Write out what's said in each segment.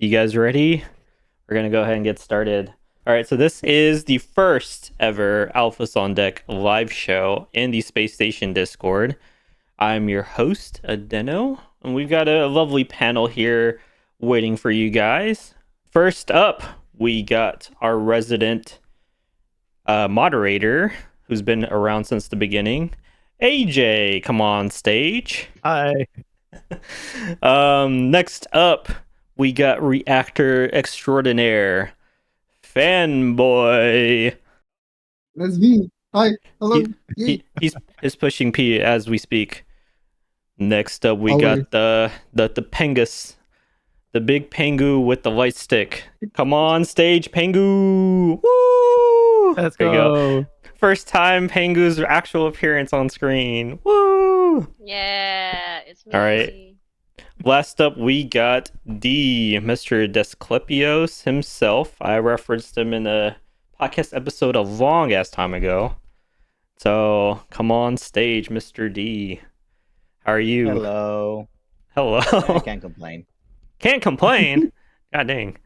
You guys ready? We're gonna go ahead and get started. All right, so this is the first ever Alphaz on Deck live show in the SpaceStation Discord. I'm your host, Adeno, and we've got a lovely panel here waiting for you guys. First up, we got our resident moderator who's been around since the beginning, AJ. Come on stage. Hi. Next up, we got reactor extraordinaire, Fanboy. That's me. Hi. Hello. He's pushing P as we speak. Next up, we got the Pengus, the big Pengu with the light stick. Come on stage, Pengu! Woo! Let's go. First time Pengu's actual appearance on screen. Woo! Yeah, it's me. All right. Last up, we got Mr. Dasclepios himself. I referenced him in a podcast episode a long ass time ago. So come on stage, Mr. D. How are you? Hello. I can't complain. Can't complain? God dang.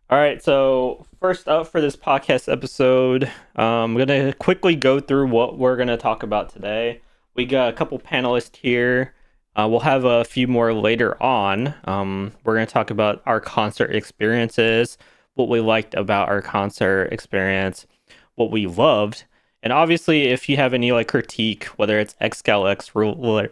All right, so first up for this podcast episode, I'm going to quickly go through what we're going to talk about today. We got a couple panelists here. We'll have a few more later on. We're going to talk about our concert experiences, what we liked about our concert experience, what we loved. And obviously, if you have any critique, whether it's xgalx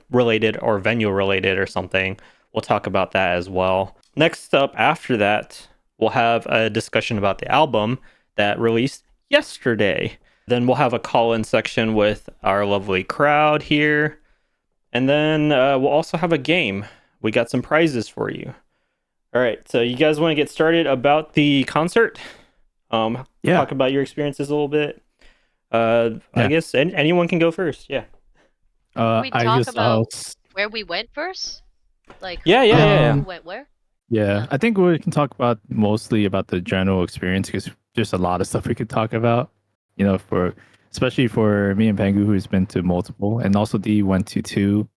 related or venue related or something, we'll talk about that as well. Next up after that, we'll have a discussion about the album that released yesterday. Then we'll have a call-in section with our lovely crowd here. And then we'll also have a game. We got some prizes for you. All right, so you guys want to get started about the concert? Talk about your experiences a little bit. I guess anyone can go first. Yeah. We talk about where we went first? Yeah. We went where? Yeah, I think we can talk about mostly about the general experience because there's a lot of stuff we could talk about. Especially for me and Pengu, who's been to multiple, and also D went to two.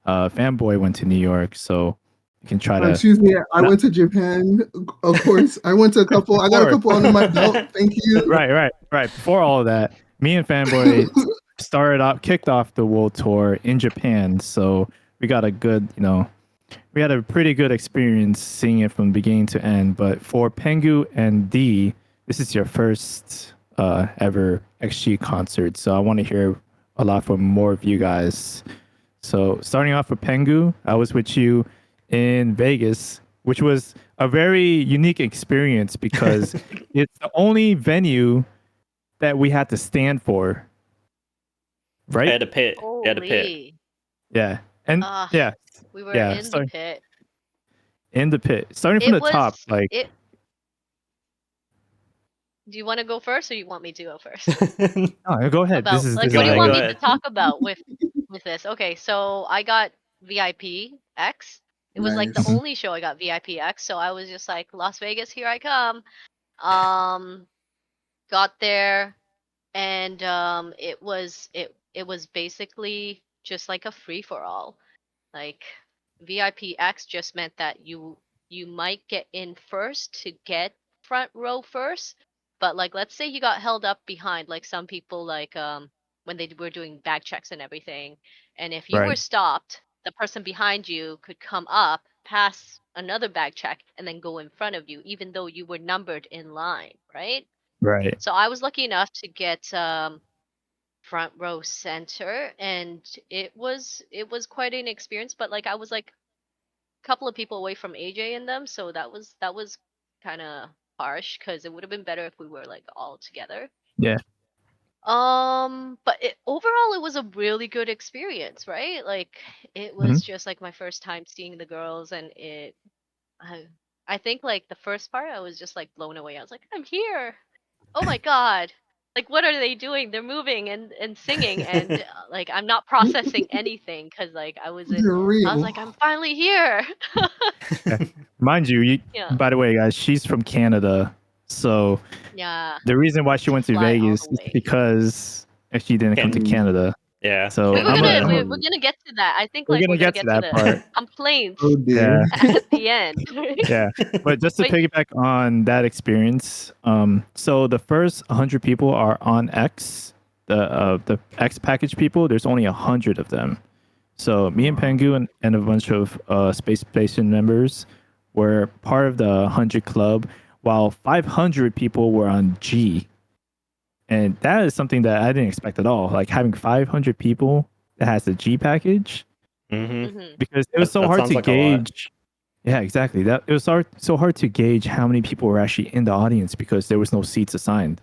Fanboy went to New York, so you can try to. Excuse me, I went to Japan. Of course, I went to a couple. I got a couple under my belt. Thank you. Right. Before all of that, me and Fanboy kicked off the world tour in Japan, so we got a good, we had a pretty good experience seeing it from beginning to end. But for Pengu and D, this is your first ever XG concert, so I want to hear a lot from more of you guys. So starting off with Pengu, I was with you in Vegas, which was a very unique experience because it's the only venue that we had to stand for, right? At a pit. Yeah. And we were in the pit. In the pit. Starting from the top, Do you want to go first, or you want me to go first? No, go ahead. What do you want me to talk about with this? Okay, so I got VIP X. It was the only show I got VIP X, so I was just like, Las Vegas, here I come. Got there, and it was basically just like a free for all. VIP X just meant that you might get in first to get front row first. But let's say you got held up behind, some people when they were doing bag checks and everything, and if you were stopped, the person behind you could come up, pass another bag check, and then go in front of you, even though you were numbered in line, right? Right. So I was lucky enough to get front row center, and it was quite an experience. But I was a couple of people away from AJ and them, so that was kind of harsh because it would have been better if we were all together. Yeah. But overall it was a really good experience, right? It was just my first time seeing the girls, and I think the first part I was just blown away. I was like, I'm here. Oh my god. What are they doing? They're moving and singing, and I'm not processing anything because I was like, I'm finally here. Mind you, by the way, guys, she's from Canada, so the reason why she went to Vegas is because she didn't come to Canada. Yeah. So we're I'm gonna a, we're, we're gonna get to that. I think we're like gonna we're gonna get to get to that part. the complaints Oh dear. Yeah. at the end. Yeah. But just to Wait. piggyback on that experience, so the first 100 people are on X, the X package people. There's only 100 of them. So me and Pengu and a bunch of SpaceStation members were part of the 100 club, while 500 people were on G. And that is something that I didn't expect at all. Like having 500 people that has a G package, Mm-hmm. Mhm. because it was so That hard sounds to like a lot. gauge. Yeah, exactly. That it was so hard to gauge how many people were actually in the audience because there was no seats assigned.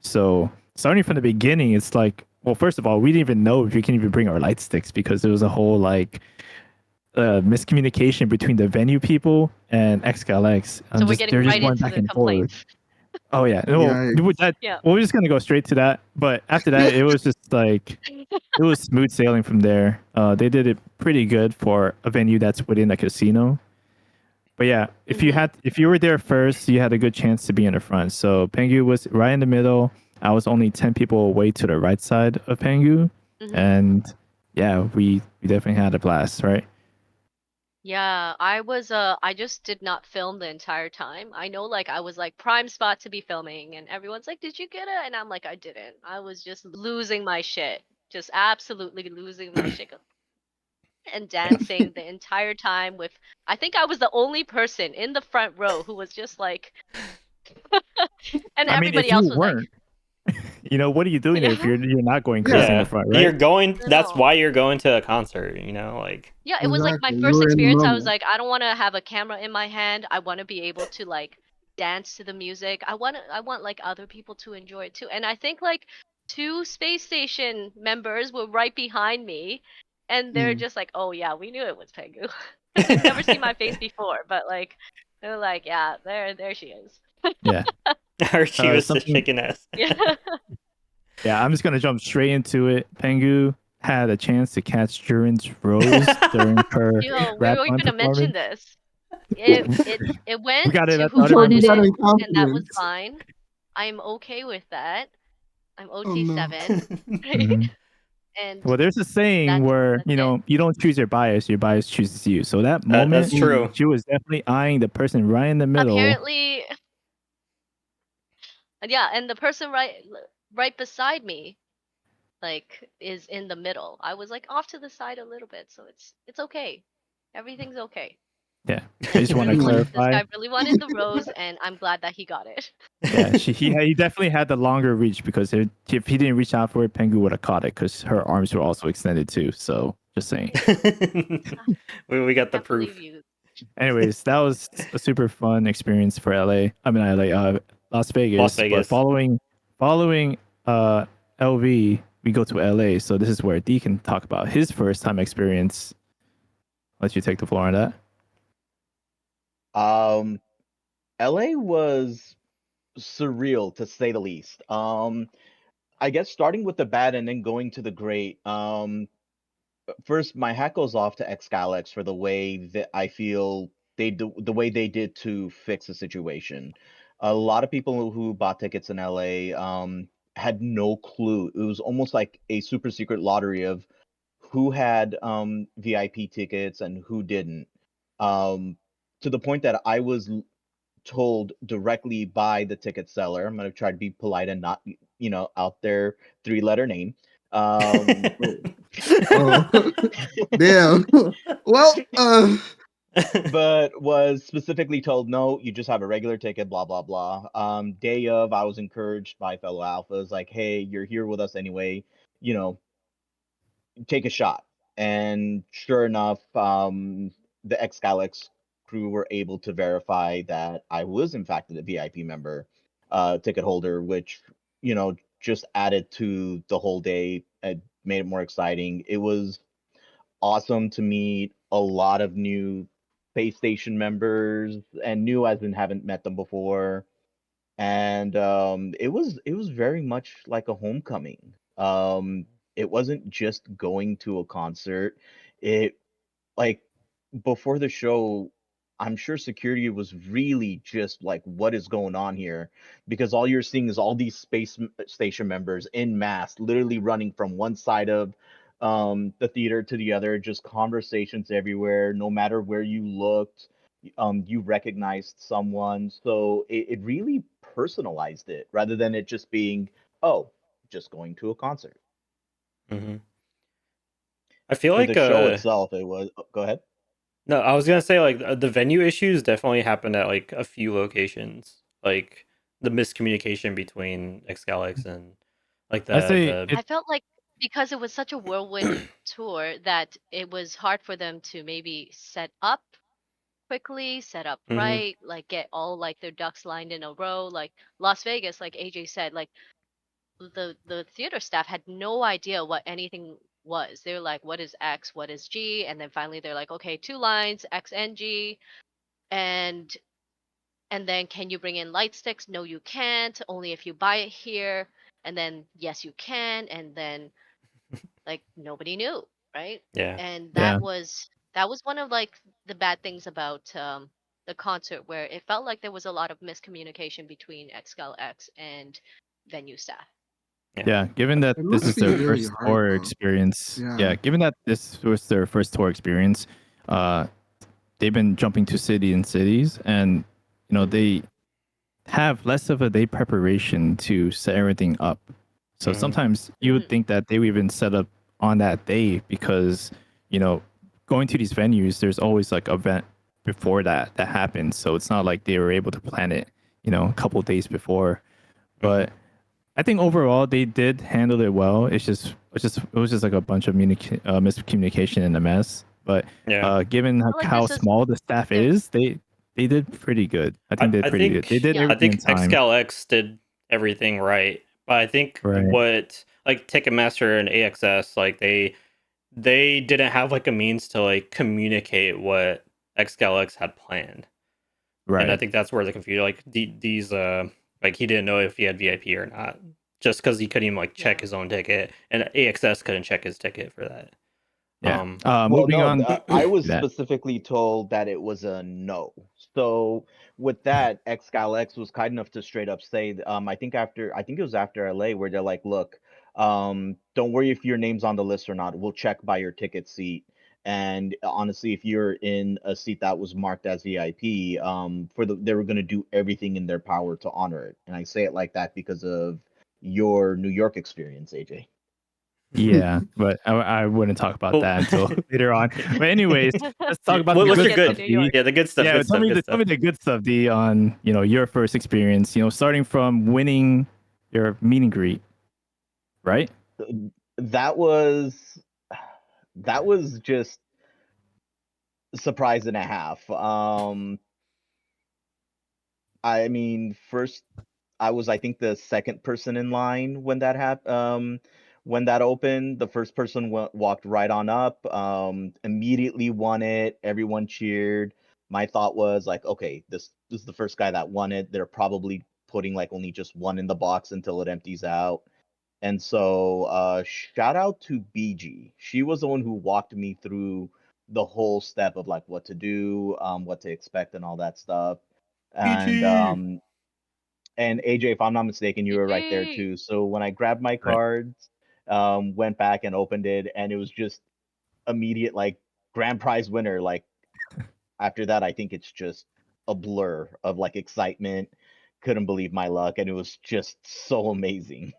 So starting from the beginning, it's like, well, first of all, we didn't even know if we can even bring our light sticks because there was a whole like miscommunication between the venue people and xgalx. So we're getting They're just right going into back the and forth. complaints. Oh yeah, Yikes. Yeah. we're just gonna go straight to that. But after that, it was just like it was smooth sailing from there. They did it pretty good for a venue that's within a casino. But yeah, if you were there first, you had a good chance to be in the front. So Pengu was right in the middle. I was only 10 people away to the right side of Pengu, Mhm. and yeah, we definitely had a blast, right? Yeah, I just did not film the entire time. I know like I was like prime spot to be filming and everyone's like, "Did you get it?" And I'm like, "I didn't." I was just losing my shit. Just absolutely losing my shit and dancing the entire time with I think I was the only person in the front row who was just like and I mean, if everybody you else was like, weren't, what are you doing there if "Yeah, you're not going crazy in Yeah, the front, You're right? going. That's no." why you're going to a concert. Like. Yeah, it was like my exactly. You first were in the experience. I was moment. like, I don't want to have a camera in my hand. I want to be able to like dance to the music. I want like other people to enjoy it too. And I think like two space station members were right behind me and they're Mm. just like, "Oh yeah, we knew it was Pengu." Because they've never seen my face before, but like they're like, "Yeah, there she is." Yeah. Archie was just Something. shaking ass. Yeah. Yeah, I'm just gonna jump straight into it. Pengu had a chance to catch Jurin's rose during her Yo, we rap were on gonna mention performance. this. It We it it went got it to at the You who other told me wanted that venue. it, in and that was confidence. fine. I'm okay with that. I'm Oh no. OT7, Hmm. and Well, there's a saying where that's it. you don't choose your bias chooses you. So that That's moment, Mm. true. she was definitely eyeing the person right in the middle. Apparently, yeah, and the person right beside me, like, is in the middle. I was like off to the side a little bit, so it's okay. Everything's okay. Yeah, I And just want to this clarify. guy really wanted the rose, and I'm glad that he got it. Yeah, he definitely had the longer reach because if he didn't reach out for it, Pengu would have caught it because her arms were also extended too. So just saying. we got the Can't believe proof. you. Anyways, that was a super fun experience for LA. I mean, LA, Las Las Vegas. But Vegas. following LV, we go to LA. So this is where D can talk about his first time experience. Let you take the floor on that. LA was surreal to say the least. I guess starting with the bad and then going to the great. First, my hat goes off to xgalx for the way that I feel the way they did to fix the situation. A lot of people who bought tickets in LA had no clue. It was almost like a super secret lottery of who had VIP tickets and who didn't. Um, to the point that I was told directly by the ticket seller. I'm gonna try to be polite and not, out there 3-letter name. Um, Oh. Damn. Well, but was specifically told, no, you just have a regular ticket, blah blah blah. Day of, I was encouraged by fellow alphas, like, hey, you're here with us anyway, you know, take a shot. And sure enough, the xgalx crew were able to verify that I was in fact a VIP member, ticket holder, which just added to the whole day. It made it more exciting. It was awesome to meet a lot of new space station members, and new as in haven't met them before. And it was very much like a homecoming. It wasn't just going to a concert. It, like, before the show, I'm sure security was really just like, what is going on here? Because all you're seeing is all these space station members in mass, literally running from one side of the theater to the other, just conversations everywhere. No matter where you looked, you recognized someone. So it really personalized it rather than it just being, oh, just going to a concert. Hmm. I feel For like the show itself, it was. Go ahead. no, I was gonna say like the venue issues definitely happened at like a few locations, like the miscommunication between xgalx and like I say the it. I felt like because it was such a whirlwind tour that it was hard for them to maybe set up quickly, set up Mhm. right, like get all like their ducks lined in a row. Like Las Vegas, like AJ said, like the theater staff had no idea what anything was. They were like, what is X, what is G? And then finally they're like, okay, two lines, X and G. And and then can you bring in light sticks? No, you can't. Only if you buy it here. And then yes, you can. And then like nobody knew, right? Yeah. And Yeah, that was one of like the bad things about the concert where it felt like there was a lot of miscommunication between xgalx and venue staff. Yeah. yeah. Given that It this must is be their really first hard tour though. experience, Yeah. yeah. Given that this was their first tour experience, uh, they've been jumping to city and cities, and they have less of a day preparation to set everything up. So Mhm. sometimes you would think that they would even set up on that day because, you know, going to these venues, there's always like event before that happens. So it's not like they were able to plan it, a couple days before. Mhm. But I think overall they did handle it well. It was just like a bunch of miscommunication and a mess. But Yeah. given I feel like how this is small the staff their is, they did pretty good. I think they did I pretty good. They think did yeah. I everything in think time. xgalx did everything right, but I think Right. what like Ticketmaster and AXS like they didn't have like a means to like communicate what xgalx had planned. And I Right. think that's where the confusion, like these, like he didn't know if he had VIP or not, just because he couldn't even like check Yeah. his own ticket, and AXS couldn't check his ticket for that. Yeah. Well, Moving no, on. I was That. specifically told that it was a no. So with that, xgalx was kind enough to straight up say, I think it was after LA where they're like, look, don't worry if your name's on the list or not. We'll check by your ticket seat. And honestly, if you're in a seat that was marked as VIP, they were gonna do everything in their power to honor it. And I say it like that because of your New York experience, AJ. Yeah, but I wouldn't talk about Well, that until later on. But anyways, let's talk about the what's When we good your get to stuff, good? New D. York. Yeah, the good stuff. Yeah, Good stuff. Good tell stuff. me the good stuff, D, on your first experience. Starting from winning your meet and greet, right? That was that was just surprise and a half. I mean, first I was, I think, the second person in line when that happened. When that opened, the first person walked right on up. Immediately won it. Everyone cheered. My thought was like, okay, this is the first guy that won it. They're probably putting like only just one in the box until it empties out. And so, shout out to BG. She was the one who walked me through the whole step of like what to do, what to expect, and all that stuff. And PG. um, and AJ, if I'm not mistaken, you were right there GG. too. So when I grabbed my Right. cards, went back and opened it, and it was just immediate like grand prize winner. Like after that, I think it's just a blur of like excitement. Couldn't believe my luck, and it was just so amazing.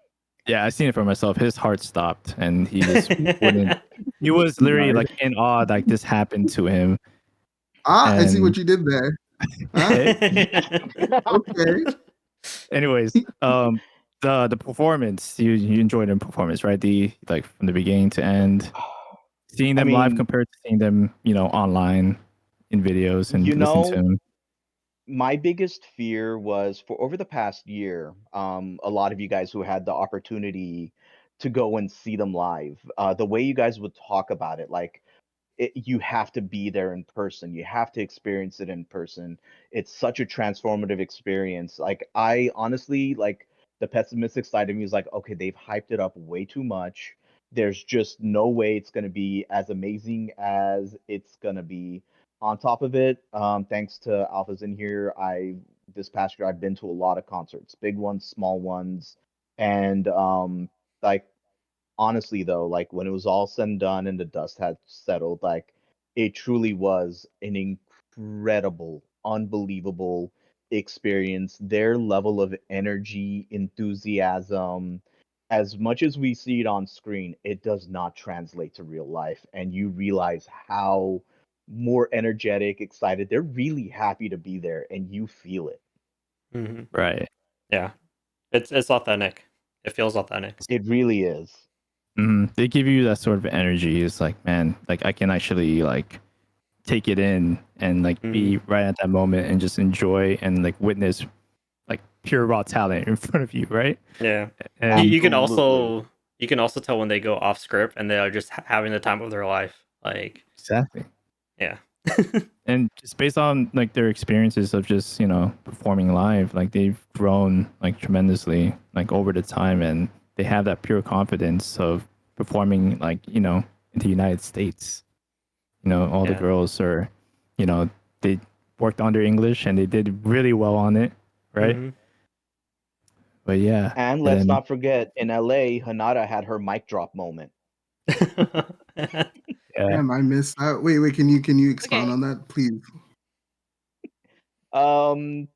Yeah, I seen it for myself. His heart stopped, and he just wouldn't. He was literally Nice. like in awe, like this happened to him. Ah, I see And what you did there. Ah, okay. anyways, the performance, you enjoyed the performance, right? The like from the beginning to end, seeing I them live mean, compared to seeing them, online in videos and you listening to know, them. my biggest fear was for over the past year, a lot of you guys who had the opportunity to go and see them live, the way you guys would talk about it, like you have to be there in person. You have to experience it in person. It's such a transformative experience. Like I honestly like the pessimistic side of me is like, okay, they've hyped it up way too much. There's just no way it's gonna be as amazing as it's gonna be. On top of it, thanks to Alphas in here, this past year I've been to a lot of concerts, big ones, small ones, and like honestly though, like when it was all said and done and the dust had settled, like it truly was an incredible, unbelievable experience. Their level of energy, enthusiasm, as much as we see it on screen, it does not translate to real life. And you realize how more energetic, excited, they're really happy to be there, and you feel it. Hmm. Right. Yeah, it's authentic. It feels authentic. It really is. They give you that sort of energy. It's like, man, like I can actually like take it in and like be right at that moment and just enjoy and like witness like pure raw talent in front of you, right? Yeah. And You can Absolutely. also tell when they go off script and they are just having the time of their life. Like, exactly. yeah. And just based on like their experiences of just performing live, like they've grown like tremendously like over the time, and they have that pure confidence of performing like in the United States. All the Yeah. girls are, they worked on their English and they did really well on it, right? Mhm. But yeah, And and let's then not forget, in LA, Hinata had her mic drop moment. yeah, Damn, I missed that. Wait, can you expound Okay. on that, please? Um,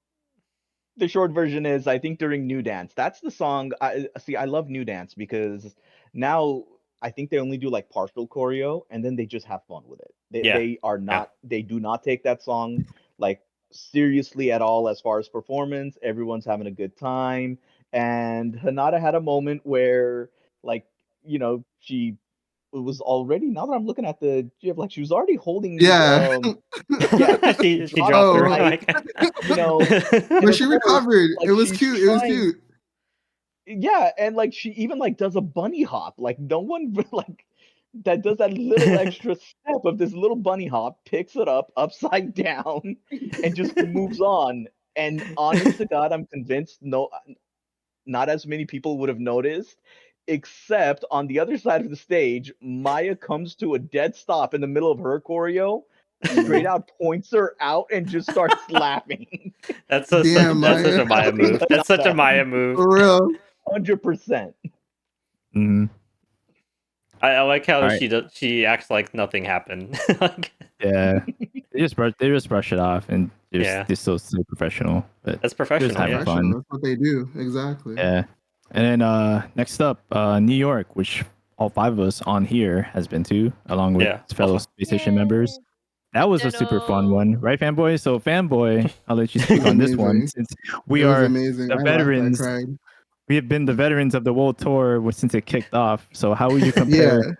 the short version is, I think during New Dance, that's the song. I see. I love New Dance because now I think they only do like partial choreo, and then they just have fun with it. They Yeah. they are Yeah. not. They do not take that song like seriously at all as far as performance. Everyone's having a good time, and Hinata had a moment where like she was already, now that I'm looking at the GIF, like she was already holding Yeah. yeah, She dropped dropped the her Oh, mic, mic. you know, and but of she course, recovered. It like was she's cute. It was trying, cute. yeah, and like she even like does a bunny hop. Like no one like that does that little extra step of this little bunny hop, picks it up upside down, and just moves on. And honest to God, I'm convinced not as many people would have noticed, except on the other side of the stage, Maya comes to a dead stop in the middle of her choreo, straight Mm. out points her out, and just starts laughing. Damn, That's such Maya. a Maya move. That's such a Maya move. For real. 100%. mm-hmm. I like how All right, she acts like nothing happened. Like, yeah. They just brush it off and yeah, they're still so professional, but that's they're just professional. having Yeah. Professional. fun. That's what they do. Exactly. Yeah. And then next up, New York, which all five of us on here has been to, along with Yeah. fellow SpaceStation members. Yay. That was a super fun Ditto. one, right, fanboy? So, fanboy, I'll let you It was speak on this one amazing. since It we was are amazing. the I laughed. I veterans. cried. We have been the veterans of the world tour since it kicked off. So, how would you compare Yeah.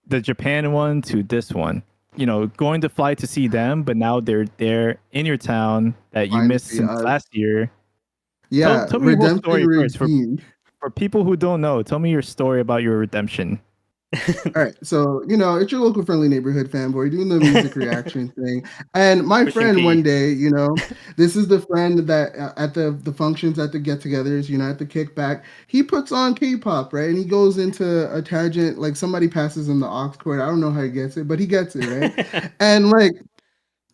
the Japan one to this one? Going to fly to see them, but now they're there in your town that you Fine to missed see since us. last year. Tell Yeah. tell me your whole Redemption story first. redeemed. For people who don't know, tell me your story about your redemption. All right, so it's your local friendly neighborhood fanboy doing the music reaction thing, and my Pushing friend one P. day, this is the friend that at the functions, at the get-togethers, at the kickback, he puts on K-pop, right, and he goes into a tangent, like somebody passes him the aux cord. I don't know how he gets it, but he gets it, right, and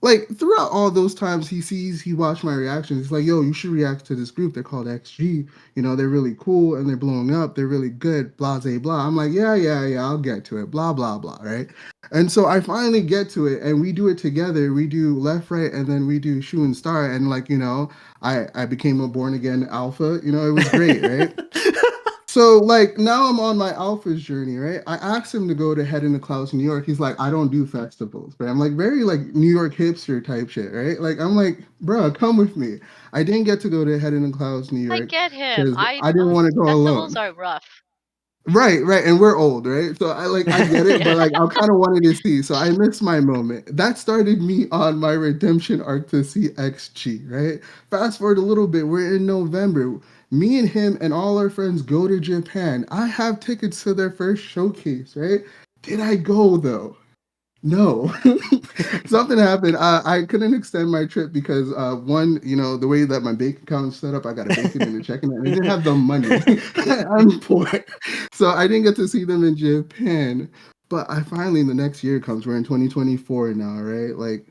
like throughout all those times he watched my reactions. He's like, yo, you should react to this group. They're called XG. They're really cool and they're blowing up. They're really good. Blah, blah, blah. I'm like, yeah, I'll get to it. Blah, blah, blah. Right. And so I finally get to it and we do it together. We do left, right, and then we do shoe and star. And I became a born again alpha. It was great. Right. So like now I'm on my Alphaz journey, right? I asked him to go to Head in the Clouds, New York. He's like, I don't do festivals, but I'm like very like New York hipster type shit, right? Like I'm like, bro, come with me. I didn't get to go to Head in the Clouds, New I York, get him. because I didn't want to go Festivals alone. are rough. Right, and we're old, right? So I get it, but Yeah. like I kind of wanted to see, so I missed my moment. That started me on my redemption arc to see XG, right? Fast forward a little bit, we're in November. Me and him and all our friends go to Japan. I have tickets to their first showcase, right? Did I go though? No, something happened. I couldn't extend my trip because one, the way that my bank account is set up, I got to bake it in and checking it, and I didn't have the money. I'm poor, so I didn't get to see them in Japan. But I finally, the next year comes. We're in 2024 now, right? Like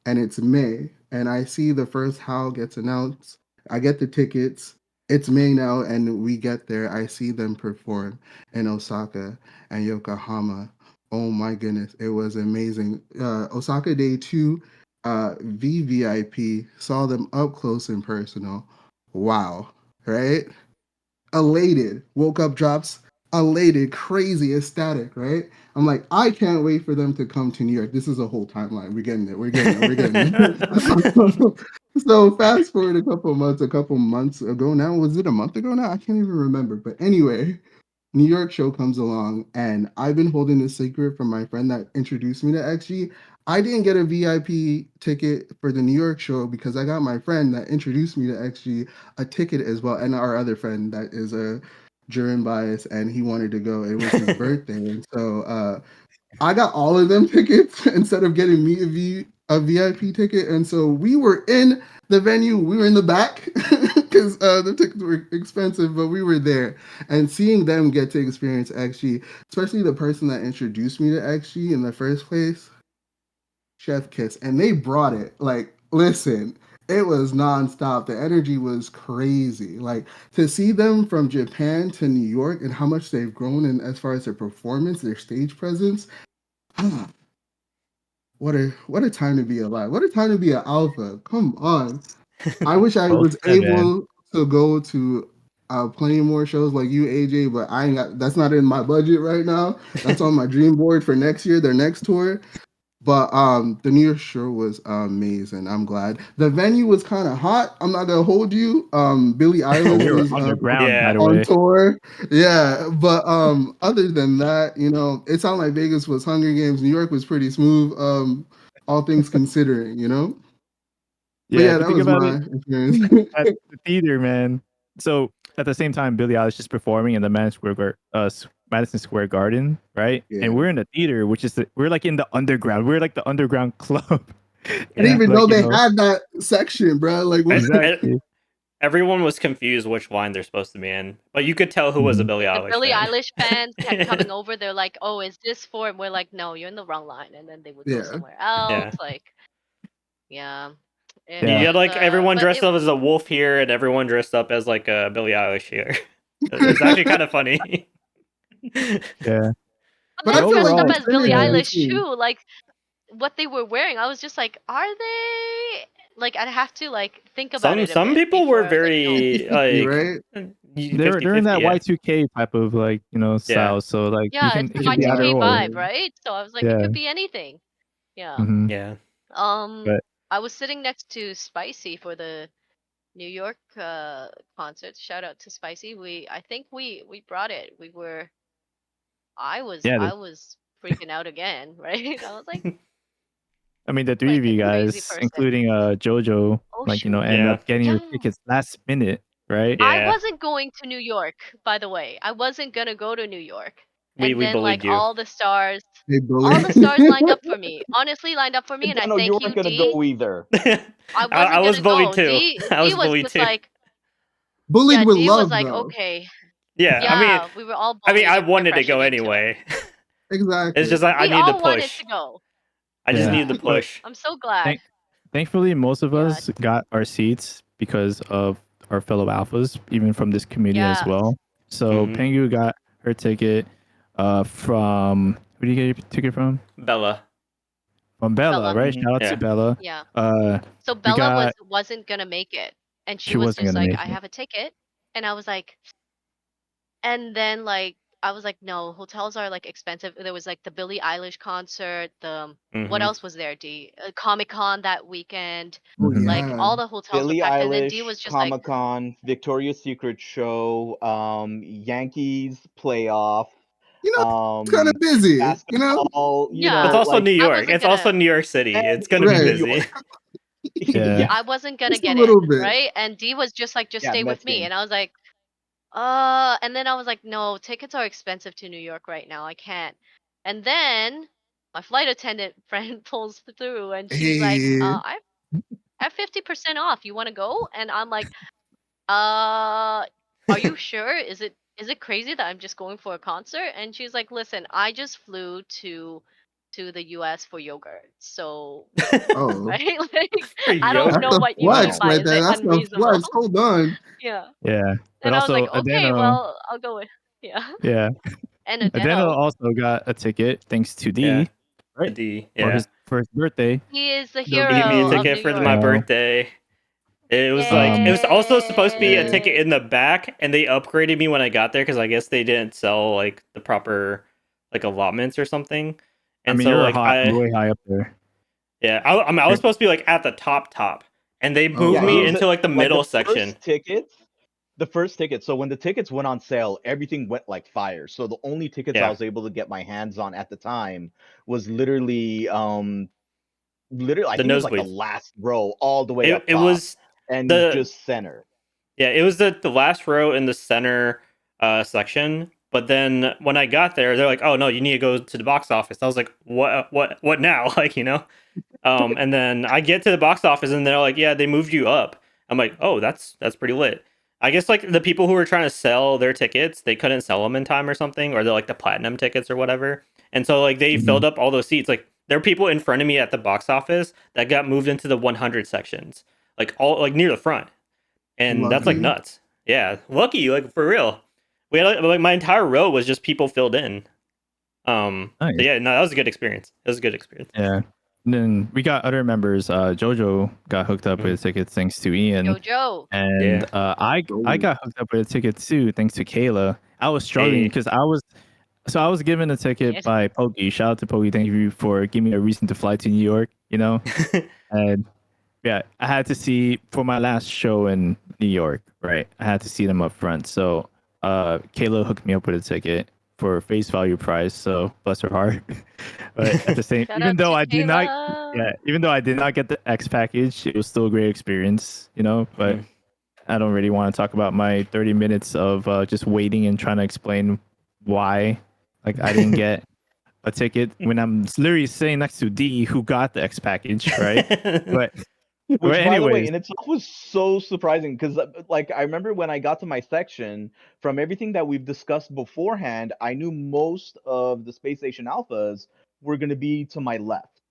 and it's May, and I see the first How gets announced. I get the tickets. It's May now, and we get there. I see them perform in Osaka and Yokohama. Oh my goodness, it was amazing. Osaka Day 2, VVIP, saw them up close and personal. Wow, right? Elated. Woke up, drops, elated, crazy, ecstatic, right? I'm like, I can't wait for them to come to New York. This is a whole timeline. We're getting it. We're getting it. We're getting it. So fast forward a couple months ago now. Was it a month ago now? I can't even remember. But anyway, New York show comes along, and I've been holding this secret from my friend that introduced me to XG. I didn't get a VIP ticket for the New York show because I got my friend that introduced me to XG a ticket as well, and our other friend that is a jurin bias, and he wanted to go. It was his birthday, and so I got all of them tickets instead of getting me a VIP ticket, and so we were in the venue. We were in the back because the tickets were expensive, but we were there and seeing them get to experience XG, especially the person that introduced me to XG in the first place, Chef Kiss, and they brought it. Like, listen, it was nonstop. The energy was crazy. Like to see them from Japan to New York and how much they've grown in as far as their performance, their stage presence. What a time to be alive. What a time to be an alpha. Come on. I wish I Well was said, man. able to go to plenty more shows like you, AJ, but I ain't got that's not in my budget right now. That's on my dream board for next year, their next tour. But the New York show was amazing. I'm glad. The venue was kind of hot. I'm not gonna hold you. Billie Oh, Eilish we were was underground, by Yeah. the on way. tour. Yeah, but other than that, it sounded like Vegas was Hunger Games. New York was pretty smooth. All things considering, But Yeah, yeah, if you that think was about my it, experience. at the theater, man. So at the same time, Billie Eilish is performing in the Madison Square Garden, right? Yeah. And we're in the theater, which is we're like in the underground. We're like the underground club. I didn't And Yeah. even like know they had that section, bro. Like, what? exactly. Everyone was confused which line they're supposed to be in, but you could tell who was a Mhm. Billie The Eilish Billie fan. Eilish fans kept coming over. They're like, "Oh, is this for?" And we're like, "No, you're in the wrong line." And then they would go Yeah. somewhere else. Yeah. Like, yeah, it You Yeah. had was. like everyone But dressed it up as a wolf here, and everyone dressed up as like a Billie Eilish here. It's actually kind of funny. Yeah. But But they I But feel dressed like up overall, the as Billie yeah. synergy Eilish too. too. Like what they were wearing, I was just like, are they? Like I'd have to like think about some it a some bit people were before I was like, no. 50 very fifty, like right? They're in 50-50, that yeah. Y2K type of like, Yeah. style. So like Yeah, it's it the can be either Y2K or. vibe, right? So I was like, it Yeah. could be anything. Yeah. Hmm. Yeah. Um, But I was sitting next to Spicy for the New York concert. Shout out to Spicy. I think we brought it. yeah, I was freaking out again, right? I was I mean the three like of a you crazy guys, person. including Jojo, Oh like, shoot. end Yeah. up getting your Yeah. tickets last minute, right? I Yeah. wasn't going to New York, by the way. I wasn't gonna go to New York. We And we then like bullied you. They bully. all the stars lined up for me. Honestly lined up for me and I No, you thank weren't you, gonna D. go either. I I wasn't was gonna bullied go. too. I D was was bullied just too. like, Bullied yeah, with D was love, like, though. okay. Yeah. Yeah, we were all I bullied and wanted to go pressured into it. anyway. It's Exactly. just like I We need the all wanted push. to go. I just Yeah. needed the Yeah. But push. I'm so glad. thankfully, most of Yeah. us got our seats because of our fellow alphas, even from this community as Yes. well. So Mhm. Pengu got her ticket from who do you get your ticket from? Bella. From Bella, Bella. right? Mhm. Shout out to Yeah. Bella. Yeah. Uh, So we Bella got wasn't gonna make it. And she she was wasn't just gonna like, make I it. have a ticket. And I was like, and then like I was like, no, hotels are like expensive. There was like the Billie Eilish concert, what Mhm. else was there, D? Comic Con that weekend. Oh Hmm. Like yeah. all the hotels were Billie packed, and then D Eilish, was just like, Comic Con, Victoria's Secret show, Yankees playoff, You know, it's kind of um, busy. basketball. It's yeah, also New Like I York. wasn't It's also gonna New York City. and It's gonna it's be Right. New busy. York. Yeah. Yeah, I wasn't gonna Just a get little in, bit. right? And D was just like, just yeah, stay with Mets me. game. And I was like, and then I was like, no, tickets are expensive to New York right now. I can't. And then my flight attendant friend pulls through and she's like, Hey. I have 50% off. You want to go? And I'm like, uh, are you sure? Is it crazy that I'm just going for a concert? And she's like, listen, I just flew to to the US for yogurt. So, Oh, right? Like, For I don't that's yogurt. know a what you mean flex Wow. by right is there. it That's a unreasonable? flex. Hold on. Yeah. Yeah, but And I was like, also okay, Adeno. well, I'll go with yeah. Yeah, And Adeno Adeno, also got a ticket thanks to Yeah. D, The right, D. for Yeah. his birthday. he is the The He gave me a hero of ticket New for York. my Yeah. birthday. It was like it Um, was also supposed to be a Yeah. ticket Yay. in the back, and they upgraded me when I got there because I guess they didn't sell like the proper like allotments or something. I And mean, so you're like hot, way high up there. I mean I was supposed to be like at the top, and they Oh moved Yeah, me wow. here's into the like the like middle section. the first tickets. So when the tickets went on sale, everything went like fire. So the only tickets I Yeah, was able to get my hands on at the time was literally I the think it was like the nosebleeds. last row all the way It up it top was and the just center. Yeah, it was the last row in the center section. But then when I got there, they're like, "Oh no, you need to go to the box office." I was like, what now?" Like, you know. And then I get to the box office, and they're like, "Yeah, they moved you up." I'm like, "Oh, that's pretty lit." I guess like the people who were trying to sell their tickets, they couldn't sell them in time or something, or they're like the platinum tickets or whatever. And so like they Mhm. filled up all those seats. Like there are people in front of me at the box office that got moved into the 100 sections, like all like near the front, and that's like Lucky. nuts. Yeah, lucky, like for real. We had like my entire row was just people filled in. Nice. So yeah, no, that was a good experience. It was a good experience. Yeah. And then we got other members. JoJo got hooked up with tickets thanks to Ian, Jojo. and Yeah. I got hooked up with a ticket too thanks to Kayla. I was struggling Hey. because I was given a ticket Yes. by Pokey. Shout out to Pokey. Thank you for giving me a reason to fly to New York. You know, and yeah, I had to see for my last show in New York. Right, I had to see them up front. So Kayla hooked me up with a ticket for face value price. So bless her heart. But at the same, Shout out to Kayla. even though I did not get the X package, it was still a great experience. You know, but Mhm. I don't really want to talk about my 30 minutes of just waiting and trying to explain why, like, I didn't get a ticket when I'm literally sitting next to D who got the X package, right? But Which, by the way, anyways, in itself was so surprising because, like, I remember when I got to my section, from everything that we've discussed beforehand, I knew most of the Space Station Alphas were going to be to my left.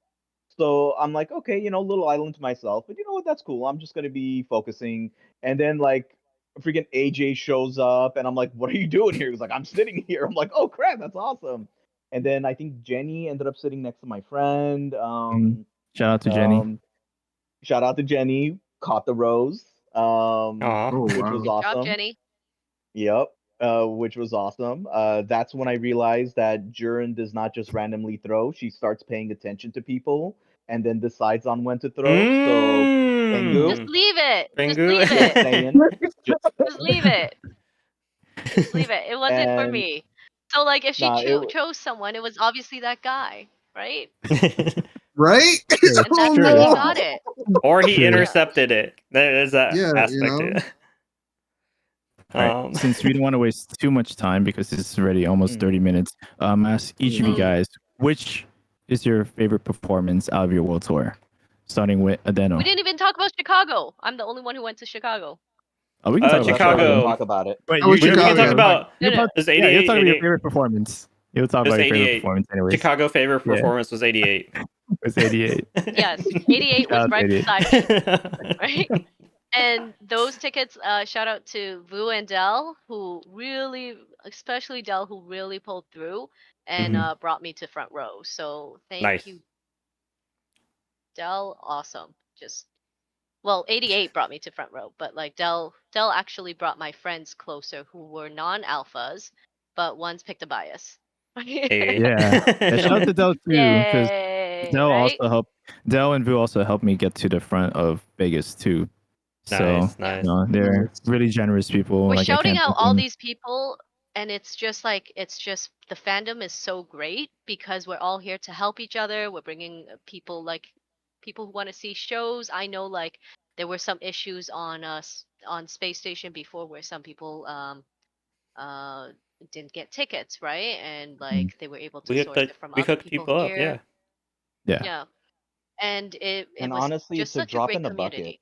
So I'm like, okay, little island to myself, but you know what? That's cool. I'm just going to be focusing. And then, like, freaking AJ shows up, and I'm like, what are you doing here? He's like, I'm sitting here. I'm like, oh, crap, that's awesome. And then I think Jenny ended up sitting next to my friend. shout out to Jenny. Shout out to Jenny, caught the rose, Aw. Oh which was wow. Good job, awesome. Jenny. Yep, which was awesome. That's when I realized that Jurin does not just randomly throw; she starts paying attention to people and then decides on when to throw. So, Just Pengu, leave it. Just Pengu. leave just it. saying, just Just leave it. Just leave it. It wasn't for and me. So like, if she nah, chose someone, it was obviously that guy, right? Right? True, And Oh that's how he true, no. got it. Or he true. Yeah. intercepted it. There is that Yeah, aspect to it. All right. Since we don't want to waste too much time because it's already almost 30 minutes, ask each of you Mhm. guys, which is your favorite performance out of your world tour? Starting with Adeno. We didn't even talk about Chicago. I'm the only one who went to Chicago. Oh, we can talk about that's why I didn't Chicago. Chicago. talk about it. Wait, How was We can Chicago? talk about No, no. it was yeah, you'll 88, talk about your 88. favorite performance. You'll talk It was about your favorite 88. performance anyways. Chicago favorite Yeah. performance was 88. It's 88. Yes, 88 Shout was out to right 88. beside me, right? And those tickets, shout out to Vu and Dell, who really, especially Dell, who really pulled through and brought me to front row. So thank Nice. you, Dell. Awesome. Just well, 88 brought me to front row, but like Dell actually brought my friends closer who were non-alphas, but one's picked a bias. Hey. Yeah. Shout out to Dell too, because Yay, right? Dell and Vu also helped me get to the front of Vegas too. So, Nice, Yeah. nice. they're Nice. really generous people. We're Like I shouting can't out thank all them. these people, and it's just the fandom is so great because we're all here to help each other. We're bringing people people who want to see shows. I know like there were some issues on us on Space Station before where some people uh didn't get tickets, right? And like they were able to source it from We other hooked people people up, here. yeah. Yeah. Yeah. And it And was honestly, just it's a such a drop in great the bucket. community.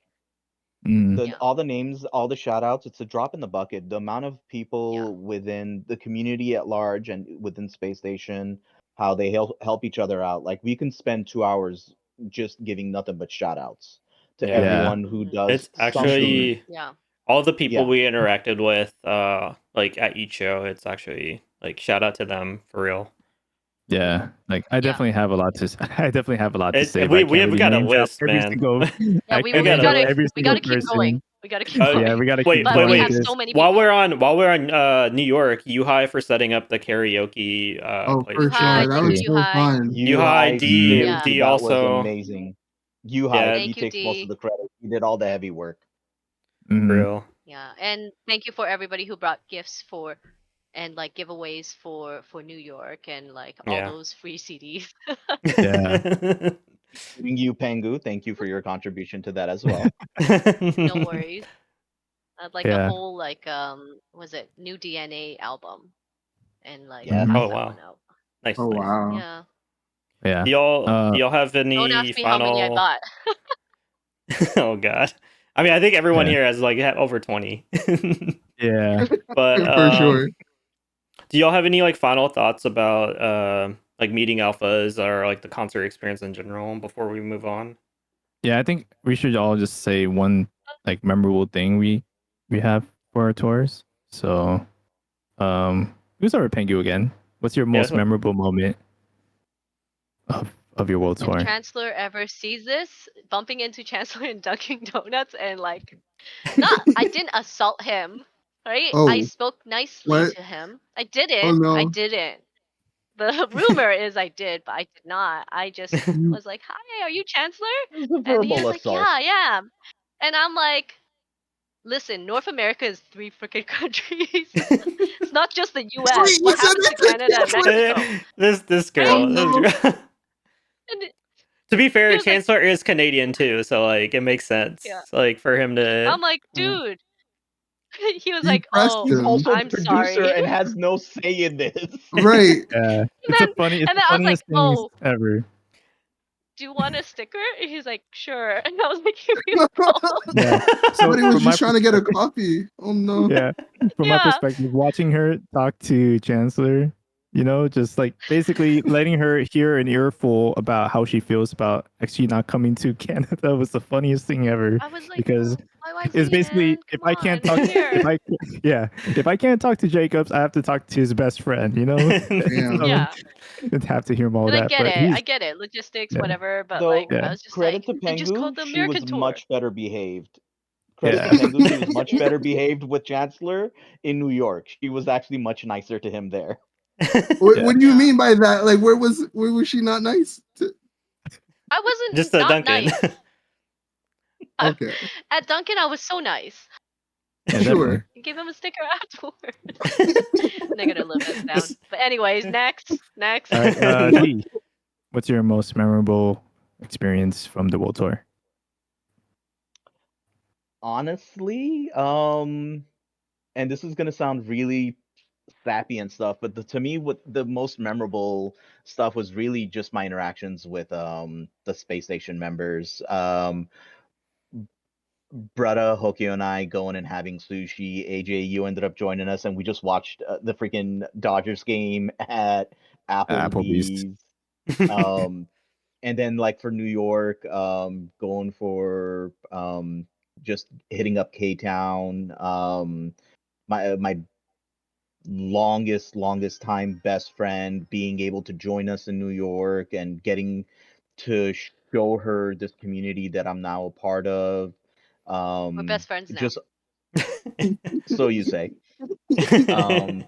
Mm. Yeah. All the names, all the shout outs, it's a drop in the bucket. The amount of Yeah. people within the community at large and within Space Station, how they help each other out. Like we can spend 2 hours just giving nothing but shout outs to Yeah. everyone who does It's something. actually Yeah. all the people Yeah. we interacted with, like at each show. It's actually like shout out to them for real. Yeah, like I definitely have a lot to. I definitely have a lot to It- say. we- but I we can't have really got a name drop list, every man. single. Yeah, I we can't gotta- name drop we every we single gotta keep person. going. We gotta keep Uh, going. Yeah, we gotta wait, keep But going. we wait. have because- so many While people. we're on New York, Yuhai for setting up the karaoke Oh, place. for Yuhai, sure. That thank was you, so Yuhai. fun. Yuhai, D, Yeah. D that also. was amazing. Yuhai, Yeah. he Thank you, takes most D. of the credit. He did all the heavy work. Mhm. Real. Yeah, and thank you for everybody who brought gifts for and like giveaways for New York and like all Yeah. those free CDs. Yeah. Including you, Pengu. Thank you for your contribution to that as well. No worries. Like a Yeah. whole like was it New DNA album and like Yes. pass Oh, that wow. one out. Nice. Oh nice. wow. Yeah. Yeah. Do y'all have any Don't ask me how many I final? bought. Oh God. I mean, I think everyone Yeah. here has like over 20. Yeah. But For sure. do y'all have any like final thoughts about like meeting Alphas or like the concert experience in general before we move on? Yeah. I think we should all just say one like memorable thing we have for our tours. So, who's our Pengu again? What's your most so- memorable moment of your world If tour? Chancellor ever sees this, bumping into Chancellor in Dunkin' Donuts and like not I didn't assault him, right? Oh. I spoke nicely What? to him. I didn't. Oh no. I didn't. The rumor is I did, but I did not. I just was like, "Hi, are you Chancellor?" It was a And he was verbal like, assault. "Yeah, I am." And I'm like, "Listen, North America is 3 freaking countries. It's not just the U.S. Wait, What you said happened to that to Canada and Chancellor? Mexico?" this girl. Oh, no. This girl. And To be fair, he was like, Chancellor is Canadian too, so like it makes sense. Yeah. Like for him to. I'm like, "Dude." He was You like, pressed "Oh, He's him. also I'm the producer sorry." and has no say in this. Right. Yeah. It's then- It's and the then I was like, funniest thing "Oh." ever. "Do you want a sticker?" And he's like, "Sure." And I was like, "Here you go." Yeah. So Somebody was from my just trying to get a coffee. Oh no. yeah, from my Yeah. perspective, watching her talk to Chancellor, just like basically letting her hear an earful about how she feels about actually not coming to Canada was the funniest thing ever. I was like, Because "YYZ, it's basically man, if come I can't on, talk, here." if I can't talk to Jacobs, I have to talk to his best friend. Damn. So, Yeah. I'd have to hear him all And I that. get But it. I get it. Logistics, Yeah. whatever. But Though like, Yeah. I was just credit like, to "Then just call Pengu, the she was American tour." much better behaved. Credit Yeah. to Pengu, she was much Yeah. better behaved with Chancellor in New York. She was actually much nicer to him there. What do you Yeah. mean by that? Like, where was she not nice? I wasn't Just a not Duncan. nice. Okay. At Dunkin', I was so nice. Yeah, Sure. I gave him a sticker afterwards. Negative little bit down. Just- But anyways, next. All right, D, what's your most memorable experience from the world tour? Honestly, and this is gonna sound really sappy and stuff, but to me, what the most memorable stuff was really just my interactions with the space station members. Bruddah, Hokyo, and I going and having sushi. AJ, you ended up joining us, and we just watched the freaking Dodgers game at Applebee's. Applebee's. And then like for New York, going for just hitting up K Town. My longest time best friend being able to join us in New York and getting to show her this community that I'm now a part of. We're best friends now. Just so you say. To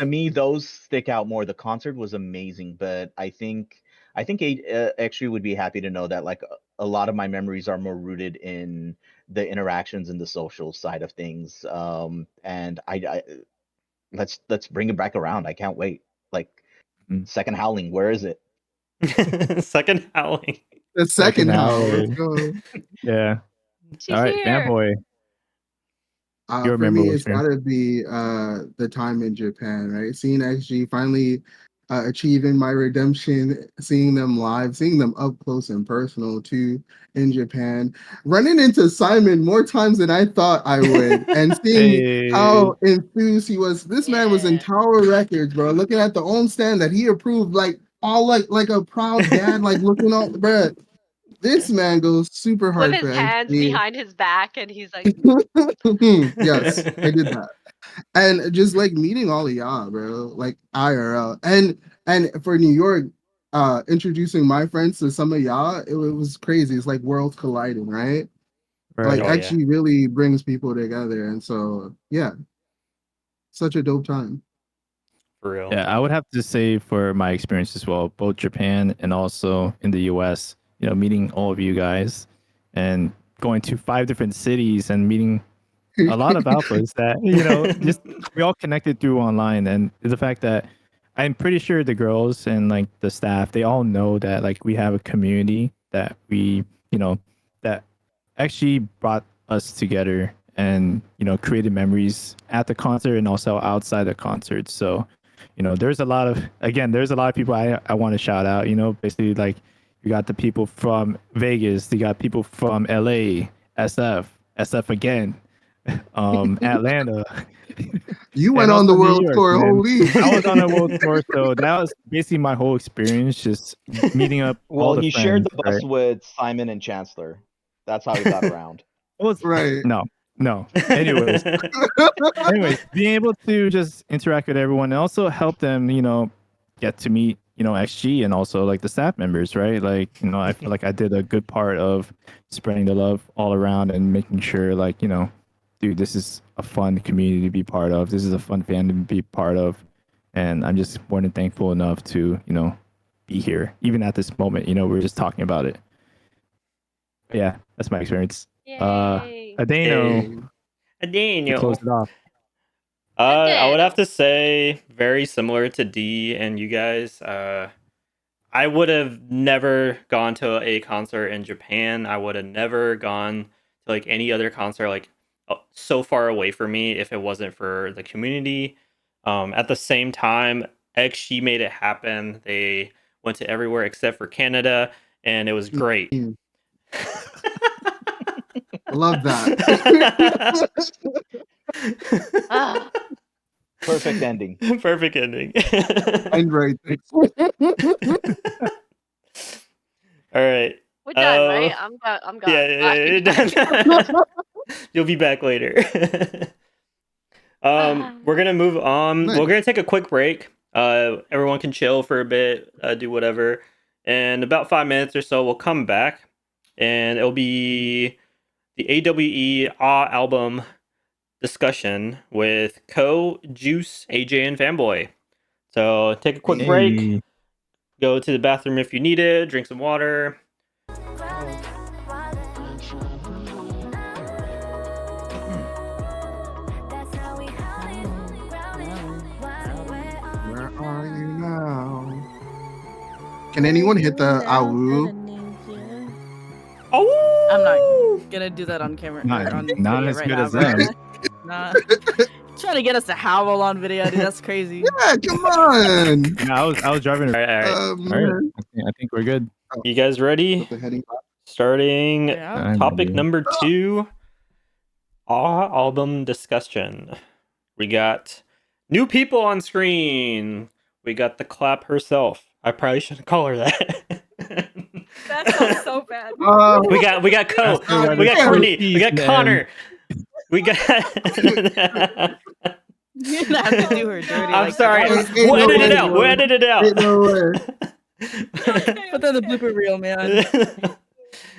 me, those stick out more. The concert was amazing, but I think actually would be happy to know that like a lot of my memories are more rooted in the interactions and the social side of things. And I let's bring it back around. I can't wait. Like second Howling, where is it? Second Howling. The second hour. Let's Howling. go. Yeah. She's All right, here. fanboy. Your For me, memorable it's experience. got to be the time in Japan, right? Seeing XG finally achieving my redemption, seeing them live, seeing them up close and personal too in Japan, running into Simon more times than I thought I would, and seeing how enthused he was. This man was in Yeah. Tower Records, bro, looking at the own stand that he approved like all like a proud dad, like looking all, bruh. This man goes super With hard for his hands XG. behind his back, and he's like, Yes, I did that. And just like meeting all of y'all, bro, like IRL. And for New York, introducing my friends to some of y'all, it was crazy. It's like worlds colliding, right? Right. Like Oh yeah, actually really brings people together. And so yeah, such a dope time. for real. Yeah, I would have to say for my experience as well, both Japan and also in the US, meeting all of you guys and going to 5 different cities and meeting a lot of alphas that, just we all connected through online. And the fact that I'm pretty sure the girls and like the staff, they all know that like we have a community that that actually brought us together and, created memories at the concert and also outside the concert. So, there's a lot of people I want to shout out, basically like you got the people from Vegas, you got people from LA, SF again, Atlanta, You and went on also the New world York, tour, man. holy. I was on a world tour, so that was basically my whole experience, just meeting up all Well, the he friends. shared the bus Right? with Simon and Chancellor. That's how he got around. It was Right. no. Anyways, being able to just interact with everyone and also help them, get to meet, XG and also like the staff members, right? Like, I feel like I did a good part of spreading the love all around and making sure, like, dude, this is a fun community to be part of. This is a fun fan to be part of. And I'm just more than thankful enough to, be here. Even at this moment, we're just talking about it. But yeah, that's my experience. "Yay!" Adano, to Daniel. close it off. I would have Daniel. to say very similar to D and you guys. I would have never gone to a concert in Japan. I would have never gone to like any other concert like so far away from me if it wasn't for the community. At the same time, XG made it happen. They went to everywhere except for Canada, and it was great. I love that. Ah, Perfect ending. Perfect ending. And right there. All right. we're done, right? I'm gone. Yeah, Bye. you're done. You'll be back later. We're gonna move on. Nice. We're gonna take a quick break. Everyone can chill for a bit, do whatever. In about 5 minutes or so, we'll come back, and it'll be the AWE album discussion with Juice, AJ, and Fanboy. So take a quick break. Hey. Go to the bathroom if you need it. Drink some water. Where are you now? Can anyone hit the awoo? Oh, I'm not gonna do that on camera. Not- or on not video as right good now, as bro. them. Nah. Trying to get us to howl on video, dude. That's crazy. Yeah, come on. No, I was driving. all right. All right. Man. I think we're good. You guys ready? Put the heading back. Starting Yeah. I'm topic ready. number 2, album discussion. We got new people on screen. We got the clap herself. I probably shouldn't call her that. That sounds so bad. we got Co. That's We got okay. Courtney. We got Man. Connor. We got. You didn't have to do her dirty. I'm like sorry. that. Ain't We'll no edit it way, out. bro. We'll edit it out. Ain't no way. Put that in the blooper reel, man.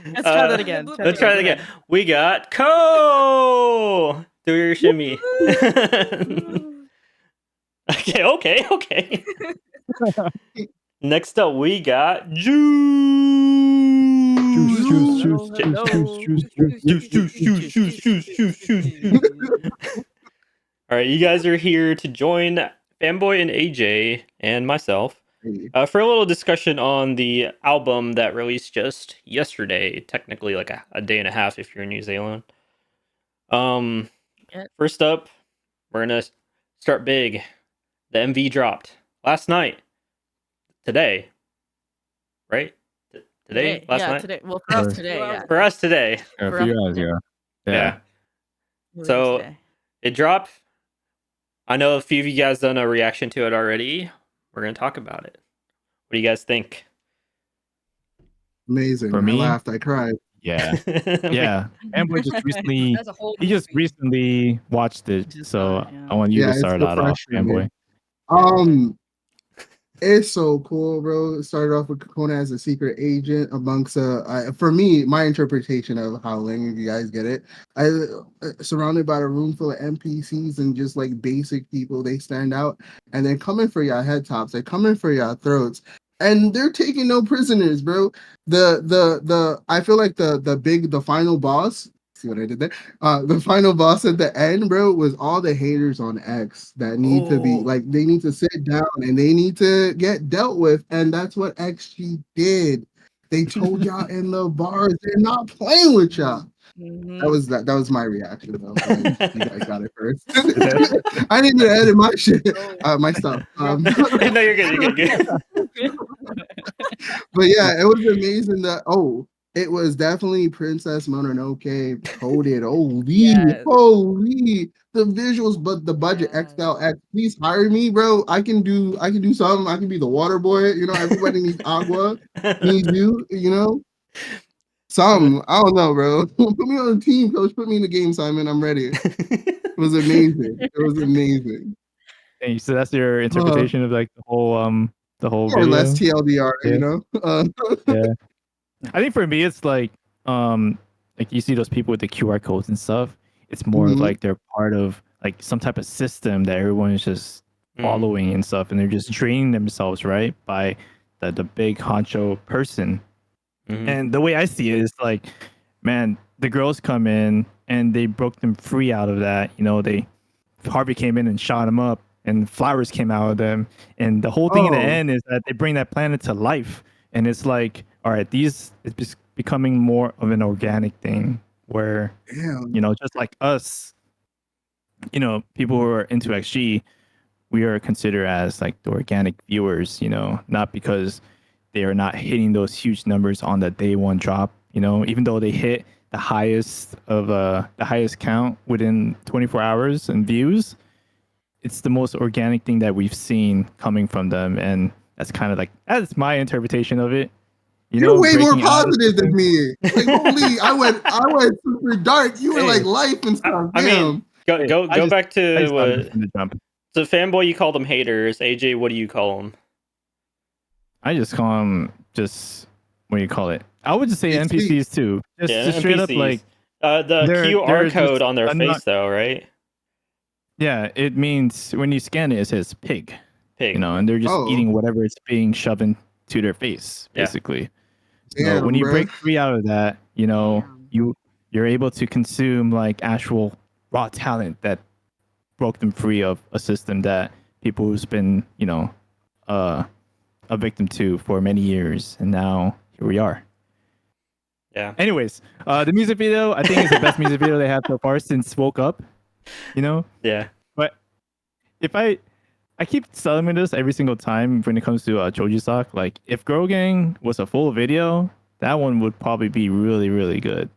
Let's try that again. Let's try that again. We got Co. Do your shimmy. Okay. Next up, we got Juice. All right, you guys are here to join Fanboy and AJ and myself for a little discussion on the album that released just yesterday, technically like a day and a half if you're in New Zealand. First up, we're gonna start big. The MV dropped last night. Today, right? Today? Last night? Today. Well, for us today, yeah. For us today. Yeah, for you guys, Yeah. So it dropped. I know a few of you guys done a reaction to it already. We're gonna talk about it. What do you guys think? Amazing. For I me, laughed. I cried. yeah, yeah. Fanboy just recently, That's a whole he just movie. recently watched it, Just so saw it, yeah. I want you Yeah, to it's start that off, Fanboy. refreshing. It's so cool, bro. It started off with Cocona as a secret agent amongst for me, my interpretation of Howling, if you guys get it. I surrounded by a room full of NPCs and just like basic people, they stand out and they're coming for y'all head tops, they're coming for y'all throats. And they're taking no prisoners, bro. The I feel like the final boss. See what I did there? The final boss at the end, bro, was all the haters on X that need to be Oh. like they need to sit down and they need to get dealt with, and that's what XG did. They told y'all in the bars they're not playing with y'all. Mhm. That was my reaction though. Like you guys got it first. That- I didn't even edit my shit, Oh. my stuff. No, you're good. You're good. But yeah, it was amazing that it was definitely Princess Mononoke coded. Yes. Holy the visuals, but the budget Yes. xgalx. Please hire me, bro. I can do something. I can be the water boy. You know, everybody needs agua, needs you, you know. Some I don't know, bro. Put me on the team, coach. Put me in the game, Simon. I'm ready. It was amazing. It was amazing. Hey, so that's your interpretation of like the whole More or less video. TLDR, Yeah. you know. Yeah. I think for me, it's like you see those people with the QR codes and stuff. It's more of Mhm. like they're part of like some type of system that everyone is just following and stuff, and they're just training themselves right by the big honcho person. And the way I see it is like, man, the girls come in and they broke them free out of that. You know, Harvey came in and shot him up, and flowers came out of them. And the whole thing in the Oh, end is that they bring that planet to life. And it's like, all right, it's becoming more of an organic thing where, damn. just like us, people who are into XG, we are considered as like the organic viewers, not because they are not hitting those huge numbers on the day one drop, even though they hit the highest count within 24 hours in views. It's the most organic thing that we've seen coming from them, and that's my interpretation of it. You're way more Breaking out of positive than something. me. Like holy, I went super dark. You were like Hey, life and stuff. I mean, Damn. go hey, go I go just back I to just thought it what. was from the jump. So fanboy, you call them haters. AJ, what do you call them? I just call them just what do you call it? I would just say It's sweet. NPCs too. Just Yeah, straight up NPCs. like The QR they're code just on their not. face, though, right? Yeah, it means when you scan it, it says pig. Pig. And they're just Oh, eating whatever is being shoved into their face, Yeah. basically. So when damn, you bro. break free out of that, Damn. you're able to consume like actual raw talent that broke them free of a system that people who's been, uh, a victim to for many years, and now here we are. Yeah. Anyways, the music video I think is the best music video they have so far since Woke Up. Yeah. But if I keep telling me this every single time when it comes to Choji Sock. Like, if Girl Gang was a full video, that one would probably be really, really good.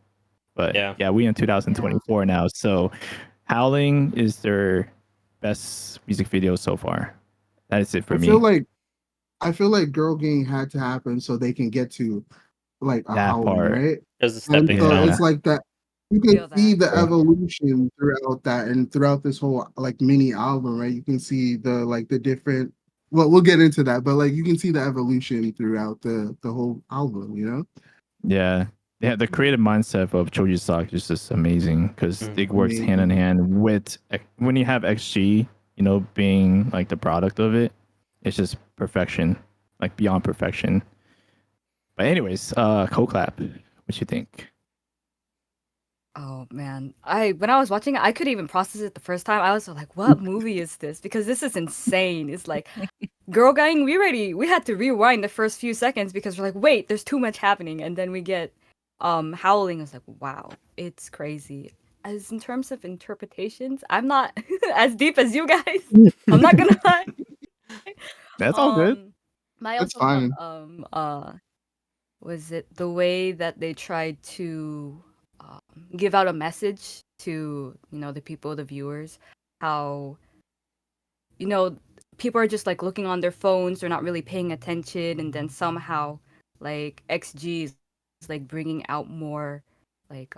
But Yeah. yeah, we in 2024 now, so Howling is their best music video so far. That is it for I me. feel like Girl Gang had to happen so they can get to like a That Howling, part, right? As a And stepping so yeah, stone. it's like that you Feel can see that. the evolution throughout that and throughout this whole like mini album, right? You can see the different we'll get into that, but like you can see the evolution throughout the whole album, you know? yeah. Yeah, the creative mindset of Choji Sock is just amazing because Mm. it works hand in Amazing. hand with when you have XG, being like the product of it. It's just perfection, like beyond perfection. But anyways, co-clap. What you think? Oh man, when I was watching it, I couldn't even process it the first time. I was like, "What movie is this?" Because this is insane. It's like, Girl Gang. We had to rewind the first few seconds because we're like, "Wait, there's too much happening," and then we get, Howling. I was like, "Wow, it's crazy." As in terms of interpretations, I'm not as deep as you guys. I'm not gonna lie. That's all good. I That's also love fine. was it the way that they tried to give out a message to the people, the viewers, how you know people are just like looking on their phones, they're not really paying attention, and then somehow like XG is like bringing out more like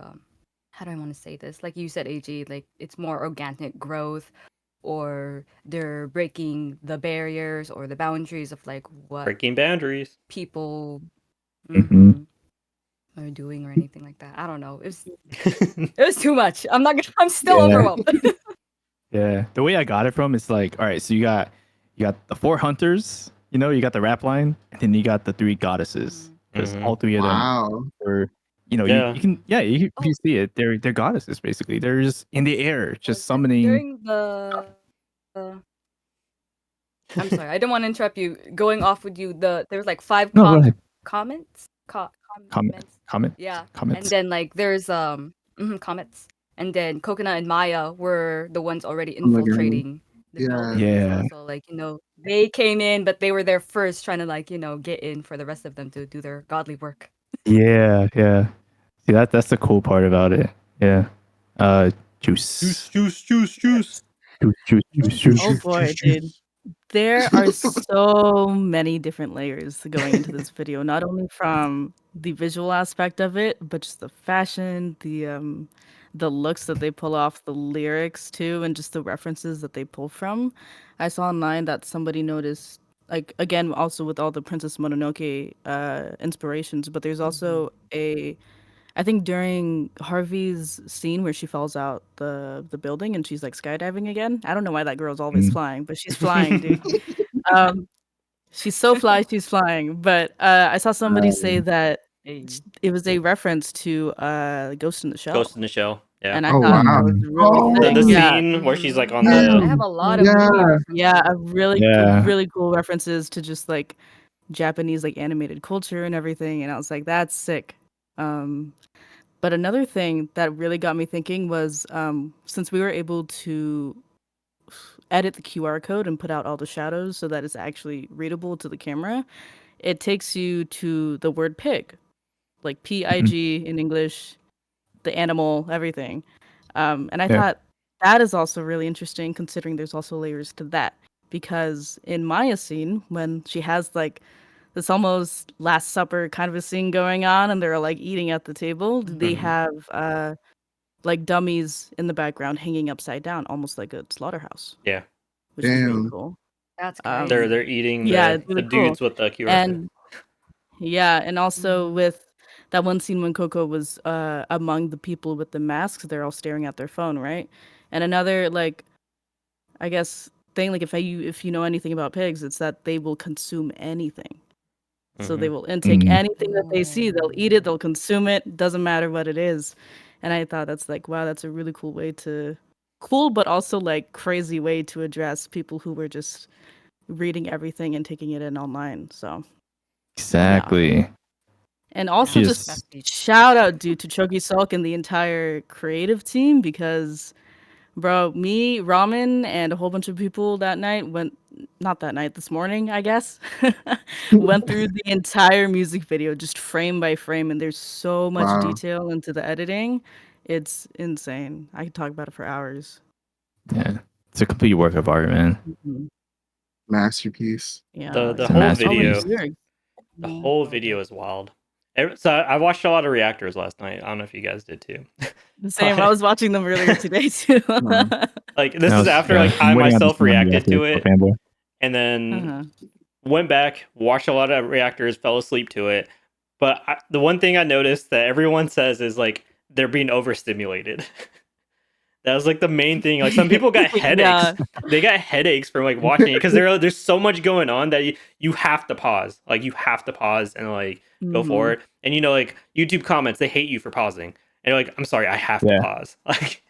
how do I want to say this? Like you said, AG, like it's more organic growth, or they're breaking the barriers or the boundaries of like what Breaking boundaries. people Mhm. are doing or anything like that. I don't know. It was too much. I'm still Yeah. overwhelmed. Yeah, the way I got it from is like, all right, so you got the 4 hunters, you know, you got the rap line, and then you got the 3 goddesses. Because Mhm. all 3 of them Wow. are, you know, Yeah. you can if you see it, they're goddesses basically. They're just in the air, just summoning. During the I'm sorry, I didn't want to interrupt you. Going off with you, there's like 5 No, go ahead. comments. Comment. Yeah, and Comments. then like there's comments, and then Cocona and Maya were the ones already Oh my God. infiltrating the Yeah. building. Yeah. So like they came in, but they were there first, trying to like get in for the rest of them to do their godly work. Yeah. See, that's the cool part about it. Yeah. Juice. Juice. Oh boy, dude. There are so many different layers going into this video, not only from the visual aspect of it, but just the fashion, the looks that they pull off, the lyrics too, and just the references that they pull from. I saw online that somebody noticed, like again, also with all the Princess Mononoke inspirations, but there's also I think during Harvey's scene where she falls out the building and she's like skydiving again. I don't know why that girl's always flying, but she's flying, dude. She's so fly, she's flying. But I saw somebody say that it was a reference to Ghost in the Shell, Ghost in the Shell. Yeah. and I Oh thought wow. that was really Oh, The sick. Yeah, scene where she's like on I the have a lot of movie yeah. references. yeah, a really Yeah. cool references to just like Japanese like animated culture and everything, and I was like, that's sick. But another thing that really got me thinking was since we were able to edit the QR code and put out all the shadows so that it's actually readable to the camera, it takes you to the word pig, like PIG in English, the animal, everything. And I Yeah. thought that is also really interesting considering there's also layers to that. Because in Maya's scene, when she has like this almost Last Supper kind of a scene going on and they're like eating at the table, they have like dummies in the background hanging upside down, almost like a slaughterhouse, Yeah. which is really Damn. cool. That's Um, crazy. They're eating yeah, the it's really dudes cool. with the QR code. And yeah, and also with that one scene when Coco was among the people with the masks, they're all staring at their phone, right? And another like, I guess thing like if you know anything about pigs, it's that they will consume anything. So they will intake anything that they see. They'll eat it. They'll consume it. Doesn't matter what it is. And I thought that's like, wow, that's a really cool way cool, but also like crazy way to address people who were just reading everything and taking it in online. So Exactly. and also Just- just shout out, dude, to Chogi Sulk and the entire creative team because, bro, me, Ramen, and a whole bunch of people that night this morning, I guess, went through the entire music video just frame by frame, and there's so much Wow. detail into the editing. It's insane. I could talk about it for hours. Yeah. It's a complete work of art, man. Masterpiece. Yeah. The It's a whole masterpiece. video. Lyrics. The whole video is wild. So I watched a lot of reactors last night. I don't know if you guys did too. Same. I was watching them earlier today too. Like this That is was- after yeah, like I'm I waiting on myself this one reacted to reactor it, for Fanboy. and then Uh-huh. went back, watched a lot of reactors, fell asleep to it. But the one thing I noticed that everyone says is like they're being overstimulated. That was like the main thing. Like some people got headaches. Yeah. They got headaches from like watching it because there's so much going on that you have to pause. Like you have to pause and like go Mhm. forward. And you know, like YouTube comments, they hate you for pausing. And you're like, I'm sorry, I have to Yeah. pause. Like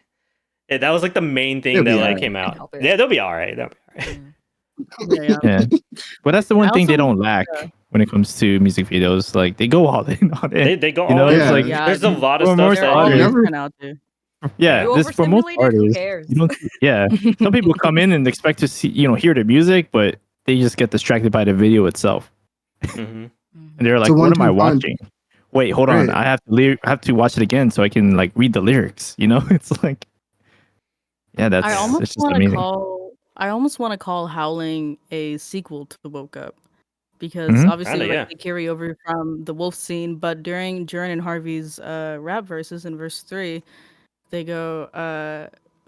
that was like the main thing They'll that be like alright. came Can't out. help it. Yeah, they'll be all right. They'll be all right. Yeah. Yeah. But that's the one I thing they also- don't lack when it comes to music videos. Like they go all in on it. They go You know, all it's in. like- Yeah, There's a lot of for stuff most They're that all artists- Never- different out there. Yeah, You this for most overstimulated? Who artists. cares? You don't. Yeah, some people come in and expect to see, hear the music, but they just get distracted by the video itself, Mhm. and they're like, a "What am I 1-2 punch. watching? Wait, hold on, Right. I have to watch it again so I can like read the lyrics." It's like, yeah, I almost it's just want to amazing. call I almost want to call Howling a sequel to Woke Up. Because obviously Kinda, yeah. they carry over from the wolf scene, but during Jurin and Harvey's rap verses in verse 3, they go,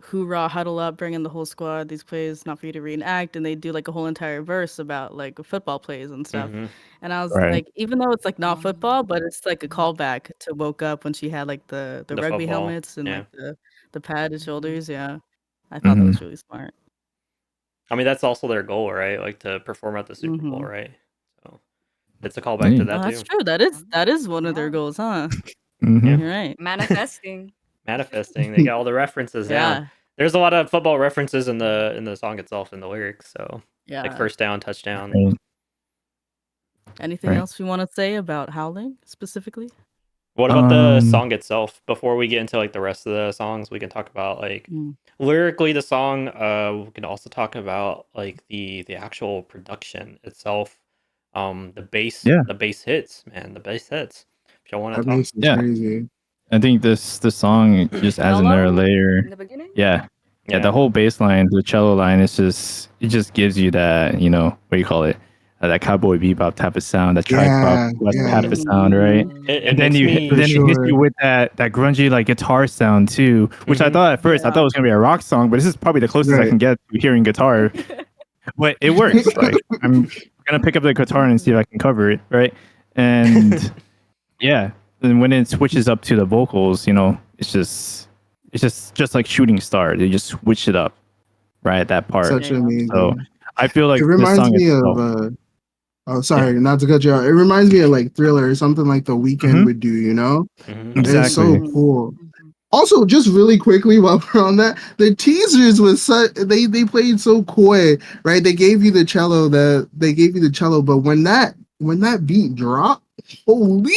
hoorah, huddle up, bring in the whole squad, these plays not for you to reenact, and they do like a whole entire verse about like football plays and stuff. Mhm. And I was Right. like, even though it's like not football, but it's like a callback to Woke Up when she had like the The rugby football, helmets and yeah. like the padded shoulders. Yeah. I thought that was really smart. I mean, that's also their goal, right? Like to perform at the Super Bowl, right? So it's a callback to Yeah. that Oh, that's too. true. That is one of their goals, huh? Mhm. You're right. Manifesting. Manifesting. They got all the references down. Yeah. There's a lot of football references in the song itself in the lyrics. So like Yeah. first down, touchdown. Right. Anything Right. else we want to say about Howling specifically? What about the song itself? Before we get into like the rest of the songs, we can talk about like lyrically the song. We can also talk about like the actual production itself. The bass, Yeah. the bass hits, man, the bass hits. If y'all want to That talk, bass is Yeah. crazy. I think the song just adds another Cello layer. in the beginning? Yeah. The whole bass line, the cello line, it just gives you that, you know, what do you call it? That cowboy bebop type of sound, that trip-hop type of sound, right? It And then makes me it hits you with that grungy like guitar sound too, which I thought at first I thought it was gonna be a rock song, but this is probably the closest I can get to hearing guitar. But it works. Like I'm gonna pick up the guitar and see if I can cover it, right? And yeah, and when it switches up to the vocals, you know, it's just like Shooting Star. They just switch it up right at that part. Such amazing. So I feel like it the reminds song me itself, of oh sorry, not to cut you out. It reminds me of like Thriller or something like The Weeknd would do, you know? It's so Exactly. cool. Also, just really quickly while we're on that, the teasers was such they played so coy, right? They gave you the cello, but when that beat dropped, holy,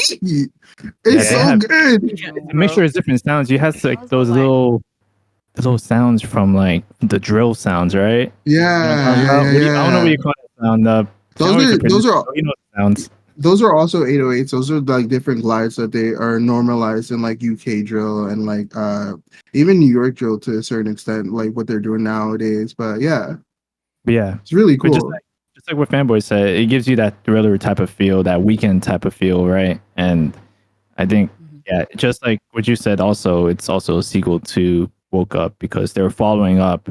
it's so good. The mixture is different sounds. You have like those little sounds from like the drill sounds, right? Yeah, I don't know what you call that sound. Those are sounds. Those are also 808s. Those are like different glides that they are normalized in like UK drill and like even New York drill to a certain extent, like what they're doing nowadays. But yeah, it's really cool. Just like what Fanboy said, it gives you that thriller type of feel, that weekend type of feel, right? And I think just like what you said, also it's also a sequel to Woke Up because they're following up,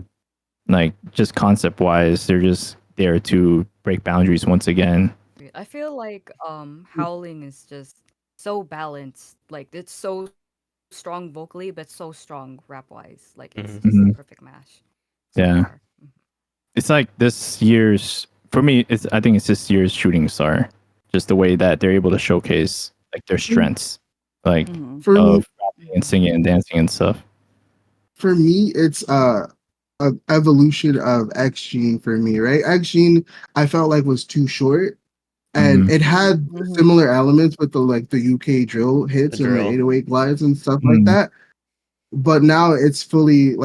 like just concept wise, they're just there to break boundaries once again. I feel like Howling is just so balanced. Like it's so strong vocally, but so strong rap wise. Like it's just a perfect mash. Yeah. It's like this year's, for me, I think it's this year's Shooting Star. Just the way that they're able to showcase like their strengths, like of rapping and singing and dancing and stuff. For me, it's an evolution of X Gene for me, right? X Gene I felt like was too short. And it had similar elements with the UK drill hits and the 808 glides and stuff like that. But now it's fully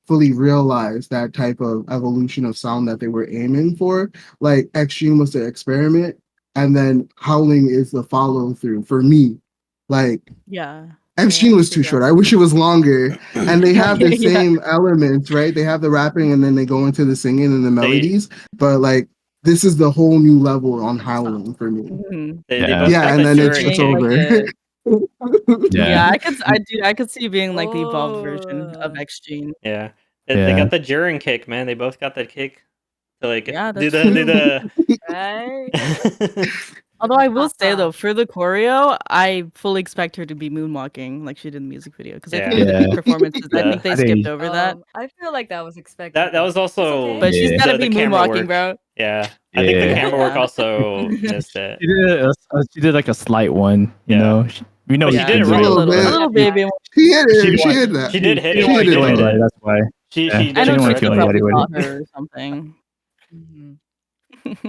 realized that type of evolution of sound that they were aiming for. Like Extreme was the experiment, and then Howling is the follow through for me. Like Extreme was too short. I wish it was longer. And they have the same elements, right? They have the rapping and then they go into the singing and the melodies. But like this is the whole new level on Howling for me. Mm-hmm. And then it's over. I could see being like the evolved version of X Gene. Yeah. They got the jurin kick, man. They both got that kick to like do the Although I will say though, for the choreo, I fully expect her to be moonwalking like she did in the music video because I think the performances, I think they skipped over that. I feel like that was expected. That was also, but she's gotta be moonwalking, bro. Yeah, I think the camera work also missed it. She did like a slight one, you know. We know she did it right. A little baby. She hit it. She did hit it. She did it right. That's why. She I know didn't she probably taught her or something.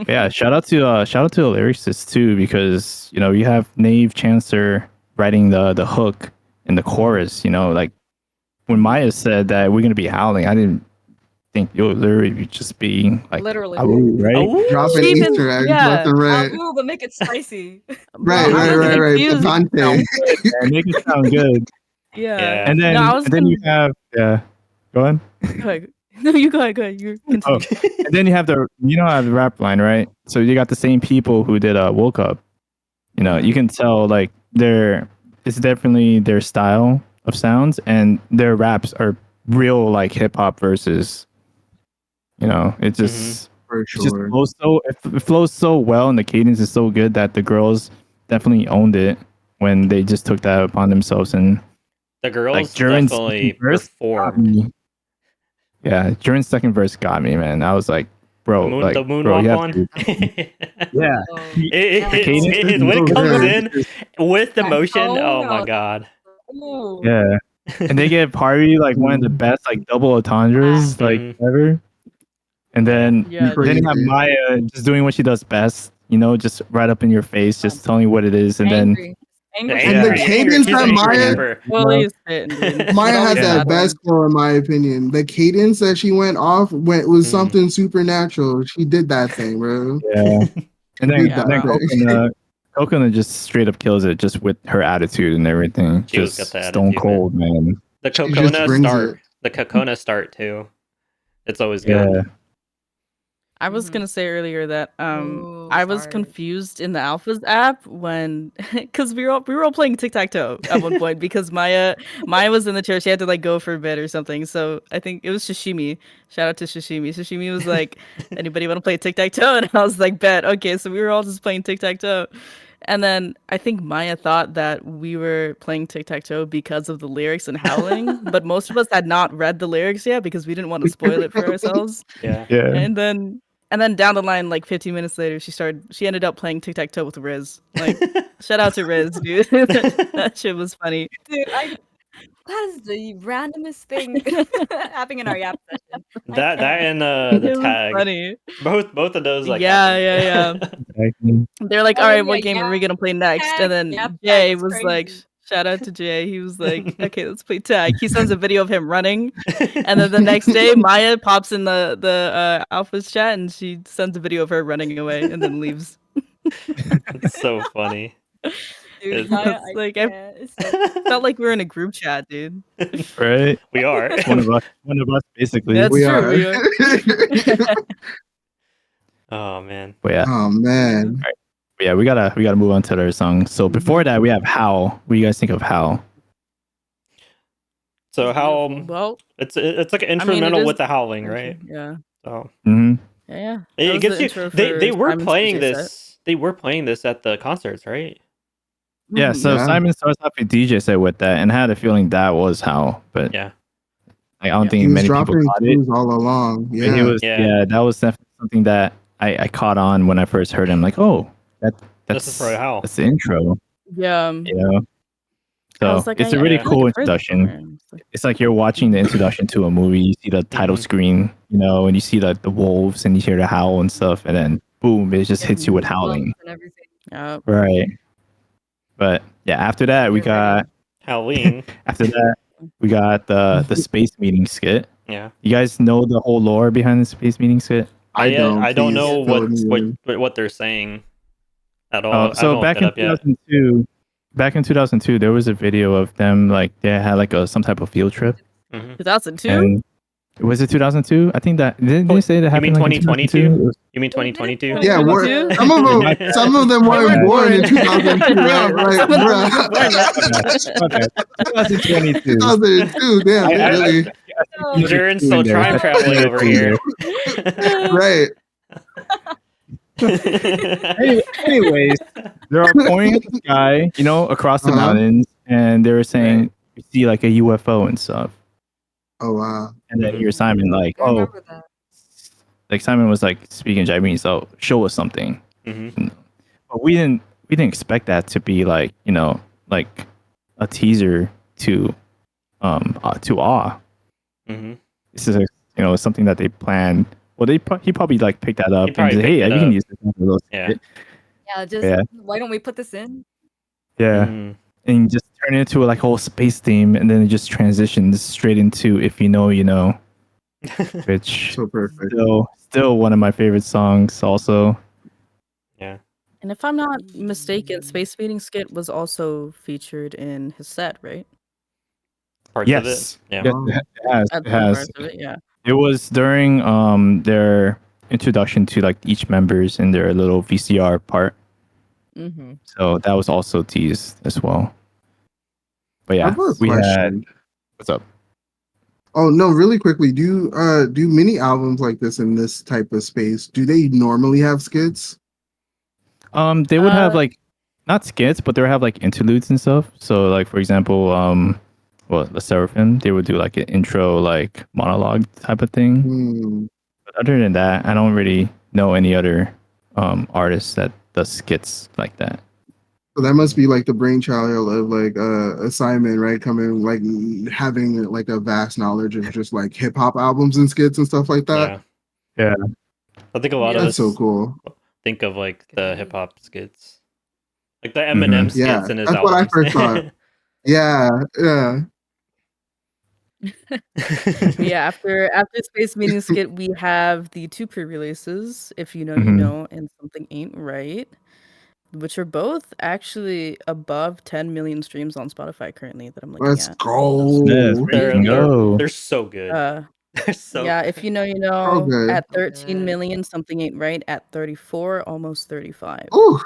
Yeah, shout out to the lyricists too, because you know you have Nave Chancer writing the hook and the chorus. You know, like when Maya said that we're gonna be howling, I didn't think you'll literally just be like literally right, dropping Easter eggs left and right. But make it spicy. right. Make it sound good. Yeah. And then you have go on. No, you go ahead. You Oh, continue. and then you have the rap line, right? So you got the same people who did Woke Up. You know, you can tell like it's definitely their style of sounds, and their raps are real like hip hop versus, you know, it just For it just sure. it flows so well, and the cadence is so good that the girls definitely owned it when they just took that upon themselves. And The girls like Jurin's definitely second verse got performed. me. Yeah, Jurin's second verse got me, man. I was like, bro, The like, bro, moonwalk you have one. to. Yeah, It cadence when is it so comes good. in with the motion, oh my no. god. Ooh. Yeah, and they give Harvey like one of the best like double entendres like Mhm. ever. And then Yeah, then you have Crazy. Maya just doing what she does best, you know, just right up in your face, just telling you what it is, and then Angry. Angry. And the Angry, cadence she's that an angry Maya- rapper. Fully spitting, dude. She's Maya always had Yeah. that best flow, in my opinion. The cadence that she went off was Mhm. something supernatural. She did that thing, bro. yeah, and then Did Yeah, that bro. thing. Coconut just straight up kills it, just with her attitude and everything. She always Just got the stone attitude, man. cold, man. The She just cocona brings start. it. The cocona start too. It's always Yeah, good. I was Mhm. gonna say earlier that Ooh, I was sorry. confused in the Alphaz app when because we were all playing tic-tac-toe at one point because Maya was in the chair. She had to like go for a bit or something. So I think it was Shishimi. Shout out to Shishimi. Shishimi was like, anybody want to play tic-tac-toe? And I was like, bet. Okay, so we were all just playing tic-tac-toe. And then I think Maya thought that we were playing tic-tac-toe because of the lyrics and Howling, but most of us had not read the lyrics yet because we didn't want to spoil it for ourselves. Yeah. yeah. And then down the line, like 15 minutes later, she ended up playing tic tac toe with Riz. Like, shout out to Riz, dude. That shit was funny. Dude, that is the randomest thing happening in our Yap session. that and It the was tag. funny. Both of those like Yeah, happened. Exactly. They're like, Oh, all right, yeah, what game are we Yap gonna play next? tag. And then Yap tag Jay is was like, crazy. shout out to Jay. He was like, okay, let's play tag. He sends a video of him running, and then the next day, Maya pops in the Alpha's chat, and she sends a video of her running away, and then leaves. It's so funny. Dude, It's- Maya, It's I like can't. It's so felt like we were in a group chat, dude. Right. We are. One of us, basically. That's We true. are. We are. Oh man. But yeah, Oh man. but yeah, we gotta move on to their song. So before that, we have Howl. What do you guys think of Howl? So how Well, it's like an I mean, it instrumental is with the howling, right? Yeah. So Mm-hmm. Yeah. it That was gets the you. intro They for were Simon's playing DJ set. this. They were playing this at the concerts, right? Yeah. Mhm. So Yeah. Simon starts off with DJ set with that, and I had a feeling that was Howl, but Yeah. I don't Yeah. think He was many people dropping caught it. clues all along. But Yeah. he was, Yeah. that was definitely something that I caught on when I first heard him. Like, oh, This that's is for Howl. that's the intro, Yeah. you know. I So was like, it's a I really Yeah. feel like cool I've heard this introduction. somewhere. It's like, It's like you're watching the introduction to a movie. You see the title Mhm. screen, you know, and you see like the wolves, and you hear the howl and stuff, and then boom, it just hits you with howling. and everything. yeah. Right. But yeah, after that we You're ready. got Howling. the space meeting skit. Yeah. You guys know the whole lore behind the space meeting skit? I don't. I don't Please know fill me in. what they're saying at all. I So haven't looked it up yet. back in 2002, there was a video of them like they had like some type of field trip, Mhm. 2002? and was it 2002? I think that didn't they say that You happened mean like in 2022? 2022? You mean 2022? Yeah, 2022? some of them weren't Right. born in 2002, right? Like, Some of them bruh. weren't born yet. Okay, 2022. 2002, damn, they really Jurin's still time traveling over here. right. Anyways, they're all pointing at the sky, you know, across the Uh-huh. mountains, and they were saying you see like a UFO and stuff. Oh wow. And then Mhm. you're Simon like, I remember that. like Simon was like speaking Japanese, so show us something. Mhm. But we didn't expect that to be like, you know, like a teaser to Awe. Mhm. This is something that they planned. Well, he probably like picked that up He probably and said, hey, picked it you can up. use this as a little Yeah. skit. Yeah, just Yeah. why don't we put this in? Yeah. Mhm. And just turn it into a like whole space theme, and then it just transitions straight into If You Know, You Know, which So perfect. still one of my favorite songs also. Yeah. And if I'm not mistaken, Space Meeting Skit was also featured in his set, right? Parts Yes. of it. Yeah, Oh. it has. At It some has. parts of it, yeah. It was during their introduction to like each members in their little VCR part. Mm-hmm. So that was also teased as well. But I yeah, have a we had question. what's up? Oh no, really quickly, do mini albums like this in this type of space, do they normally have skits? They would have like not skits, but they would have like interludes and stuff. So like for example, well, the Seraphim, they would do like an intro like monologue type of thing. Hmm. But other than that, I don't really know any other artists that does skits like that. So that must be like the brainchild of like Simon, right? Coming like having like a vast knowledge of just like hip hop albums and skits and stuff like that. Yeah. Yeah. I think a lot of That's us so cool. think of like the Great. hip hop skits, like the Eminem Mhm. Yeah, skits in his that's what I albums. first thought. Yeah, yeah. But yeah, after Space Meeting Skit, we have the 2 pre-releases, If You Know You Mhm. Know and Something Ain't Right, which are both actually above 10 million streams on Spotify currently that I'm looking Let's at. go. Yes, where you they're can they're go. they're so good. They're so Yeah, good. If You Know You Oh, Know good. at So 13 good. million, Something Ain't Right at 34, almost 35 Ooh,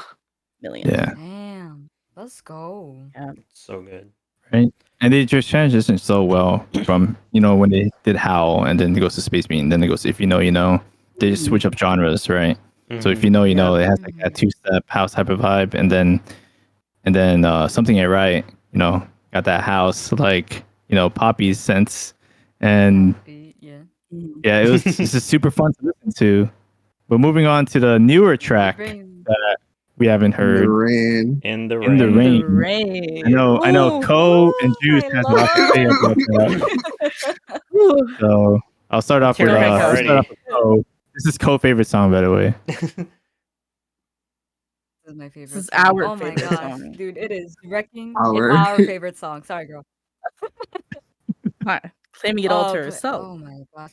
million. Yeah. Damn. Let's go. Yeah. So good. Right. And they just transitioned so well from, when they did Howl and then it goes to Space Beat and then it goes If You Know You Know. They just switch up genres, right? So if Mhm. you know, you Yeah. know, it has like that 2-step house type of vibe, and then Something Ain't Right, got that house like poppy sense, and Beat, yeah. Mhm. yeah, it's just super fun to listen to. But moving on to the newer track Rain. that we haven't in the heard, rain. In the In the rain. In the Rain. Rain. I know, Ooh, Co and Juice I has a lot to say about that. ooh. So I'll start I'm off with tearing up Go ahead, we'll start off already. with Co. This is Co favorite song, by the way. This is my This favorite is song. our Oh my favorite gosh, song. dude, it is wrecking. It's Our our favorite song. Sorry, girl. Hi. Claiming it all to But herself. oh my gosh,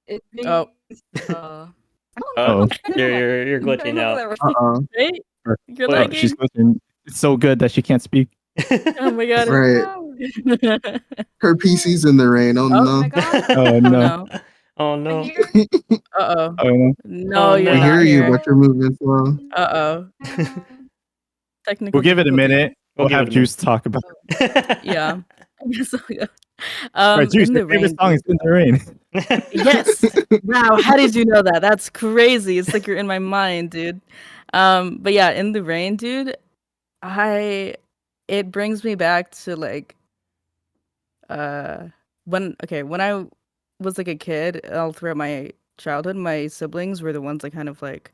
it Oh, brings. I don't know. Oh, I don't know why. You're glitching out. uh-oh. right? You're oh, she's lagging. listening. It's so good that she can't speak. Oh my god. Right. Her PC's in the rain. Oh Oh, Oh no. my gosh, Oh oh no! no. Oh I'm no. here. Uh-oh. Oh no! No, Oh you're We no. not hear you, here. but you're moving slow. Uh-oh. Technical We'll give it a difficulties. minute. We'll We'll give have it a minute. Juice talk about it. Yeah. I guess so, yeah. Right, Juice, In your the favorite Rain, song is dude. In the Rain. Yes. Wow, how did you know that? That's crazy. It's like you're in my mind, dude. But yeah, In the Rain, dude, it brings me back to like when I was like a kid, all throughout my childhood, my siblings were the ones that kind of like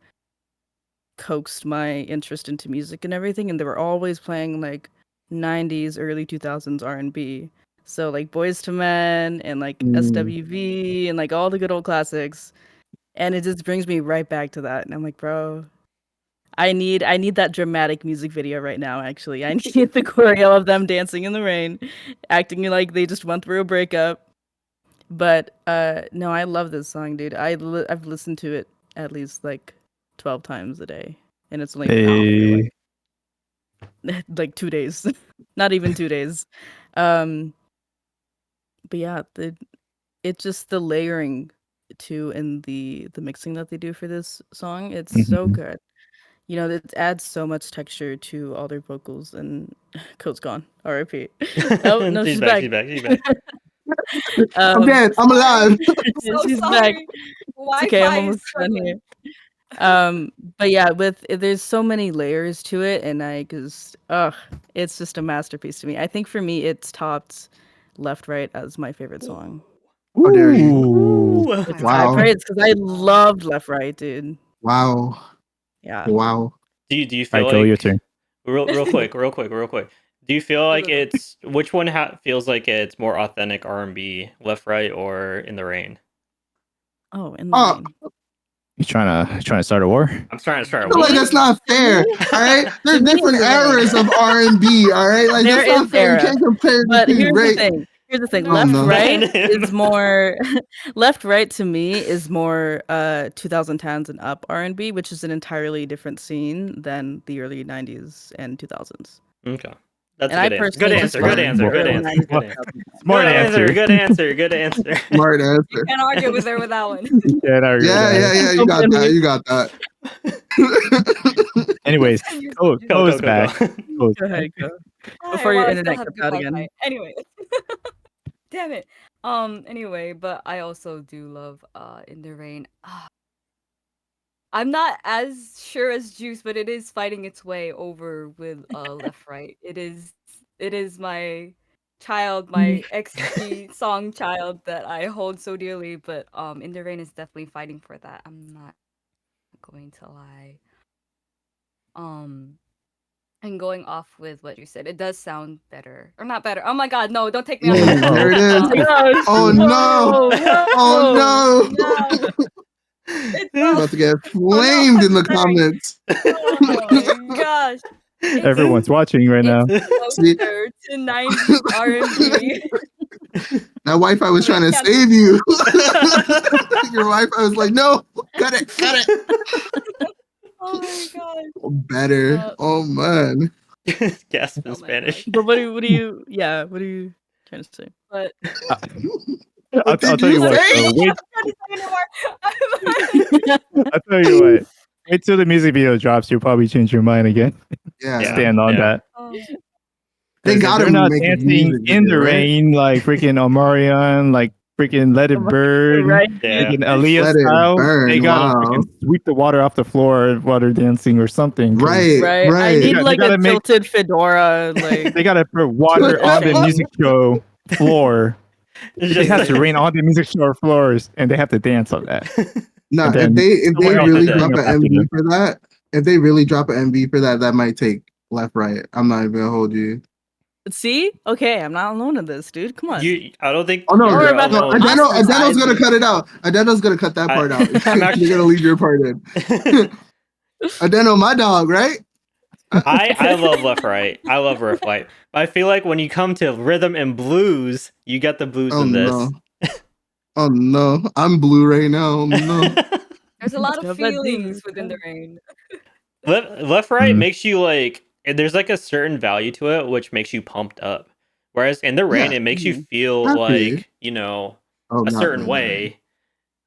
coaxed my interest into music and everything, and they were always playing like 90s, early 2000s R&B. So like Boys to Men and like Mm. SWV and like all the good old classics. And it just brings me right back to that. And I'm like, bro, I need that dramatic music video right now, actually. I need the choreo of them dancing in the rain, acting like they just went through a breakup. But no, I love this song, dude. I've listened to it at least like 12 times a day, and it's only been out for Hey. like 2 days. Not even 2 days. Um but yeah, it's just the layering too and the mixing that they do for this song. It's so Mhm. good. It adds so much texture to all their vocals, and Code's gone. R.I.P. Oh, no, She's she's back. back. She's back. She's back. I'm dead. I'm alive. So She's back. sorry. It's okay, I'm Wi-Fi is almost done here. struggling. But yeah, there's so many layers to it, and it's just a masterpiece to me. I think for me, it's topped Left Right as my favorite song. How dare you? Ooh. Ooh. It's high Wow. praise because I loved Left-Right, dude. Wow. Yeah. Wow. Do you All feel right, go your like turn. real quick? Do you feel like no. it's which one feels like it's more authentic R&B, Left Right or In the Rain? Oh, In the Oh, Rain. You trying to start a war? I'm trying to start I a feel like war. that's not fair. All right, there's To me, different In the Rain. eras of R&B. All right, like There that's not is fair. You era. can't compare the But two, here's the right? thing. Oh, Left no. Right Ban him. is more Left Right to me is more 2010s and up R&B, which is an entirely different scene than the early 90s and 2000s. Okay. That's And a I good answer. personally Good just answer. Good find answer. Good early answer. 90s Good pop answer. music. Smart answer. Good answer. Good answer. Smart answer. You can't argue with her with that one. Yeah, no, Yeah. You got that. You got that. Anyways, Go, Co's go, back. go. Co's Go back. ahead, go. Hi, Before your well, I still internet have cuts good out Wi-Fi. again. Anyway. Damn it. Anyway, but I also do love In the Rain. I'm not as sure as Juice, but it is fighting its way over with leftright. It is my child, my XP song child that I hold so dearly, but In the Rain is definitely fighting for that. I'm not going to lie. And going off with what you said, it does sound better. Or not better. Oh my god, no, don't take me on that. There it is. Gosh. Oh no! Whoa, Oh No. no! I'm about to get flamed in the comments. Oh my gosh. Everyone's watching right now. It's See? closer to 90s R&B. That Wi-Fi was trying to Can't- save you. Your Wi-Fi was like, no, cut it. Oh my god. Better. Oh man. Gasp in Oh my Spanish. But what are you trying to say? But I'll did tell you you what. say? So wait, I'm I'll tell you what. Wait till the music video drops. You'll probably change your mind again. Yeah. Yeah. Stand on that. They 'Cause if gotta they're not make a dancing music in the video, right? rain like freaking Omarion, like freaking Let It Burn, Right. Yeah. freaking Aaliyah Let it style. burn, They gotta wow. freaking sweep the water off the floor while they're dancing or something. 'cause Right. Right. I Right. need They like gotta a make- tilted fedora, like They gotta put water on the Shame. music show floor. It's It has just to rain on the music show floors, and they have to dance on that. No, And if then they someone else really is drop doing an it after MV them. for that, if they really drop an MV for that, that might take left right. I'm not even gonna hold you. see? Okay, I'm not alone in this, dude. Come on. I don't think Oh no, you're We're about to alone. Adeno's gonna cut it out. Adeno's gonna cut that part out. I'm actually- You're gonna leave your part in. Adeno, my dog, right? I love left right. I love riff right. But I feel like when you come to rhythm and blues, you get the blues Oh in this. no. Oh no. I'm blue right now. Oh, no. There's a lot of Dabba-doo, feelings within the rain. Left right Mhm. makes you like there's like a certain value to it which makes you pumped up. Whereas in the rain Yeah. it makes you Mhm. feel Happy. like, you know, Oh, a not certain in the rain. way.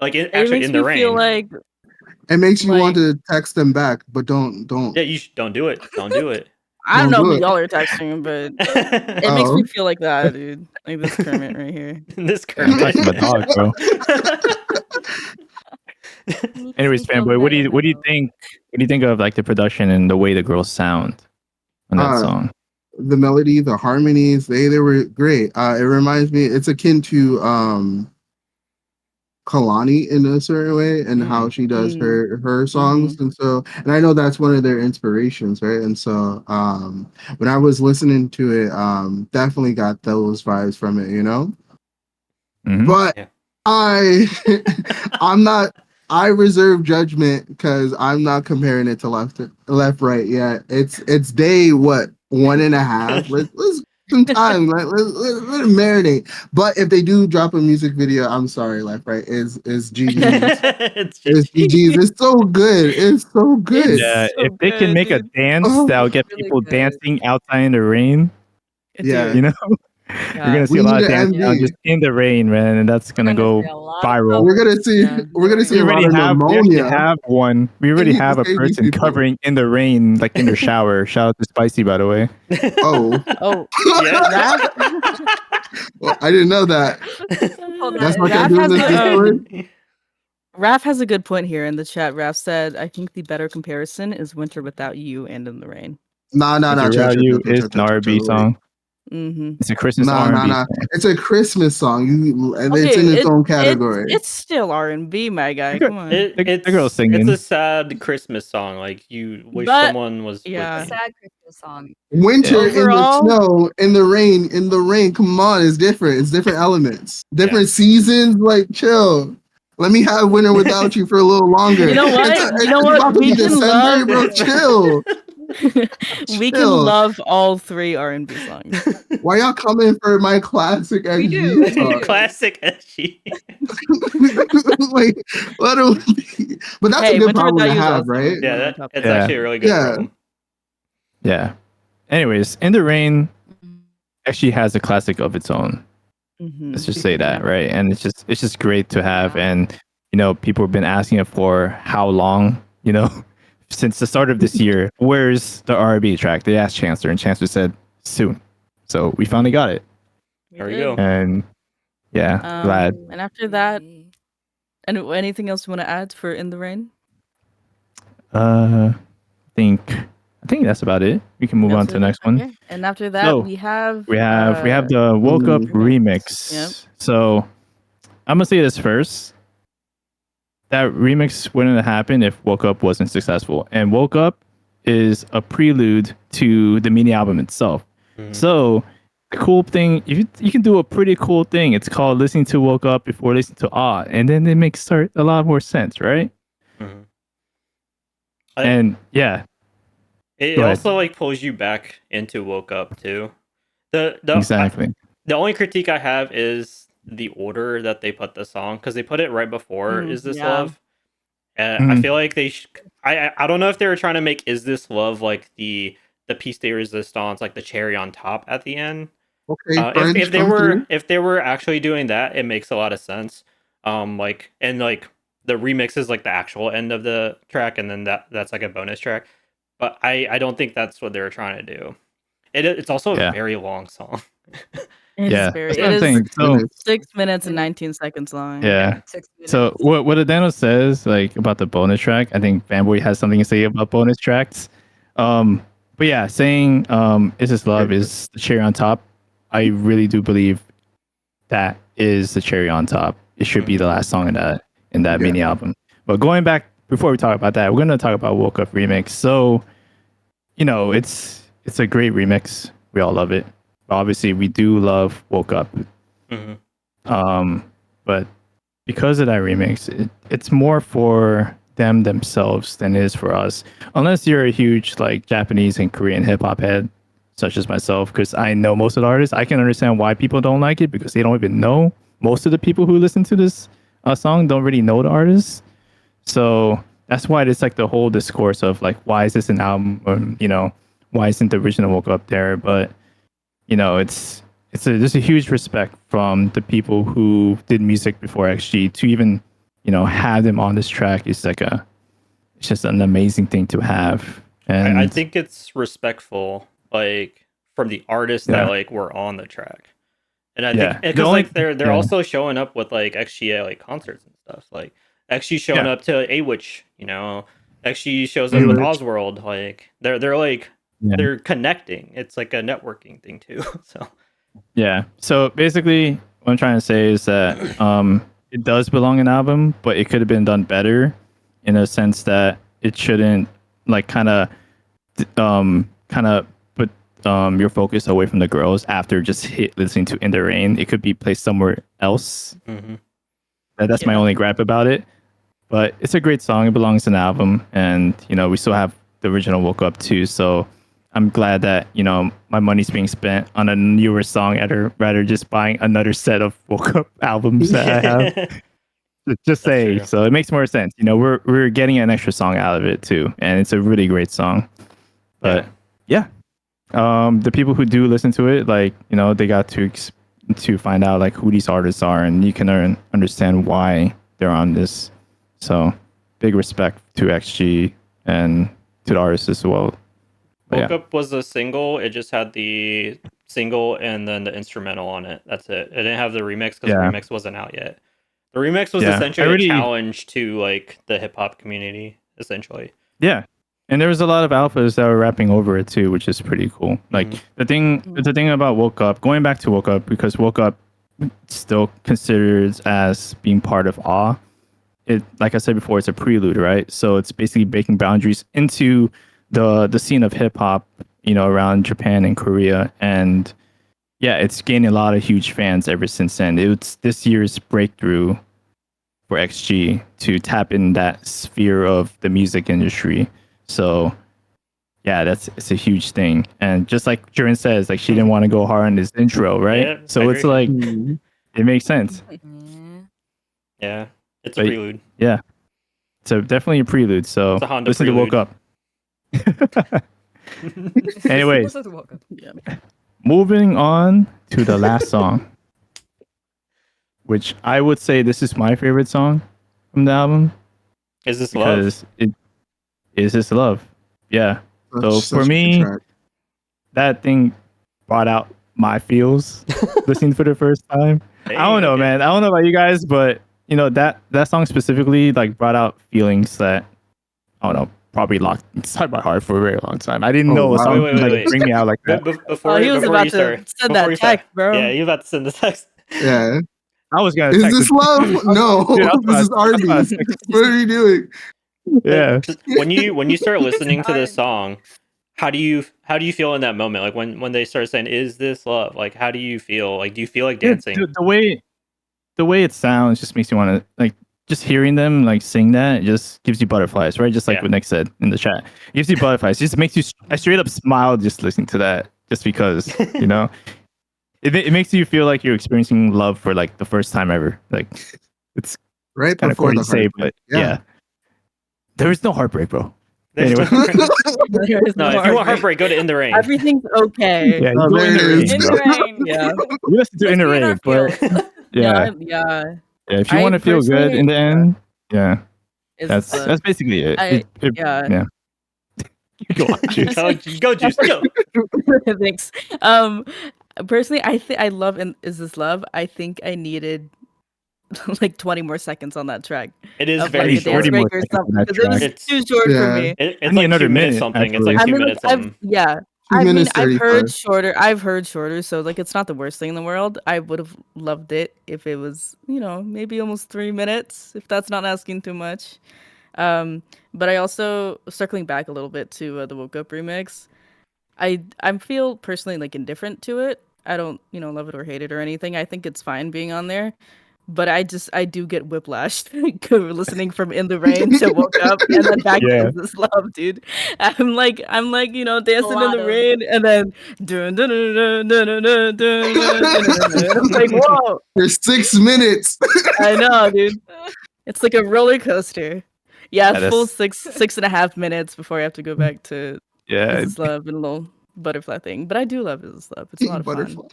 Like It actually makes in the me rain. feel like It makes you want Like- to text them back, but don't. Yeah, you don't do it. Don't do it. I don't Don't know do who it. y'all are texting, but it makes Oh. me feel like that, dude. Like this Kermit right here. This I'm Kermit. talking about dog, bro. Anyways, fanboy, what do you think? What do you think of like the production and the way the girls sound on that song? The melody, the harmonies, they were great. It reminds me, it's akin to Kalani in a certain way, and how she does her songs, and I know that's one of their inspirations, right? And so when I was listening to it, definitely got those vibes from it, you know. Mhm. But Yeah. I'm not. I reserve judgment because I'm not comparing it to left right yet. It's day what 1.5. Let's some time. Let it marinate. But if they do drop a music video, I'm sorry, left right is GG's. It's It's just- GG's. It's so good. It's so good. Yeah, so if they can good, make a dude. dance Oh, that'll get really people good. dancing outside in the rain, Yeah. you know, Yeah. you're gonna see We a lot need of an dancing out MV. just in the rain, man, and that's gonna go viral. We're gonna see. Yeah. We're gonna see We a lot already of have. We pneumonia. actually have one. We already need have to a save these person people. covering in the rain, like in their shower. Shout out to Spicy, by the way. Oh, Oh, Yeah. well, I didn't know that. That's what they're Raff doing has this the, Discord. Raff has a good point here in the chat. Raff said, "I think the better comparison is Winter Without You and In the Rain." No. You is an R&B song. Mm-hmm. It's a Christmas No. R&B song. It's a Christmas song. It's Okay, in its own category. It's still R&B, my guy. Come on. The girl's singing. It's a sad Christmas song. Like you wish But- someone was. yeah. With you. Sad Christmas song. Winter Overall- in the snow, in the rain, Come on, it's different. It's different elements, different seasons. Like, chill. Let me have winter without you for a little longer. You know what? It's You know what? about to be We can December, love- bro. Chill. We can Chill. love all 3 R&B songs. Why y'all coming for my classic We do, XG we do. song? Classic SG. Like, let him be. But that's Hey, a good Winter problem Without to You is have, also right? one of my Yeah, top it's Yeah. actually a really good Yeah. problem. Yeah. Anyways, In the Rain, actually has a classic of its own. Mhm. Let's just say that, right? And it's just great to have, and people have been asking it for how long, since the start of this year. Where's the R&B track? They asked Chancellor, and Chancellor said soon. So we finally got it, There we go. and yeah, glad. And after that, and anything else you want to add for In the Rain? I think that's about it. We can move on to the next one. Okay. And after that, So, we have we have the Woke Up remix. Yep. So I'm gonna say this first. That remix wouldn't have happened if Woke Up wasn't successful. And Woke Up is a prelude to the mini album itself. So the cool thing, you can do a pretty cool thing. It's called listening to Woke Up before listening to Ah, and then it makes a lot more sense, right? And yeah, it also like pulls you back into Woke Up too. Exactly. The only critique I have is the order that they put the song, because they put it right before Is This Love, and I feel like I don't know if they were trying to make Is This Love like the piece de resistance, like the cherry on top at the end. Okay, if they were actually doing that, it makes a lot of sense. Like the remix is like the actual end of the track, and then that's like a bonus track. But I don't think that's what they were trying to do. It's also a very long song. It is So 6 minutes and 19 seconds long. Yeah. So what Adano says like about the bonus track, I think Fanboy has something to say about bonus tracks. But yeah, saying Is This Love is the cherry on top. I really do believe that is the cherry on top. It should be the last song in that mini album. But going back, before we talk about that, we're gonna talk about Woke Up remix. So, it's a great remix. We all love it. But obviously, we do love Woke Up. But because of that remix, it's more for them themselves than it is for us. Unless you're a huge like Japanese and Korean hip hop head, such as myself, because I know most of the artists. I can understand why people don't like it, because they don't even know. Most of the people who listen to this song don't really know the artist. So that's why it's like the whole discourse of like, why is this an album? Or, why isn't the original Woke Up there? But there's a huge respect from the people who did music before XG to even have them on this track. It's just an amazing thing to have. And I think it's respectful, like from the artists that like were on the track. And I think because like they're also showing up with like XG at like concerts and stuff. Like XG showing up to A-Witch, XG shows up with Osworld. Like they're like they're connecting. It's like a networking thing too. So yeah. So basically, what I'm trying to say is that it does belong in an album, but it could have been done better in a sense that it shouldn't like kind of put your focus away from the girls after just listening to In the Rain. It could be placed somewhere else. That's my only gripe about it. But it's a great song. It belongs in an album, and we still have the original Woke Up too. So I'm glad that my money's being spent on a newer song rather just buying another set of Woke Up albums that I have. Just say true. So it makes more sense. We're getting an extra song out of it too, and it's a really great song. But the people who do listen to it, like they got to find out like who these artists are, and you can understand why they're on this. So big respect to XG and to the artists as well. Woke Up was a single. It just had the single and then the instrumental on it. That's it. It didn't have the remix because the remix wasn't out yet. The remix was essentially a challenge to like the hip hop community, essentially. Yeah. And there was a lot of alphas that were rapping over it too, which is pretty cool. Like the thing about Woke Up, going back to Woke Up, because Woke Up still considered as being part of Awe. It, like I said before, it's a prelude, right? So it's basically breaking boundaries into the scene of hip hop, around Japan and Korea, and it's gained a lot of huge fans ever since then. It's this year's breakthrough for XG to tap in that sphere of the music industry. So it's a huge thing. And just like Jurin says, like she didn't want to go hard on this intro, right? Yeah, so it's like it makes sense. Yeah, it's a prelude. Yeah, so definitely a prelude. So listen to Woke Up. Anyways, moving on to the last song, which I would say this is my favorite song from the album. Is this love? Because it is this love. Yeah. So Such for a good me, track. that thing brought out my feels listening for the first time. I don't know, man. I don't know about you guys, but you know that song specifically like brought out feelings that I don't know, probably locked inside my heart for a very long time. I didn't know a song Wait, could like wait. bring me out like that. Before he was before about you to start, send before that you start- text, bro. Yeah, you about to send the text. Yeah. I was gonna Is text this it. love? No. Dude, I was This is about to Arby's. text it. What are you doing? Yeah. Just when you start listening to this song, how do you feel in that moment? Like when they start saying, "Is this love?" Like, how do you feel? Like, do you feel like dancing? Dude, the way it sounds just makes you want to like just hearing them like sing that. It just gives you butterflies, right? Just like what Nick said in the chat. It gives you butterflies. It just makes you. I straight up smile just listening to that, just because you know. It makes you feel like you're experiencing love for like the first time ever. Like it's Right kind of before corny the to say, heartbreak. but yeah. There is no heartbreak, bro. There's Anyway. There is No, if you want heartbreak, go to In the Rain. Everything's okay. Yeah, you Oh, go there in the it rain, is. In bro. the rain. Yeah. You listen to Let's In the be in our Rain, but feels. yeah. Yeah. If you I want to feel good personally- in the end, yeah, It's that's basically it. I- yeah. yeah. Go on, Juice. Go, Juice, go. Thanks. Personally, I love Is This Love? I think I needed like 20 more seconds on that track. It is of, very like, a dance short. 30 more break or seconds on something that because it was track. It's- too short for Yeah. me. It's I need like another 2 minutes minute, something. actually. It's like I 2 mean, minutes like, something. I mean, minutes I've 35. heard shorter. I've heard shorter, so like it's not the worst thing in the world. I would have loved it if it was, maybe almost 3 minutes, if that's not asking too much. But I also circling back a little bit to the Woke Up remix. I feel personally like indifferent to it. I don't love it or hate it or anything. I think it's fine being on there. But I do get whiplash listening from In the Rain to Woke Up and then back to Is This Love, dude. I'm like dancing in the rain and then dun, dun, dun, dun, dun, dun, dun, dun, dun. I'm like, whoa. There's 6 minutes. I know, dude. It's like a roller coaster. Yeah, That full is- 6.5 minutes before I have to go back to Yeah, Is This Love and a little butterfly thing. But I do love Is This Love. It's a lot of fun.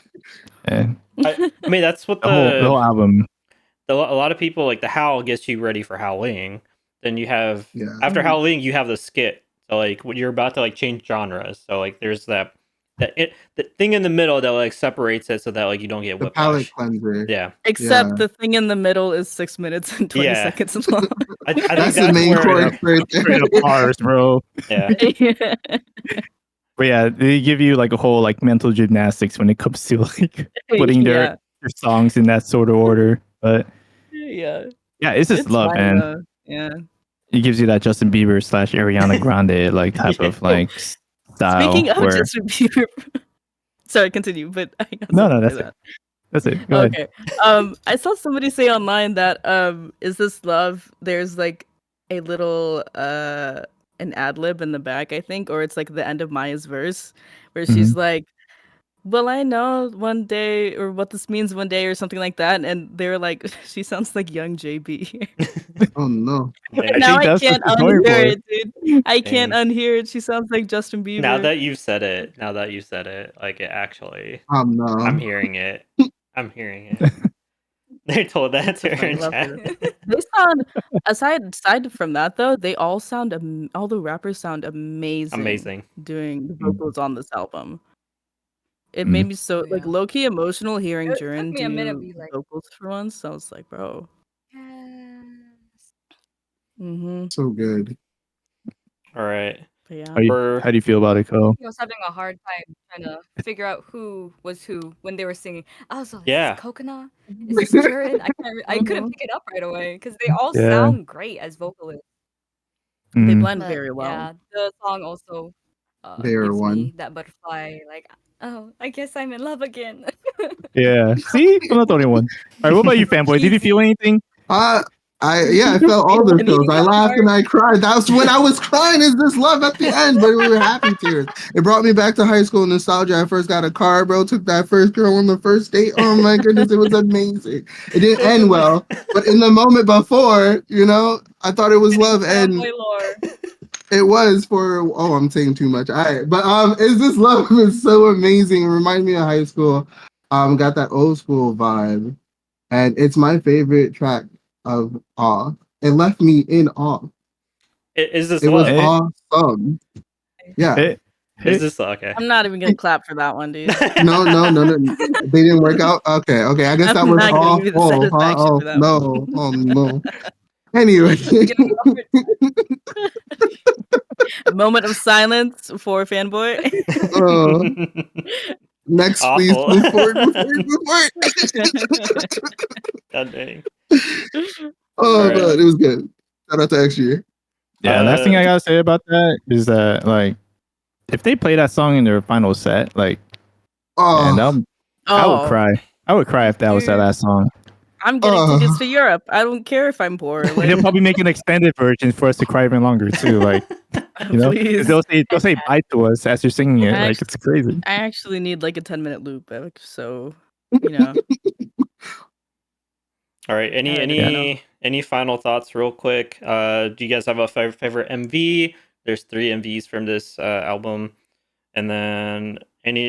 yeah. I mean, that's what The whole album. a lot of people like the howl gets you ready for Howling. Then you have after Howling, you have the skit. So like when you're about to like change genres. So like there's the thing in the middle that like separates it so that like you don't get The whiplash. palate cleanser. Yeah. Except the thing in the middle is 6 minutes and 20 seconds long. I think That's the main where, chorus right there. Straight up bars, bro. Yeah. But yeah, they give you like a whole like mental gymnastics when it comes to like putting their songs in that sort of order. But yeah, it's just love, fine, man. though. Yeah. It gives you that Justin Bieber / Ariana Grande like type of like style. Speaking of where... Justin Bieber, sorry, continue. But I got no, that's it. That's it. Go ahead. I saw somebody say online that Is This Love? There's like a little an ad lib in the back, I think, or it's like the end of Maya's verse where she's like, "Well, I know one day, or what this means one day," or something like that. And they're like, she sounds like young JB. Oh no! Now I can't unhear it, dude. I can't unhear it. She sounds like Justin Bieber. Now that you said it, like it actually, no. I'm hearing it. I'm hearing it. They told that to her in chat. They sound aside from that though, they all sound all the rappers sound amazing. Doing the vocals on this album. It made me so like low key emotional hearing Jurin do vocals for once. So I was like, bro. So good. All right. Yeah. How do you feel about it, Ko? I was having a hard time trying to figure out who was who when they were singing. I was like, Yeah. is this Cocona? Is this Jurin? I couldn't pick it up right away because they all sound great as vocalists. They blend very well. Yeah, the song also They are gives one. me that butterfly. Like, oh, I guess I'm in love again. Yeah. See, I'm not the only one. All right, what about you, fanboy? Did you feel anything? I felt all the feels. I laughed and I cried. That was when I was crying. Is this love at the end? But we were happy tears. It brought me back to high school nostalgia. I first got a car, bro. Took that first girl on the first date. Oh my goodness, it was amazing. It didn't end well, but in the moment before, I thought it was love. And It was for I'm saying too much. All right, but Is This Love is so amazing. It reminds me of high school. Got that old school vibe, and it's my favorite track of awe. It left me in awe. Is this It was love? awesome. Yeah. Hey, Is hey, this okay? I'm not even gonna clap for that one, dude. No. They didn't work out. Okay. I guess that I'm was not gonna give you the awful. Huh? satisfaction Oh for that no. Oh no. Anyway. A moment of silence for fanboy. Next, please Awful. move forward. God dang. Oh All right. man, it was good. Shout out to next year. yeah, last thing I gotta say about that is that like if they play that song in their final set, like man, Oh, I would cry. I would cry if that was that Dude. last song. I'm getting tickets to Europe. I don't care if I'm poor. And they'll Like, probably make an extended version for us to cry even longer too. Like please. they'll say bye to us as you're singing it. Like it's crazy. I actually need like a 10-minute loop. So, you know. All right. Any final thoughts, real quick? Do you guys have a favorite MV? There's 3 MVs from this album, and then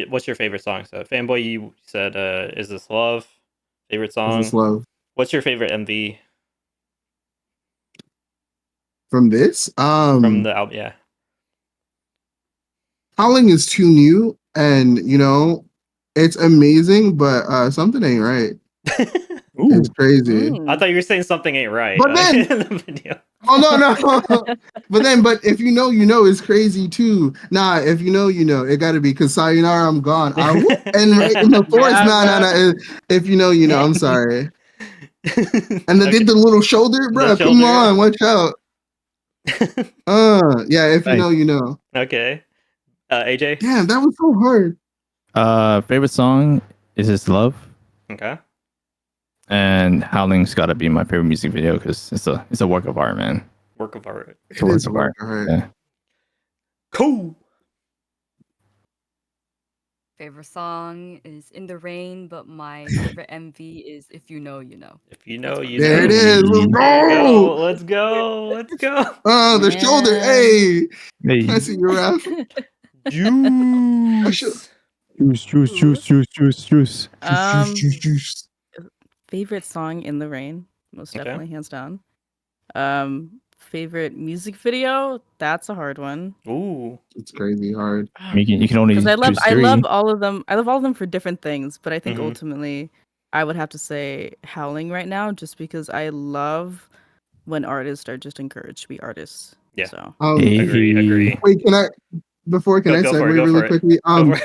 what's your favorite song? So, Fanboy, you said, "Is This Love?" Favorite song. Is This Love? What's your favorite MV From this? from the album? Yeah. Howling is too new, and it's amazing, but something ain't right. It's crazy. I thought you were saying something ain't right. But then, in the video. Oh no. but if you know, it's crazy too. Nah, if you know, it gotta be because Sayonara, I'm gone. And right in the forest, no. If you know, I'm sorry. And they did the little shoulder, bro. Come on, watch out. Yeah, if you know, you know. Okay. AJ? Damn, that was so hard. Favorite song is This Love. Okay. And Howling's got to be my favorite music video because it's a work of art, man. Work of art. It's a work of art. Yeah. Cool. Favorite song is In the Rain, but my favorite MV is If You Know, You Know. If you know, you there know. it is. Let's go. Oh, the shoulder. Hey. Hey. I see you, Raff. Juice. Favorite song In the Rain, most definitely, hands down. Favorite music video, that's a hard one. Ooh, it's crazy hard. You can only because I choose love 3. all of them. I love all of them for different things, but I think ultimately I would have to say Howling right now, just because I love when artists are just encouraged to be artists. Yeah. So agree. Wait, can I segue really quickly? Go for it.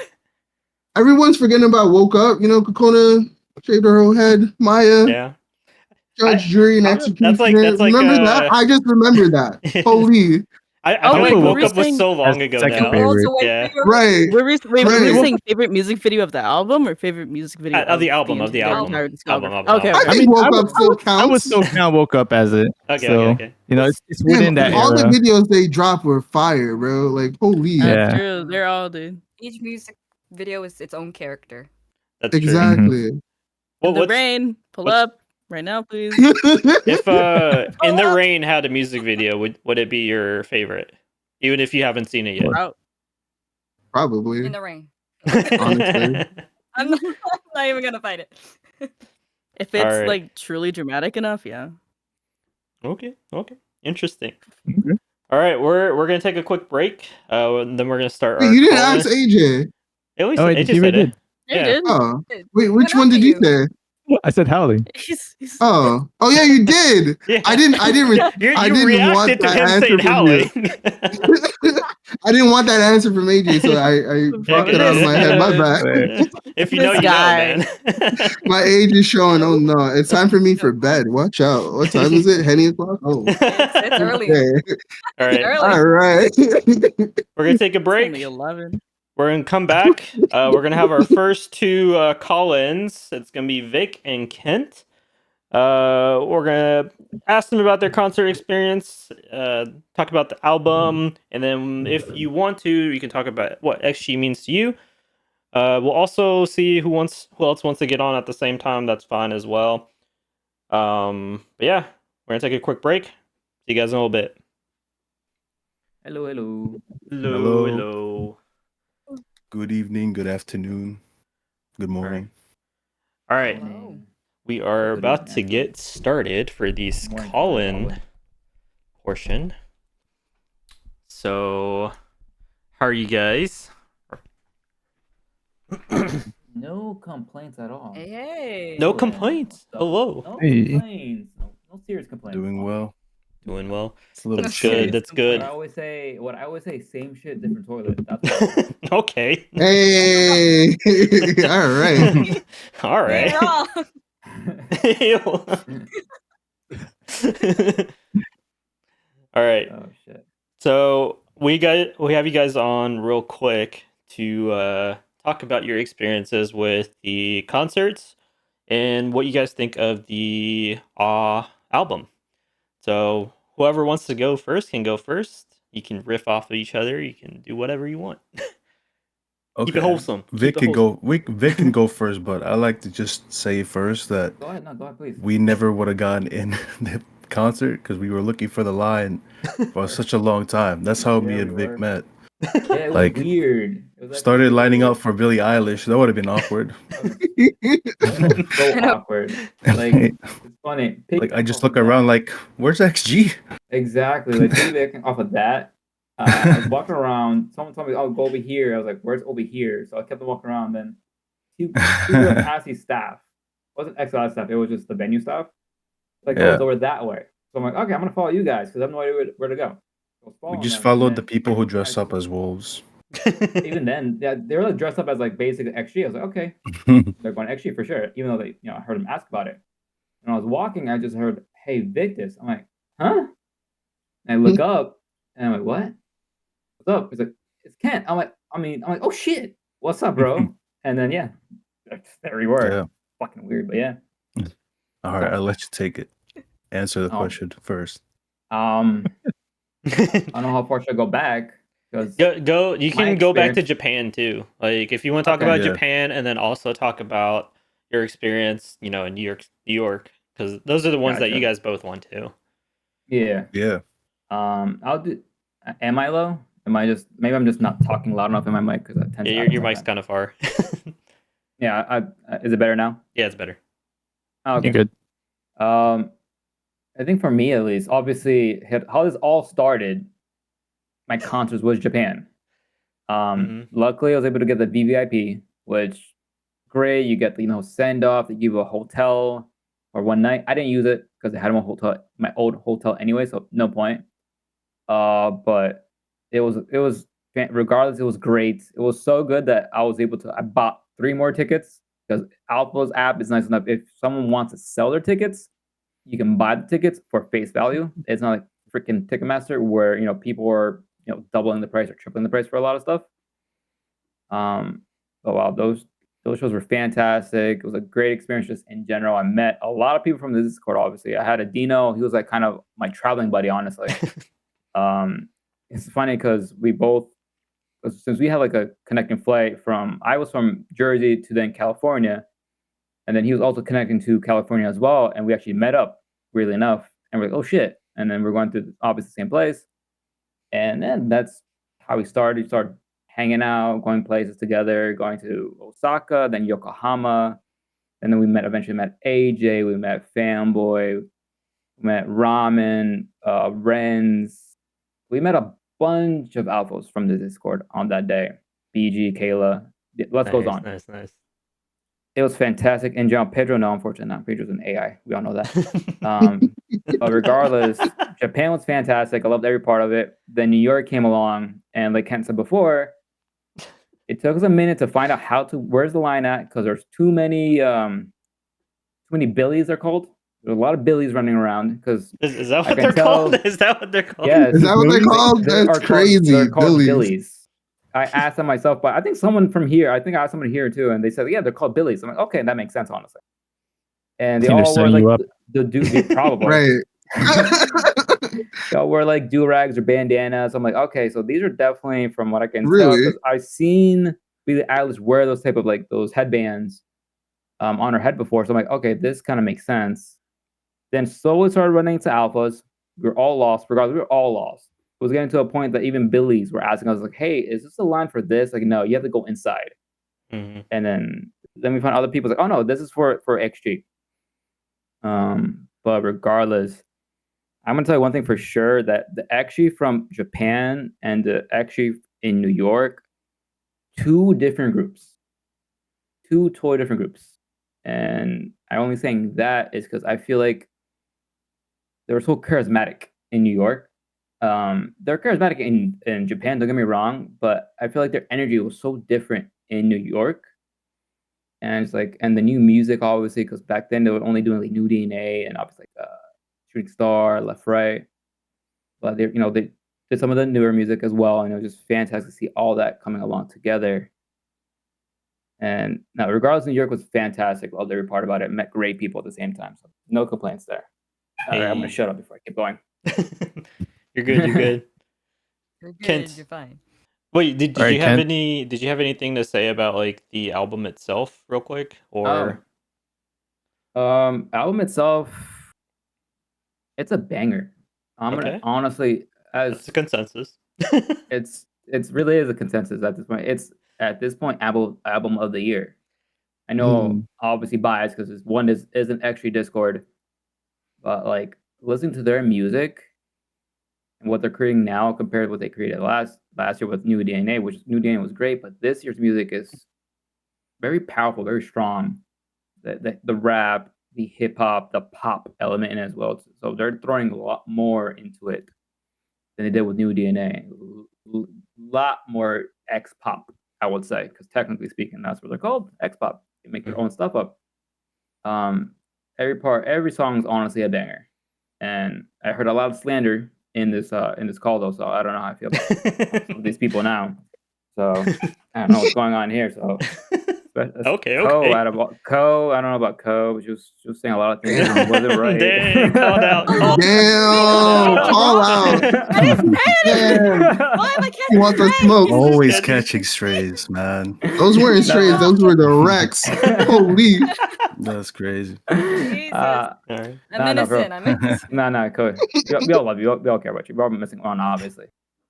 Everyone's forgetting about Woke Up. Cocona shaved her whole head. Maya. Yeah. Judge, jury, and executioner. That's like remember that? I just remember that. Holy. I feel like Woke Up was so long ago now. Favorite. Yeah. Right. Were we saying favorite music video of the album or favorite music video of the album? Okay. I think Woke Up still counts. I would still count Woke Up as it. Okay. It's within that all era. the videos they dropped were fire, bro. Like, holy. That's true. They're all, dude. Each music video is its own character. That's exactly. True. In the Rain, pull up right now, please. If In the Rain had a music video, would it be your favorite, even if you haven't seen it yet? Probably. In the Rain. Honestly, I'm not even gonna fight it. If it's like truly dramatic enough, yeah. Okay. Interesting. All right, we're gonna take a quick break. And then we're gonna start. Wait, you didn't ask AJ. At least AJ said it. Yeah. Oh, wait, which one did you say? I said Howling. Oh yeah, you did. Yeah. I didn't. I didn't want that answer from you. I didn't want that answer from AJ, so I dropped it out of my head. My bad. If you know, you know, man. My age is showing. Oh no, it's time for me for bed. Watch out. What time is it? Henny o'clock. Oh, it's early. Okay. All right. We're gonna take a break. It's only 11. We're gonna come back. We're gonna have our first 2 call-ins. It's gonna be Vic and Khent. We're gonna ask them about their concert experience, talk about the album, and then if you want to, you can talk about what XG means to you. We'll also see who else wants to get on at the same time. That's fine as well. But yeah, we're gonna take a quick break. See you guys in a little bit. Hello, hello. Hello, Hello. hello. Good evening, good afternoon, good morning. All right. Morning. We are Good about evening, to actually. get started for the Morning, call-in portion. So, how are you guys? No complaints at all. Hey. No Chilling. complaints. What's up? Hello. No Hey. complaints. No serious complaints. Doing well. Doing well. It's a little That's chilly. good. That's What good. I always say, same shit, different toilet. That's what I say. Okay. Hey, all right. All You're right. wrong. All right. Oh shit. So we have you guys on real quick to talk about your experiences with the concerts and what you guys think of the album. So whoever wants to go first can go first. You can riff off of each other. You can do whatever you want. Keep it wholesome. Vic can go. Vic can go first, but I like to just say first that Go ahead, no, go ahead, please. we never would have gotten in the concert because we were looking for the line for such a long time. That's how me Yeah, and we Vic were. met. Yeah, it was Like, weird. It was actually Started really lining weird. up for Billie Eilish. That would have been awkward. So I know. awkward. Like it's funny. Like I just look around like, where's XG? Exactly. Like piggybacking off of that, I was walking around. Someone told me, "Oh, go over here." I was like, "Where's over here?" So I kept walking around. Then two of Assy staff. It wasn't XLS staff. It was just the venue staff. Like, oh, Yeah. it's over that way. So I'm like, okay, I'm gonna follow you guys because I have no idea where to go. So I was We following just them, followed and the then people who dress up as wolves. even then, yeah, they were like dressed up as like basically XG. I was like, okay, they're going XG for sure. Even though they, I heard them ask about it. And I was walking, I just heard, "Hey, Viktus." I'm like, huh? And I look up, and I'm like, what? What's up? He's like, "It's Khent." I'm like, oh shit, what's up, bro? And then yeah, there we were. Yeah. Fucking weird, but yeah. All right, I'll let you take it. Answer the Oh. question first. I don't know how far should I go back because go. You my can go back to experience- Japan too. Like if you want to talk Okay. about Yeah. Japan and then also talk about your experience, in New York, because those are the ones that you Gotcha. guys both went to. Yeah. Yeah. I'll do. Am I low? Am I just? Maybe I'm just not talking loud enough in my mic because I tend Yeah, to. your mic's kind of far. Yeah. Is it better now? Yeah, it's better. Oh, okay. You're good. I think for me at least, obviously, how this all started, my concerts was Japan. Luckily, I was able to get the VVIP, which great. You get the send off. They give you a hotel for one night. I didn't use it because I had my old hotel anyway, so no point. But it was regardless, it was great. It was so good that I bought 3 more tickets because Alphaz app is nice enough. If someone wants to sell their tickets, you can buy the tickets for face value. It's not like freaking Ticketmaster where people are doubling the price or tripling the price for a lot of stuff. But wow, those shows were fantastic. It was a great experience just in general. I met a lot of people from the Discord. Obviously, I had a Dino. He was like kind of my traveling buddy, honestly. It's funny because since we had like a connecting flight I was from Jersey to then California, and then he was also connecting to California as well, and we actually met up, weirdly enough, and we're like, oh shit, and then we're going to obviously the same place, and then that's how we started. We started hanging out, going places together, going to Osaka, then Yokohama, and then we eventually met AJ, we met Fanboy, we met Ramen, Renz. We met a bunch of alphas from the Discord on that day. BG, Kayla, list goes on. Nice. It was fantastic. In general, Pedro, no, unfortunately not. Pedro's an AI. We all know that. But regardless, Japan was fantastic. I loved every part of it. Then New York came along, and like Kent said before, it took us a minute to find out where's the line at, because there's too many Billies, they're called. There's a lot of Billies running around. Because is that what they're called? Is that what they're called? Yes. Is that what they're called? That's crazy. They're called Billies. Billies. I asked them myself, but I think someone from here, I think I asked someone here too, and they said, yeah, they're called Billies. I'm like, okay, that makes sense, honestly. And they I think they're all wore setting you like up. the dude, probably. Right. They all wear like do-rags or bandanas. I'm like, okay, so these are definitely, from what I can tell, Really? because I've seen Billie Eilish wear those type of like those headbands on her head before. So I'm like, okay, this kind of makes sense. Then slowly started running into alphas. We were all lost. Regardless, we were all lost. was getting to a point that even Billies were asking us, like, hey, is this a line for this? Like, no, you have to go inside. Mm-hmm. And then we found other people like, oh no, this is for XG. But regardless, I'm gonna tell you one thing for sure, that the XG from Japan and the XG in New York, two totally different groups. And I'm only saying that is because I feel like they were so charismatic in New York. They're charismatic in Japan, don't get me wrong, but I feel like their energy was so different in New York. And it's like, and the new music, obviously, because back then they were only doing like New DNA and obviously like Shootingstar, Leftright. But they did some of the newer music as well, and it was just fantastic to see all that coming along together. And now, regardless, New York was fantastic. Loved every part about it. Met great people at the same time, so no complaints there. All right, I'm gonna shut up before I keep going. You're good. You're good. You're good. Kent. You're fine. Wait, did All right, you have Kent. did you have anything to say about like the album itself, real quick? Or album itself, it's a banger. I'm gonna Okay. honestly, that's a consensus. it's really is a consensus at this point. It's at this point album of the year. I know obviously biased because one isn't actually Discord, but like listening to their music and what they're creating now compared to what they created last year with New DNA, which New DNA was great, but this year's music is very powerful, very strong. The rap, the hip hop, the pop element in it as well. So they're throwing a lot more into it than they did with New DNA. A lot more X pop, I would say, because technically speaking, that's what they're called, X pop. They make their own stuff up. Every song is honestly a banger, and I heard a lot of slander in this call though, so I don't know how I feel about some of these people now. So I don't know what's going on here. So Okay. Co, I don't know about Co, but she was saying a lot of things. Damn. Wasn't right. Dang, called out. Damn, call out. Damn. Why am I You want the smoke? Always catching strays, man. Those weren't strays. Those were the Rex. Holy. That's crazy. Jesus. All right. I'm innocent. I'm innocent. No, Co. We all love you. We all care about you. We're all missing one, obviously.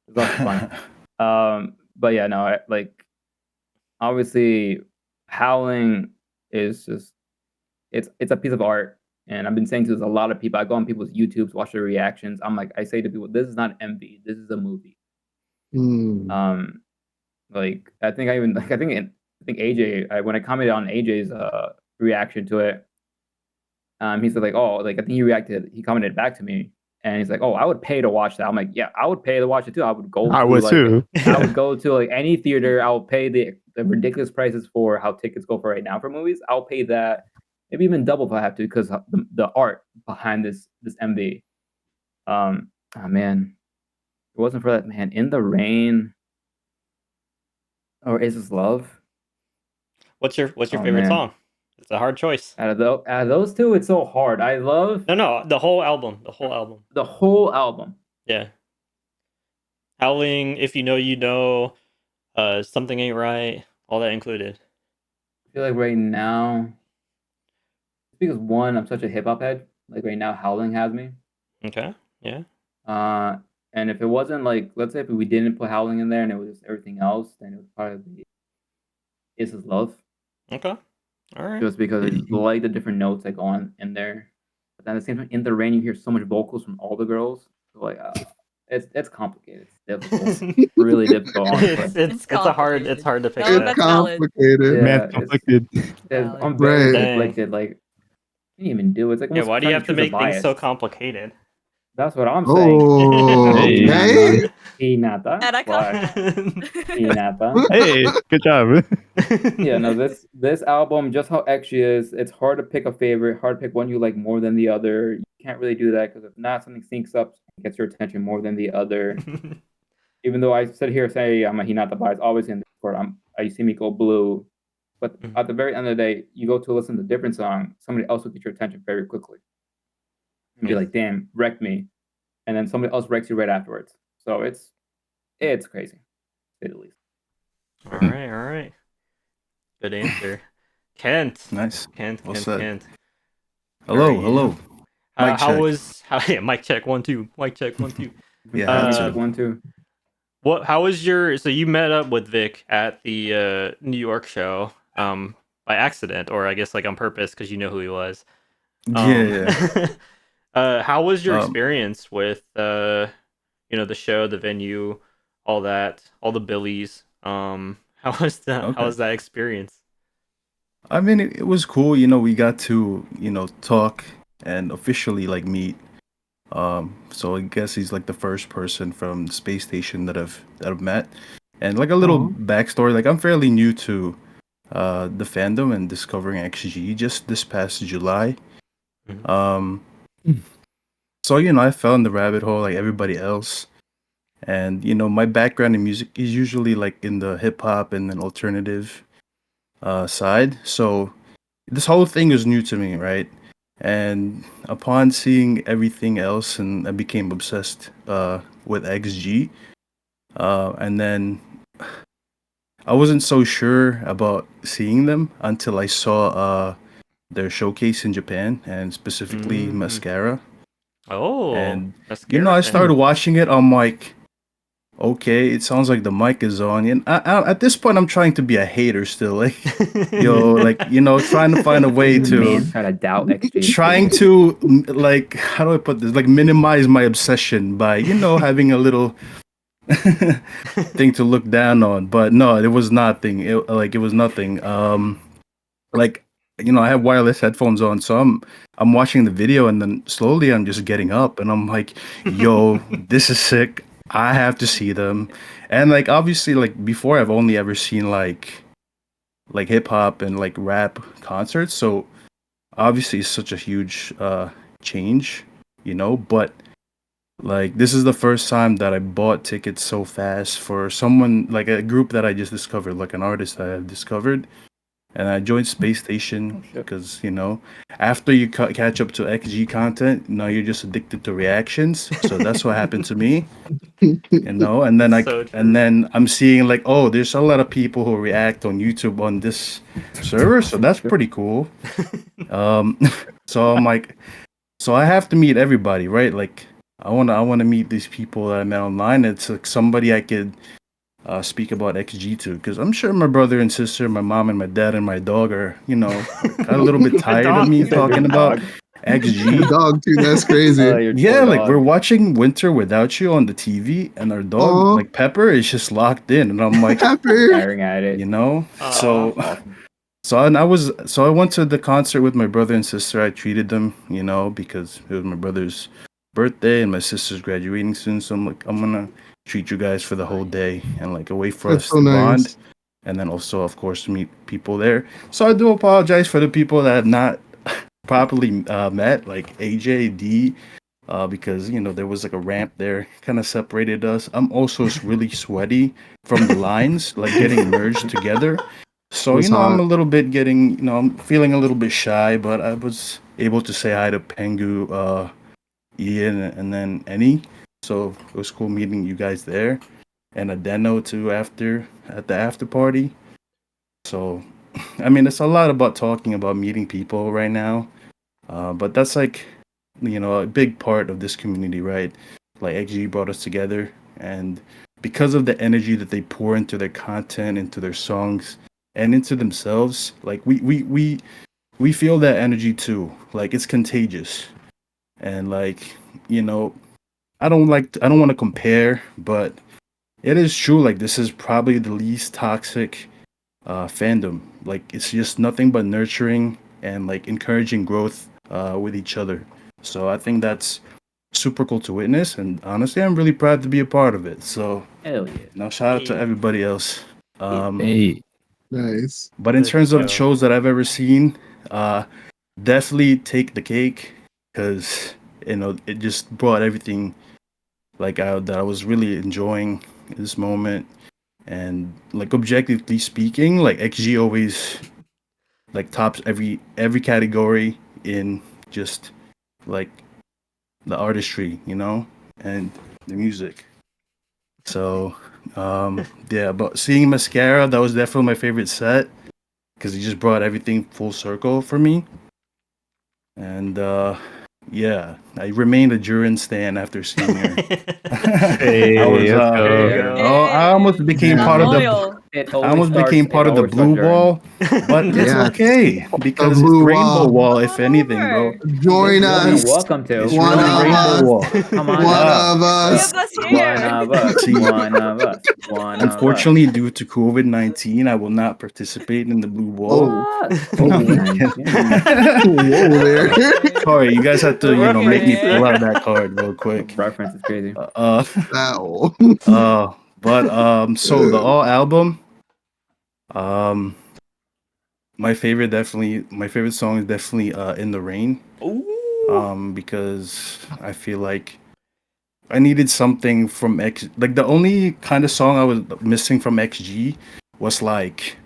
It's also funny. But yeah, no, like obviously Howling is just it's a piece of art, and I've been saying to a lot of people. I go on people's YouTubes, watch their reactions. I say to people, this is not MV, this is a movie. Like I think AJ, when I commented on AJ's reaction to it, he said like, oh, like I think he commented back to me, and he's like, oh, I would pay to watch that. I'm like, yeah, I would pay to watch it too. I would go. I would go to like any theater. I will pay the ridiculous prices for how tickets go for right now for movies. I'll pay that, maybe even double if I have to, because the art behind this MV. Oh man, if it wasn't for that, man, In the Rain or Is This Love? What's your favorite song? It's a hard choice. Out of those two, it's so hard. I love the whole album. The whole album. Yeah. Howling, If You Know You Know, Something Ain't Right, all that included. I feel like right now, because one, I'm such a hip hop head. Like right now, Howling has me. Okay. Yeah. And if it wasn't like, let's say if we didn't put Howling in there and it was everything else, then it would probably be Is This Love. Okay. All right. Just because I like the different notes that go on in there. But then at the same time, In the Rain, you hear so much vocals from all the girls. So like, it's complicated. It's difficult. Really difficult. It's hard to pick. It's complicated. Man, complicated. I'm very conflicted. Like, you can't even do it. It's like, yeah. Why do you have to make things so complicated? That's what I'm saying. Oh, hey. Hinata. Hinata. Hey, good job. Yeah, no, this album, just how Exy is, it's hard to pick a favorite, hard to pick one you like more than the other. You can't really do that, because if not, something syncs up, gets your attention more than the other. Even though I sit here say I'm a Hinata bias, always in Discord, you see me go blue. But at the very end of the day, you go to listen to a different song, somebody else will get your attention very quickly. And be like, damn, wrecked me. And then somebody else wrecks you right afterwards. So it's crazy, to say the least. All right. Good answer. Kent. Nice. Kent. Hello. How was mic check 1 2. Mic check 1 2. Yeah, Let have me Uh, pick to. one too. how was your? So you met up with Vic at the New York show, by accident, or I guess like on purpose because you know who he was. Yeah, Um, yeah. how was your Um, experience with the show, the venue, all that, all the Billies? How okay. was that experience? I mean, it was cool. We got to talk and officially like meet. So I guess he's like the first person from the space station that I've met, and like a little Oh, backstory. Like I'm fairly new to the fandom and discovering XG just this past July. Mhm. Um, so I fell in the rabbit hole like everybody else, and my background in music is usually like in the hip hop and then alternative side. So this whole thing is new to me, right? And upon seeing everything else, and I became obsessed with XG. And then I wasn't so sure about seeing them until I saw their showcase in Japan, and specifically Mm. Mascara. Oh, And mascara I fan. started watching it. I'm like, okay, it sounds like the mic is on. And at this point, I'm trying to be a hater still, like like trying to find a way The to man's trying to doubt XG. trying to like, how do I put this, like minimize my obsession by having a little thing to look down on. But no, it was nothing. It was nothing. Like I have wireless headphones on, so I'm watching the video, and then slowly I'm just getting up, and I'm like, yo, this is sick. I have to see them. And like obviously, like before, I've only ever seen like hip hop and like rap concerts, so obviously it's such a huge change, but like this is the first time that I bought tickets so fast for someone, like a group that I just discovered, like an artist that I've discovered. And I joined Space Station Oh shit. because after you catch up to XG content, now you're just addicted to reactions. So that's what happened to me. And then So true. I'm seeing like, oh, there's a lot of people who react on YouTube on this server, so that's pretty cool. um so I'm like, so I have to meet everybody, right? Like I want to meet these people that I met online. It's like somebody I could speak about XG to, because I'm sure my brother and sister, my mom and my dad and my dog are got a little bit My tired of dog. me He said your talking about dog. your XG. dog too. That's crazy. Your Yeah, poor like we're dog. watching Winter Without You on the TV, and our dog, Oh, like Pepper, is just locked in, and I'm like, Pepper. Staring at it. so Aw. Awesome. I went to the concert with my brother and sister. I treated them, because it was my brother's birthday and my sister's graduating soon. So I'm like, I'm gonna treat you guys for the whole day, and like a way for That's us so to bond, nice. and then also, of course, meet people there. So I do apologize for the people that have not properly met, like AJ D, because there was like a ramp there, kind of separated us. I'm also really sweaty from the lines, like getting merged together. It So was I'm hot. a little bit getting, I'm feeling a little bit shy, but I was able to say hi to Pengu, Ian, and then Annie. So it was cool meeting you guys there, and a Deno too after at the after party. So, I mean, it's a lot about talking about meeting people right now, but that's like, a big part of this community, right? Like XG brought us together, and because of the energy that they pour into their content, into their songs, and into themselves, like we feel that energy too. Like it's contagious, and like you know, I don't want to compare, but it is true. Like this is probably the least toxic fandom. Like it's just nothing but nurturing and like encouraging growth with each other. So I think that's super cool to witness, and honestly, I'm really proud to be a part of it. So Hell yeah. now shout out to Hey, everybody else. Hey, Nice. But in let's terms of go. shows that I've ever seen, uh, definitely take the cake, because it just brought everything like that I was really enjoying in this moment. And like objectively speaking, like XG always like tops every category in just like the artistry, and the music. So yeah, but seeing Mascara, that was definitely my favorite set, because he just brought everything full circle for me. And Yeah, I remained a jurin stan after seeing her. Hey, I was, let's uh, go. There you go. I almost became Yeah. part of the. Loyal. It I always almost starts. became part it of the always starts blue during. wall, but it's Yes. okay because blue it's rainbow wall. wall. If Come on anything, bro, over. Join You're more than us. welcome to. it's One really of rainbow us. wall. Come on One out. of Three us. of us One here. of us. See, One of us. One of us. unfortunately, due to COVID-19, I will not participate in the blue wall. Oh, What? oh. Whoa there. Sorry, you guys have to, make me Reference. pull out that card real quick. Reference is crazy. Ow. But so the all album, my favorite song is definitely "In the Rain." Ooh. Because I feel like I needed something from X. Like the only kind of song I was missing from XG was like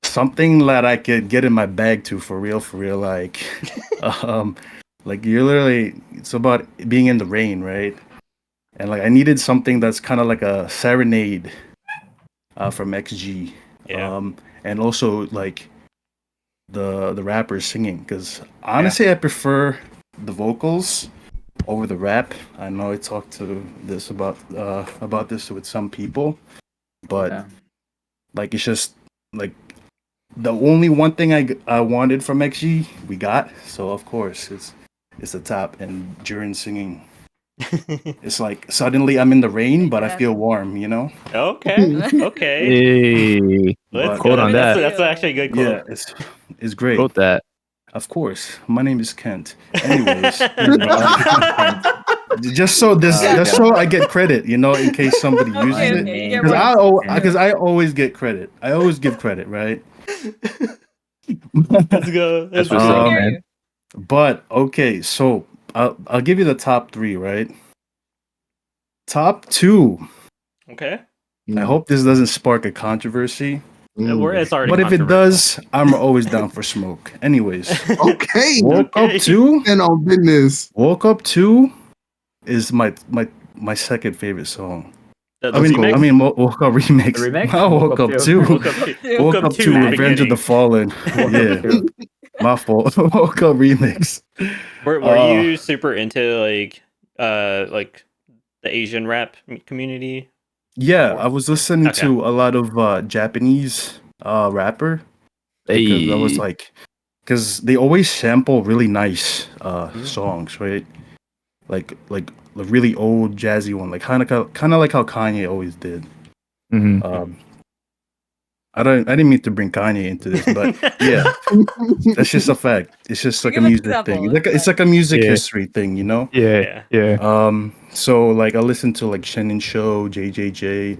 something that I could get in my bag to for real. Um, like you're literally, it's about being in the rain, right? And like I needed something that's kind of like a serenade from XG. Yeah. And also like the rappers singing, because honestly I prefer the vocals over the rap. I know I talked about this with some people, but Yeah. like it's just like the only one thing I wanted from XG we got, so of course it's the top. And during singing, it's like suddenly I'm in the rain, but I feel warm, you know? Okay. Okay. Hey, Let's But, go. quote on That's, that. that's actually a good quote. Yeah, it's great. Quote that. Of course, my name is Khent. Anyways, just so I get credit, in case somebody uses Okay, it. okay, get Because I always get credit. I always give credit, right? Let's go. That's Let's what's go. up, Hear man. you. But okay, so I'll give you the top 3, right? Top 2. Okay. I hope this doesn't spark a controversy. It's already But if it controversial. does, I'm always down for smoke. Anyways, Okay. Woke Up 2. And on business. Woke Up 2 is my second favorite song. The I mean, Woke Up remix. The remix? Not Woke Up 2. Woke Up 2, Revenge of the Fallen. Yeah, my fault. Woke Up remix. Were you super into like the Asian rap community? Yeah, I was listening Okay. to a lot of Japanese rapper, because I was like, because they always sample really nice songs, right? Like the really old jazzy one, like kind of like how Kanye always did. Mhm. I didn't mean to bring Kanye into this, but yeah, that's just a fact. It's just like a Give an music example, thing. it's It's like a music Yeah. history thing, you know? Yeah. So like I listen to like Shenin Show, JJJ,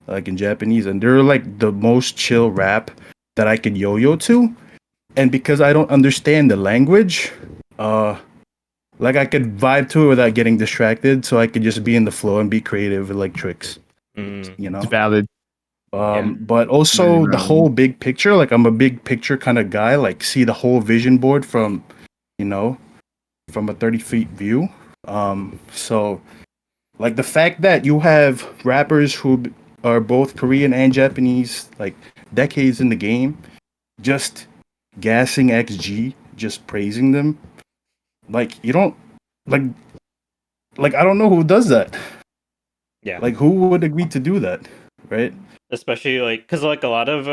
like in Japanese, and they're like the most chill rap that I could yo-yo to. And because I don't understand the language, like I could vibe to it without getting distracted, so I could just be in the flow and be creative with like tricks, you know? It's valid. But also the whole big picture, like I'm a big picture kind of guy, like see the whole vision board from a 30 feet view. So like the fact that you have rappers who are both Korean and Japanese, like decades in the game, just gassing XG, just praising them. Like you don't like I don't know who does that. Yeah. Like who would agree to do that, right? Especially because like a lot of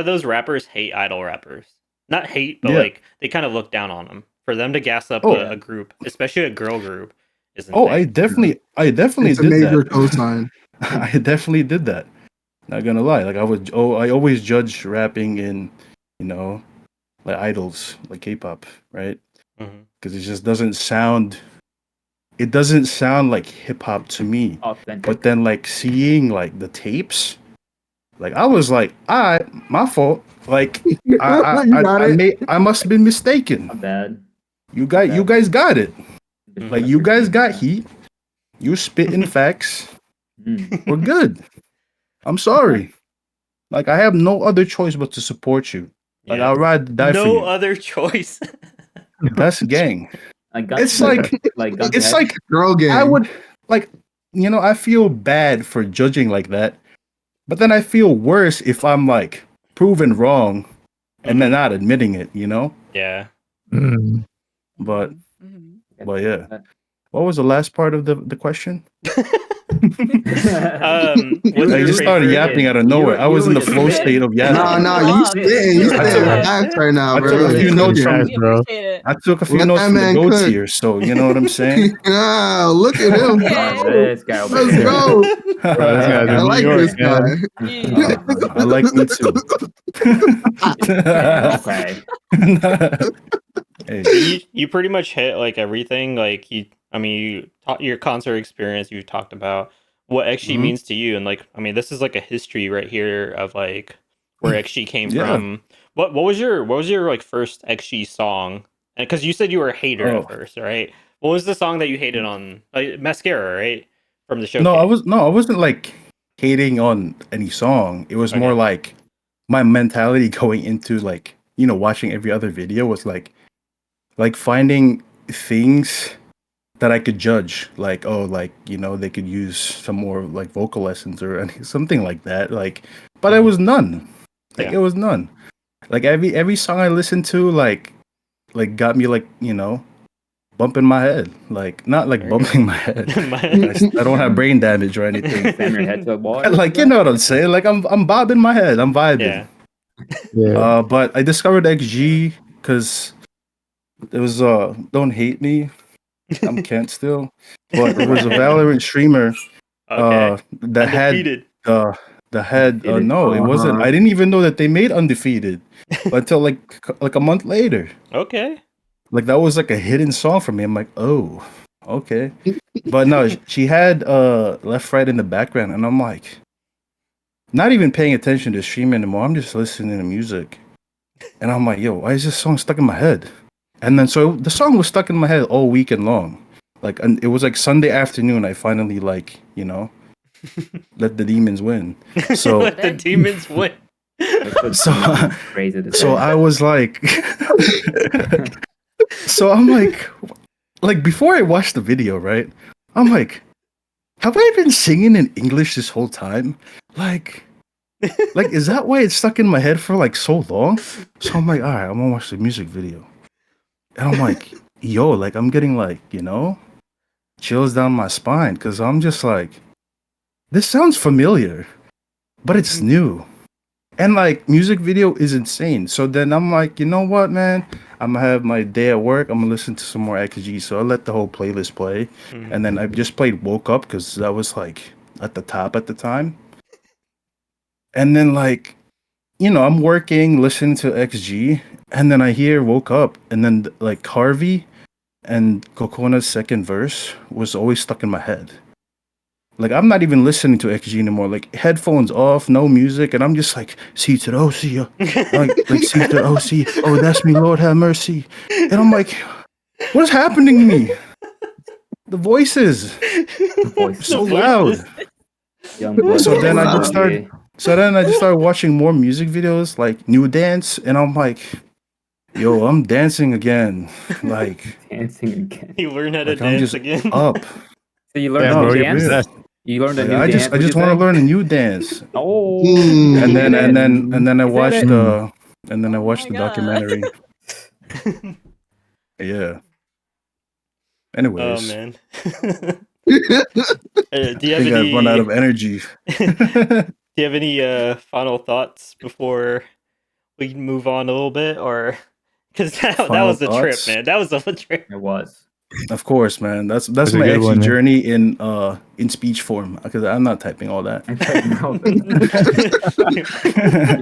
those rappers hate idol rappers. Not hate, but like they kind of look down on them. For them to gas up a group, especially a girl group, is insane. I definitely It's a did major that. cosign. I definitely did that. Not gonna lie, like I always judge rapping in, like idols, like K-pop, right? Because it just doesn't sound. It doesn't sound like hip hop to me. Authentic. But then, like seeing like the tapes, like I was like, my fault. Like I must have been mistaken. Not bad. You guys got it. Like you guys got heat. You spitting facts. We're good. I'm sorry. Like I have no other choice but to support you. Like I'd rather die for you. No other choice. That's gang. It's it's like girl gang. I would like I feel bad for judging like that, but then I feel worse if I'm like proven wrong and then not admitting it. Yeah. But Mhm. but yeah. What was the last part of the question? What's I your just started favorite? yapping out of nowhere. I was in the flow state of yapping. No, You you rock. spitting, you I spitting took- facts right now, I bro. took a You few notes cooking. from We appreciate it. I took a few Let notes that from the man goats cook. here, so you know what I'm saying. Yeah, look at him Okay. go. This guy over Let's here. go. Bro, this guy's I in New like York, this guy. man. I like me too. Okay. Hey, You pretty much hit like everything. Like you taught your concert experience. You talked about what XG Mhm. means to you, and like I mean, this is like a history right here of like where XG came Yeah. from. What was your like first XG song? And because you said you were a hater Oh. at first, right? What was the song that you hated on Mascara, right? From the showcase. No, I wasn't like hating on any song. It was more Okay. like my mentality going into like, watching every other video was like finding things that I could judge. Like, oh, like, they could use some more like vocal lessons or something like that. Like, but it was none. Like, Yeah. it was none. Like every song I listened to, like got me like, bumping my head. Like, not like There you go. bumping my head. I don't have brain damage or anything. Slam your head to a ball. Like, you know what I'm saying? Like, I'm bobbing my head. I'm vibing. Yeah. But I discovered XG because it was don't hate me. I'm Khent still, but it was a Valorant streamer Okay. that had Undefeated. Undefeated. no, it wasn't. I didn't even know that they made Undefeated until like a month later. Okay. Like that was like a hidden song for me. I'm like, oh, okay. But no, she had leftright in the background, and I'm like, not even paying attention to stream anymore. I'm just listening to music, and I'm like, yo, why is this song stuck in my head? And then so the song was stuck in my head all weekend long. Like, and it was like Sunday afternoon. I finally like, let the demons win. So Let the demons win. So I was like, so I'm like before I watched the video, right? I'm like, have I been singing in English this whole time? Like is that why it's stuck in my head for like so long? So I'm like, all right, I'm gonna watch the music video, and I'm like, yo, like I'm getting like, chills down my spine because I'm just like, this sounds familiar, but it's new. And like music video is insane. So then I'm like, you know what, man? I'm gonna have my day at work. I'm gonna listen to some more XG. So I let the whole playlist play. And then I just played Woke Up because that was like at the top at the time. And then like, I'm working, listening to XG, and then I hear Woke Up, and then like Harvey and Cocona's second verse was always stuck in my head. Like, I'm not even listening to XG anymore. Like, headphones off, no music, and I'm just like, C to the OC, like C to the OC. Oh, that's me, Lord have mercy. And I'm like, what is happening to me? The voices, so loud. So then I just started watching more music videos, like New Dance, and I'm like, yo, I'm dancing again. Like, dancing again. You learn how to like, dance I'm just again. up. So you learned No, a new yeah, dance? You learned a new I dance? just want to learn a new dance. Oh. And then I watched it? the God. documentary. Yeah. Anyways, Oh man. I Do you have think I've run out of energy. Do you have any final thoughts before we move on a little bit, or because that Final was a trip, thoughts? man. That was a trip. It was. Of course, man. That's a my good actually one, man. journey in speech form because I'm not typing all that. You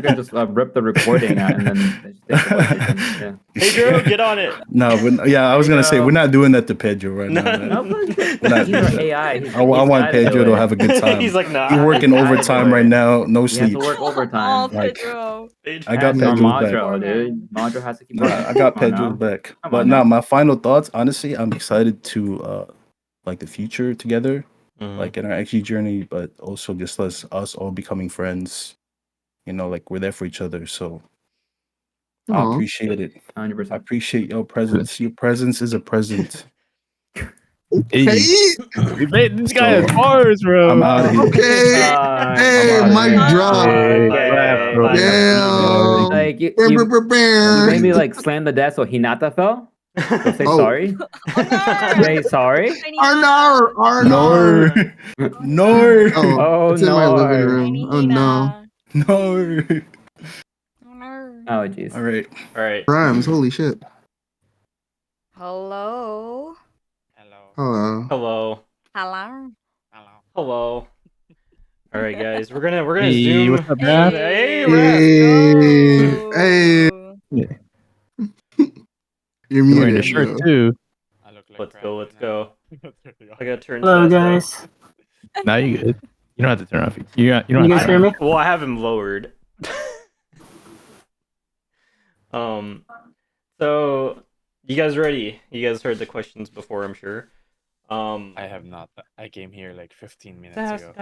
can just rip the recording out and then just take the message and, Pedro, get on it. No, I was gonna say we're not doing that to Pedro right now. Man. No, but We're not he's doing an that. AI. I want Pedro to have a good time. He's like, nah. He's working He's gotta overtime do right it. now, no You have sleep. to work Oh, overtime. Like, Pedro. I got That's Pedro's back. Madro, dude. Madro has to keep working. I got Come on Pedro's now. back. Come But on now, now. my final thoughts, honestly, I'm excited to like the future together, Mhm. like in our XG journey, but also just us all becoming friends. Like we're there for each other. So I Aw. appreciate it. 100%. I appreciate your presence. Your presence is a present. Hey, You made this guy So, has bars, bro. I'm out of here. okay. Hey, I'm outta mic here. drop. Hey, bro. Damn. Like you Brr, brr, brr, brr. made me like slam the desk so hinata fell. Go say Oh. sorry. Say sorry. Arnar! Nor. Arnar! Nor. Oh, Oh it's in my living no. room. Oh no. No. Oh jeez. All right. All right. Rhymes, holy shit. Hello. Hello. Hello. Hello. Hello. All right, guys. We're gonna Hey, zoom. what's up, Raff? Hey, Raff. Hey, Go. you're You're wearing a muted. shirt Joe. too. Let's go. Let's go. I gotta turn. Hello, Sass up. guys. Now you good. You don't have to turn off. You don't You have guys to hear turn me? off. Well, I have him lowered. So you guys ready? You guys heard the questions before, I'm sure. I have not. I came here like 15 minutes ago.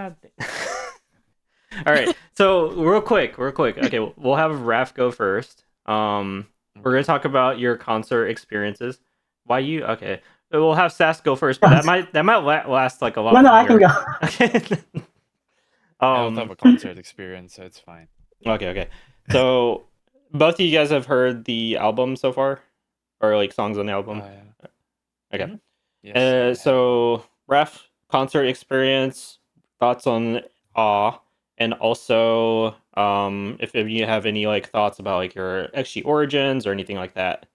All right. So real quick. Okay, we'll have Raff go first. We're gonna talk about your concert experiences. Why you? Okay. We'll have Sass go first, but that might last like a lot. No, I can longer. go. Okay. I don't have a concert experience, so it's fine. Okay. So both of you guys have heard the album so far, or like songs on the album. Yeah. Okay. Yes, So Raff, concert experience, thoughts on Awe, and also if you have any like thoughts about like your XG origins or anything like that.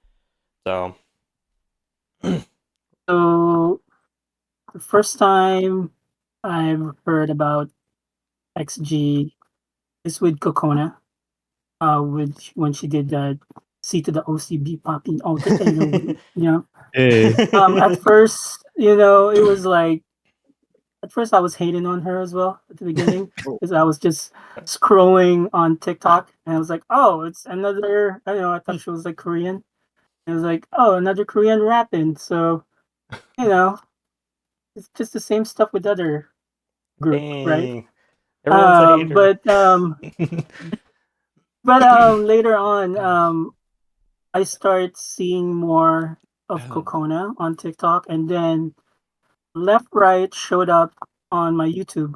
So So, the first time I've heard about XG is with Cocona, when she did the C to the OCB popping alter ego, you know. Hey. At first, it was like, at first I was hating on her as well at the beginning because I was just scrolling on TikTok and I was like, oh, it's another, I don't know, I thought she was like Korean. It was like, oh, another Korean rapping. So, it's just the same stuff with other group, right? Dang. Everyone's a hater. But later on, I start seeing more of Cocona on TikTok, and then leftright showed up on my YouTube,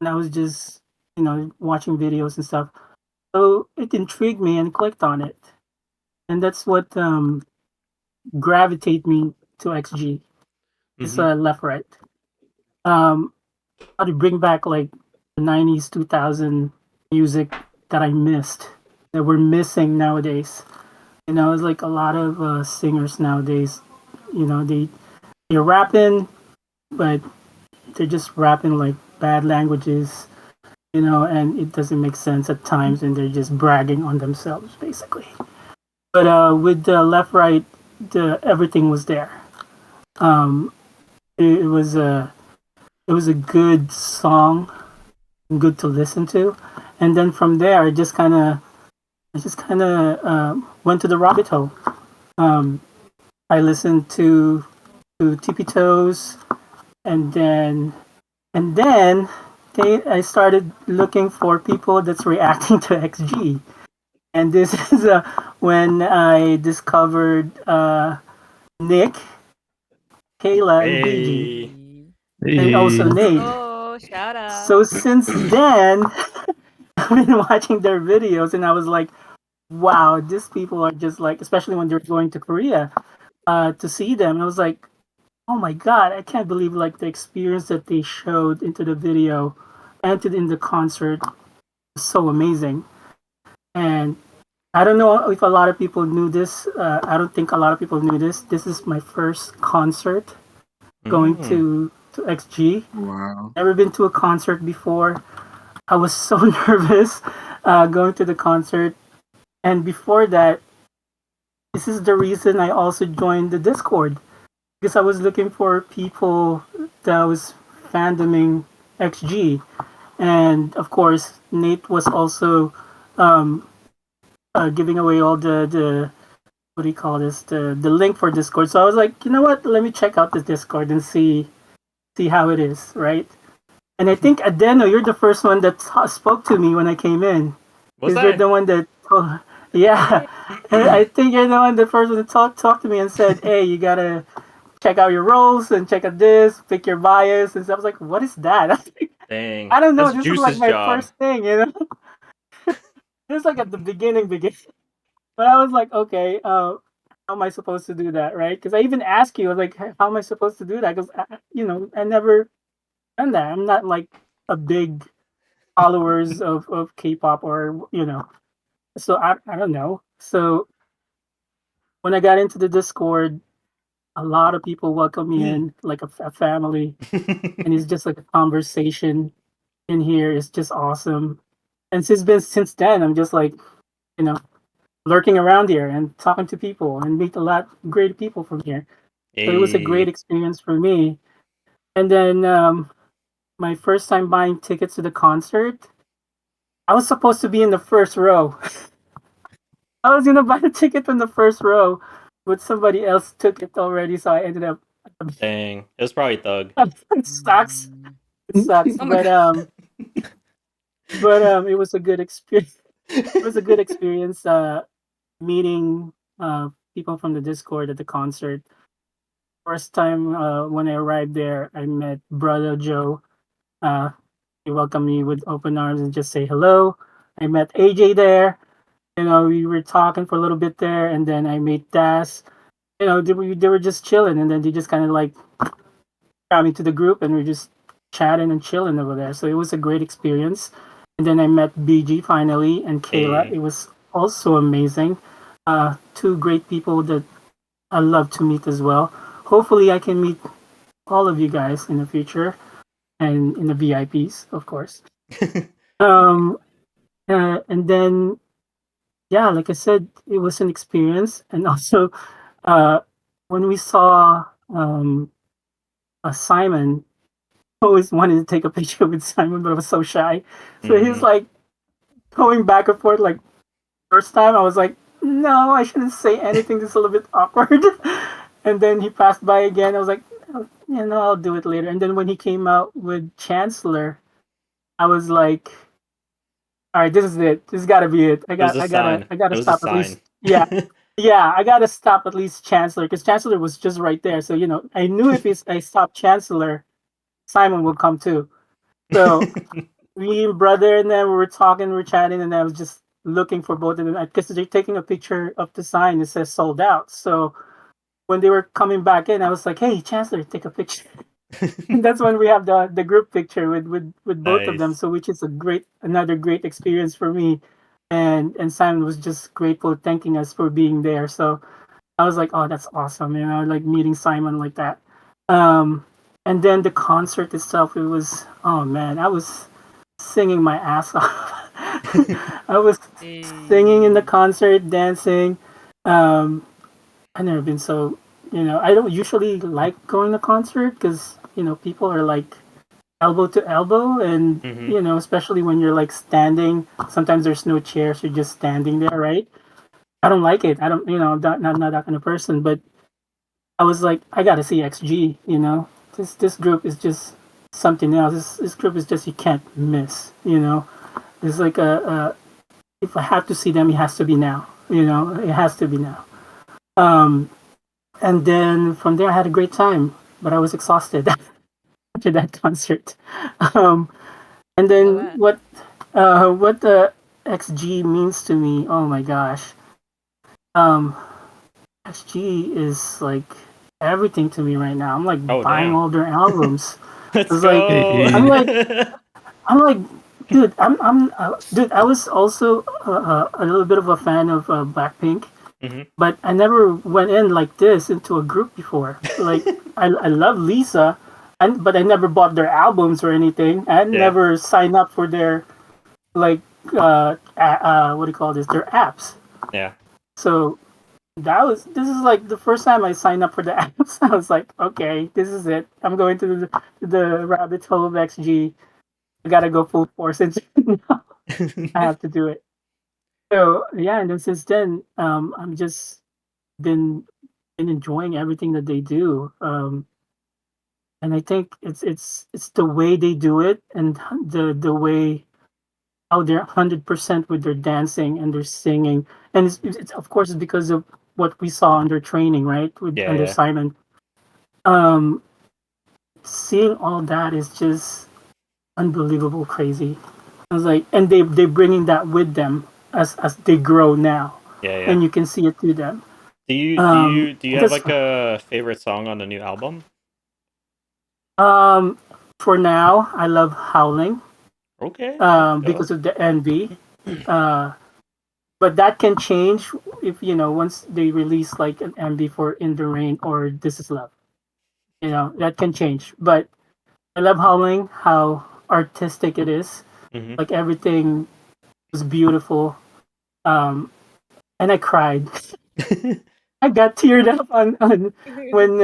and I was just watching videos and stuff. So it intrigued me and clicked on it, and that's what gravitate me to XG. It's leftright. How to bring back like the 90s, 2000 music that I missed, that we're missing nowadays. It's like a lot of singers nowadays, they're rapping, but they're just rapping like bad languages, and it doesn't make sense at times, and they're just bragging on themselves basically. But with the leftright, everything was there. It was a good song, good to listen to, and then from there I just kind of went to the rabbit hole. I listened to tippytoes, and then I started looking for people that's reacting to XG, and this is when I discovered Nick, Kayla, and Gigi, and also Nate. Oh, shout out. So since then, I've been watching their videos, and I was like, wow, these people are just like, especially when they're going to Korea to see them. And I was like, oh my god, I can't believe like the experience that they showed into the video and in the concert was so amazing. And I don't know if a lot of people knew this. I don't think a lot of people knew this. This is my first concert going to XG. Wow. Never been to a concert before. I was so nervous going to the concert. And before that, this is the reason I also joined the Discord, because I was looking for people that was fandoming XG. And of course, Nate was also giving away all the what do you call this, the link for Discord. So I was like, you know what, let me check out the Discord and see how it is, right? And I think Adeno, you're the first one that spoke to me when I came in. Was You're the one that yeah. And I think you're the one, the first one that talked to me and said, hey, you gotta check out your roles and check out this, pick your bias. And so I was like, what is that? Dang. I don't know. That's This is like my job. first thing, This is like at the beginning. But I was like, okay, how how am I supposed to do that, right? Because I even asked you, like, how am I supposed to do that? Because I never done that. I'm not like a big followers of K-pop or so I don't know. So when I got into the Discord, a lot of people welcome me in like a family, and it's just like a conversation in here. It's just awesome. And since then, I'm just like lurking around here and talking to people and meet a lot of great people from here. So it was a great experience for me. And then my first time buying tickets to the concert, I was supposed to be in the first row. I was gonna buy the ticket in the first row, but somebody else took it already, so I ended up. Dang, it was probably Thug. It sucks. It sucks, but it was a good experience. It was a good experience meeting people from the Discord at the concert. First time when I arrived there, I met BruddahJoe. He welcomed me with open arms and just say hello. I met AJ there. We were talking for a little bit there, and then I met Das. They were just chilling, and then they just kind of like got me to the group, and we're just chatting and chilling over there. So it was a great experience. And then I met BG finally and Kayla. Hey. It was also amazing. Two great people that I love to meet as well. Hopefully, I can meet all of you guys in the future, and in the VIPs, of course. And then, yeah, like I said, it was an experience, and also when we saw Simon, I always wanted to take a picture with Simon, but I was so shy. So he's like going back and forth. Like first time, I was like, no, I shouldn't say anything. This is a little bit awkward. And then he passed by again. I was like, I'll do it later. And then when he came out with Chancellor, I was like, all right, this is it. This got to be it. I gotta stop at least. Yeah. Yeah, I gotta stop at least Chancellor, because Chancellor was just right there. So I knew if I stopped Chancellor, Simon would come too. So me and brother and then we were talking, we were chatting, and I was just looking for both of them because they're taking a picture of the sign that says sold out. So when they were coming back in, I was like, "Hey, Chancellor, take a picture." And that's when we have the group picture with both of them. So which is another great experience for me. And Simon was just grateful, thanking us for being there. So I was like, "Oh, that's awesome!" Like meeting Simon like that. And then the concert itself, it was, oh man, I was singing my ass off. I was singing in the concert, dancing. I've never been so, I don't usually like going to concert because, people are like elbow to elbow, and, especially when you're like standing, sometimes there's no chairs, you're just standing there, right? I don't like it. I don't, not that kind of person, but I was like, I gotta see XG, This group is just something else. This group is just, you can't miss, It's like if I have to see them, it has to be now, It has to be now. And then from there, I had a great time, but I was exhausted after that concert. And then what the XG means to me, oh my gosh. XG is like everything to me right now. I'm like buying all their albums. Let's go. I'm like, dude, dude. I was also a little bit of a fan of Blackpink, but I never went in like this into a group before. Like, I love Lisa, but I never bought their albums or anything. I never signed up for their like what do you call this? Their apps. Yeah. So this is like the first time I signed up for the apps. I was like, okay, this is it. I'm going to the rabbit hole of XG. I gotta go full force into it now. I have to do it. So yeah, and then since then, I'm just been enjoying everything that they do. And I think it's the way they do it, and the way how they're 100% with their dancing and their singing, and it's of course it's because of what we saw under training, right? Under Simon. Seeing all that is just unbelievable, crazy. I was like, and they bringing that with them as they grow now. Yeah. And you can see it through them. Do you have Because like a favorite song on the new album? for now, I love Howling. Okay. Let's go. Because of the NB. But that can change if once they release like an MV for In the Rain or This Is Love. That can change. But I love Howling, how artistic it is. Mm-hmm. Like everything was beautiful. And I cried. I got teared up on when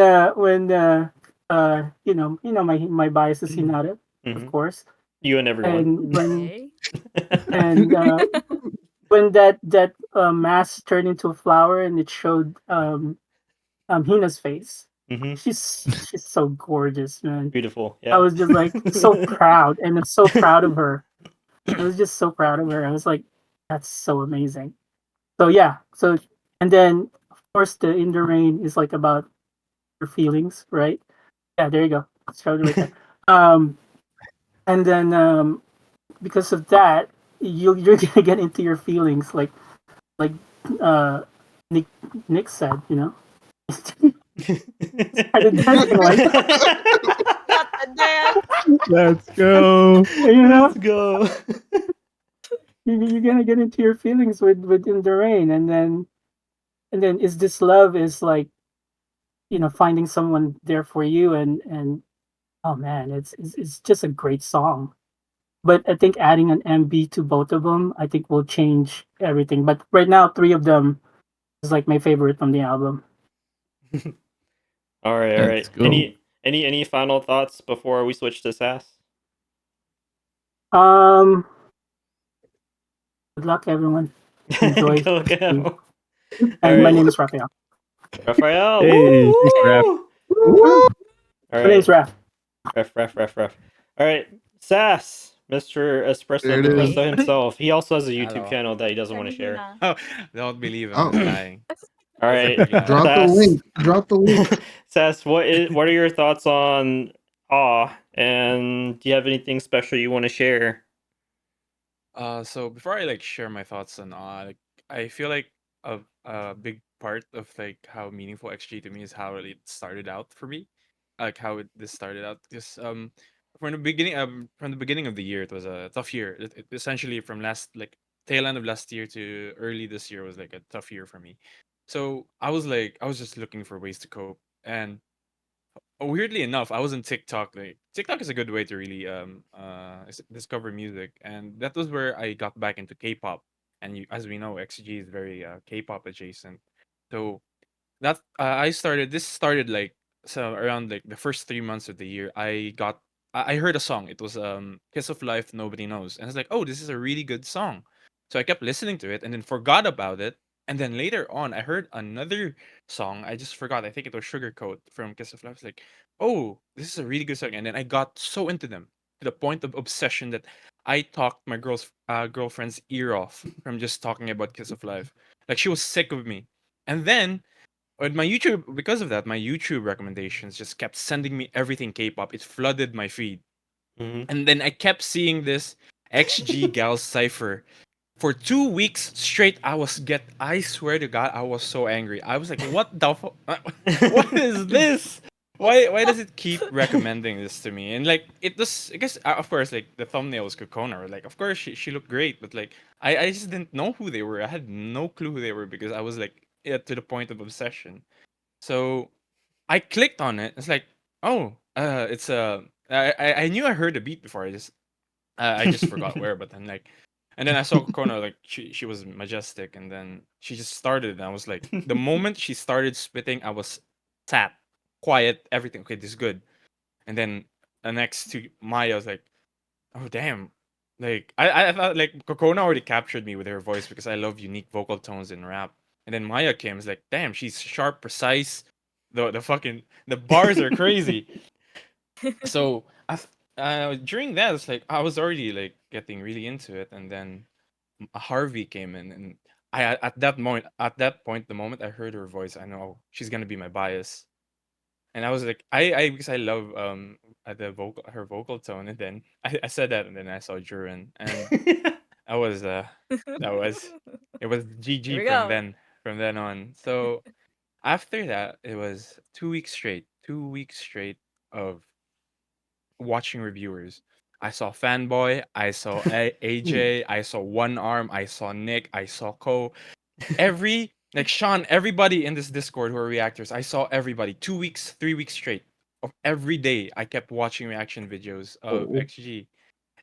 my bias is hinata, of course. You and everyone. And when Okay. and when that mask turned into a flower and it showed Hina's face. Mm-hmm. She's so gorgeous, man. Beautiful. Yeah. I was just like so proud, and I'm so proud of her. I was just so proud of her. I was like, that's so amazing. So yeah. So and then of course the In the Rain is like about your feelings, right? Yeah, there you go. Showed it right there. And then because of that, you're gonna get into your feelings, like uh, Nick said, started dancing like Not the dance. Let's go. Let's go. You're gonna get into your feelings with In the Rain, and then Is This Love is like finding someone there for you, and oh man, it's just a great song. But I think adding an MB to both of them, I think will change everything. But right now, three of them is like my favorite from the album. All right. Let's go. Any final thoughts before we switch to Sass? Good luck, everyone. Enjoy. Go. And my name is Raphael. Raphael. Hey, thanks, Raff. All My name's right. Raff. All right. Sass, Mr. Espresso There it is. Espresso himself. He also has a YouTube Hello. channel that he doesn't want to share. Oh, don't believe him. Oh. I'm lying. All right. Drop the Sass. link. Drop the link. Sass, what are your thoughts on Awe? And do you have anything special you want to share? So before I like share my thoughts on like I feel like a big part of like how meaningful XG to me is how it started out for me, like how this started out. Because from the beginning of the year, it was a tough year. It essentially from last like tail end of last year to early this year was like a tough year for me. So I was just looking for ways to cope, and weirdly enough, I was on TikTok. Like TikTok is a good way to really discover music, and that was where I got back into K-pop. And as we know, XG is very K-pop adjacent. So that I started. This started like so around like the first 3 months of the year. I heard a song. It was "Kiss of Life." Nobody knows, and I was like, oh, this is a really good song. So I kept listening to it, and then forgot about it. And then later on, I heard another song. I just forgot. I think it was Sugarcoat from Kiss of Life. I was like, oh, this is a really good song. And then I got so into them to the point of obsession that I talked my girlfriend's ear off from just talking about Kiss of Life. Like she was sick of me. And then with my YouTube, because of that, my YouTube recommendations just kept sending me everything K-pop. It flooded my feed. And then I kept seeing this xgalx cipher for 2 weeks straight. I swear to God, I was so angry. I was like, what the what is this? Why does it keep recommending this to me? And like it was, I guess of course like the thumbnail was Cocona. Like of course she looked great, but like I just didn't know who they were. I had no clue who they were because I was like to the point of obsession. So I clicked on it. It's like, oh, it's I knew I heard the beat before. I just forgot where. But then like, and then I saw Kokona, like she was majestic, and then she just started, and I was like, the moment she started spitting, I was sat, quiet, everything. Okay, this is good. And then the next to Maya, I was like, oh damn. Like I thought like Kokona already captured me with her voice because I love unique vocal tones in rap. And then Maya came, is like, damn, she's sharp, precise. The bars are crazy. So during that, it's like I was already like getting really into it, and then Harvey came in, and at that point, the moment I heard her voice, I know she's gonna be my bias. And I was like, I because I love her vocal tone, and then I said that, and then I saw Jurin, and that was it was Here GG we go. from then on. So after that, it was 2 weeks straight. 2 weeks straight of watching reviewers. I saw Fanboy, I saw AJ, I saw One Arm, I saw Nick, I saw Ko. Every like Sean, everybody in this Discord who are reactors, I saw everybody 2 weeks, 3 weeks straight of every day. I kept watching reaction videos of Oh, XG.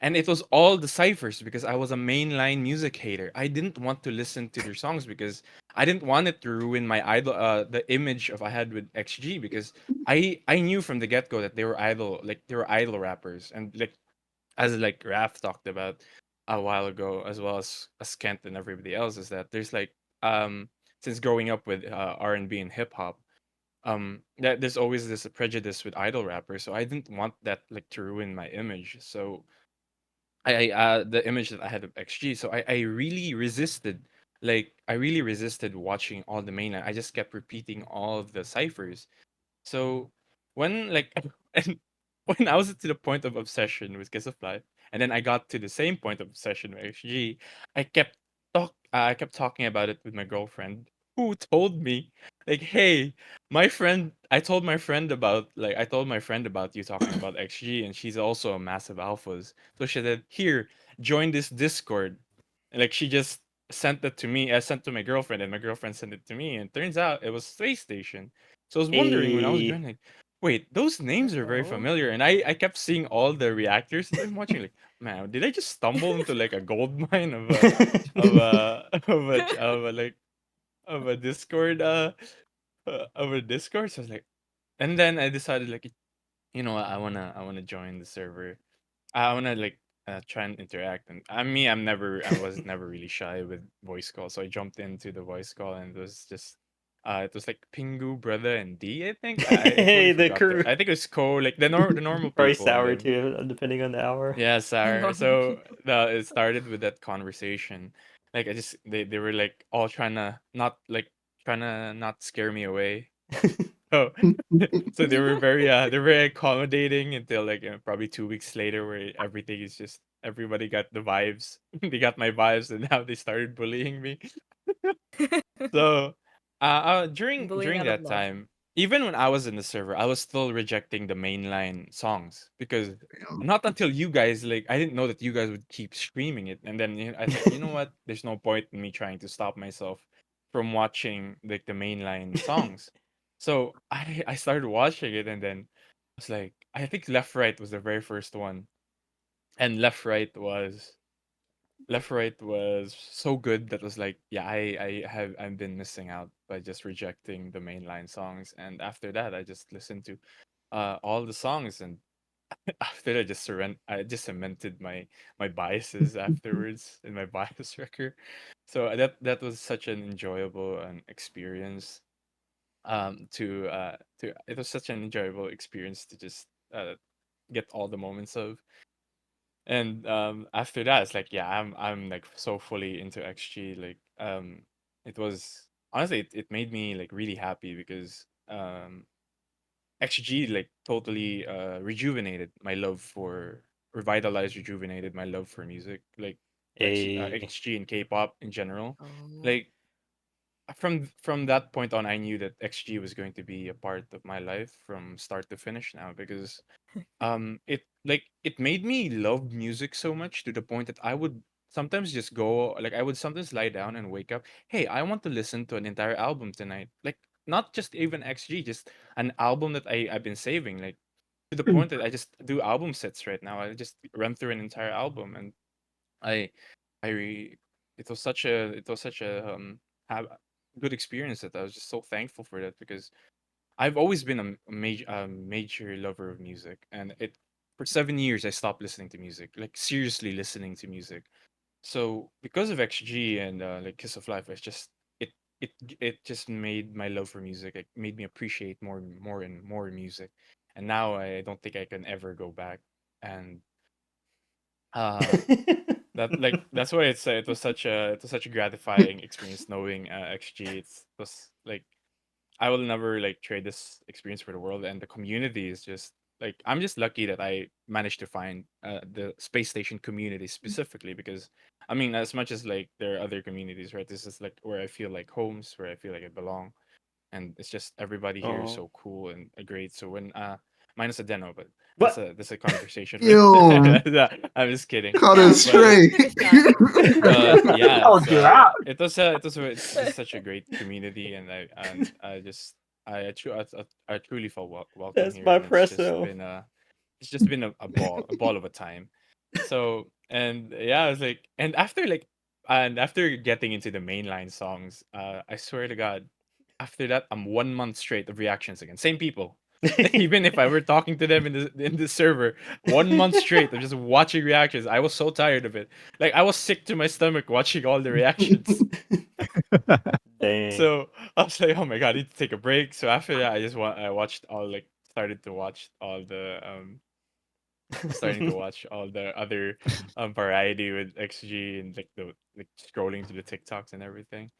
And it was all the ciphers because I was a mainline music hater. I didn't want to listen to their songs because I didn't want it to ruin my idol, the image of I had with XG because I knew from the get go that they were idol, like they were idol rappers, and like as like Raff talked about a while ago, as well as Khent and everybody else, is that there's like since growing up with R&B and hip hop, that there's always this prejudice with idol rappers, so I didn't want that like to ruin my image. So the image that I had of XG. So I really resisted, like I really resisted watching all the mainline. I just kept repeating all of the ciphers. So when like and when I was to the point of obsession with Kiss of Life, and then I got to the same point of obsession with XG, I kept talking about it with my girlfriend, who told me like, "Hey, my friend, I told my friend about you talking about XG, and she's also a massive Alphas. So she said, here, join this Discord." And like she just sent it to me. I sent to my girlfriend, and my girlfriend sent it to me. And turns out it was SpaceStation. So I was wondering when I was A joining, like, wait, those names are very Hello. familiar. And I kept seeing all the reactors that I'm watching. Like, man, did I just stumble into like a gold mine of a Discord of a Discord? So I was like, and then I decided like, you know what, I wanna join the server. I wanna like try and interact. And I was never really shy with voice call, so I jumped into the voice call, and it was like Pengu, Brother, and D. I think I totally Hey, the forgot. crew. I think it was Co, like the normal Probably people, and sour then too, depending on the hour. yeah, Sar. Normal So people. it started with that conversation. Like they were like all trying to not scare me away. Oh, so they're very accommodating until like probably 2 weeks later, where everything is just everybody got the vibes. They got my vibes, and now they started bullying me. So, Bullying during out of that love. time, even when I was in the server, I was still rejecting the mainline songs because Damn. not until you guys like I didn't know that you guys would keep screaming it, and then I was like, you know what? There's no point in me trying to stop myself from watching like the mainline songs. So I started watching it, and then I was like, I think Left Right was the very first one, and Left Right was so good that was like, yeah, I've been missing out by just rejecting the mainline songs. And after that, I just listened to all the songs, and after I just cemented my biases afterwards in my bias record. So that was such an enjoyable experience. To It was such an enjoyable experience to just get all the moments of. And after that, it's like, yeah, I'm like so fully into XG. Like it was honestly, it made me like really happy because XG like totally rejuvenated my love for music, like A XG and K-pop in general. Oh. Like from that point on, I knew that XG was going to be a part of my life from start to finish now, because it made me love music so much to the point that I would sometimes lie down and wake up, hey, I want to listen to an entire album tonight, like not just even XG, just an album that I've been saving, like to the point that I just do album sets right now. I just run through an entire album. And I I re- it was such a have good experience that I was just so thankful for that, because I've always been a major lover of music, and it for 7 years I stopped listening to music, like seriously listening to music. So because of XG and like Kiss of Life, it it just made my love for music. It made me appreciate more and more music, and now I don't think I can ever go back. And uh that's why it was such a gratifying experience knowing XG. It was like I will never like trade this experience for the world, and the community is just like I'm just lucky that I managed to find the space station community specifically, because I mean, as much as like there are other communities, right? This is like where I feel like homes, where I feel like I belong. and it's just everybody here is Oh. so cool and great. So when minus a deno, but What? that's a conversation. Yo. I'm just kidding. Caught Yeah, us straight. But yeah, Called you out. it's such a great community, and I just I truly felt welcome That's here, my and presso. it's just been a ball of a time. So and yeah, I was like, and after getting into the mainline songs, I swear to God, after that I'm 1 month straight of reactions again, same people. Even if I were talking to them in the server, 1 month straight of just watching reactions, I was so tired of it. Like I was sick to my stomach watching all the reactions. Dang. So I was like, oh my god, I need to take a break. So after that, I watched all started to watch all the starting to watch all the other variety with XG and like scrolling to the TikToks and everything.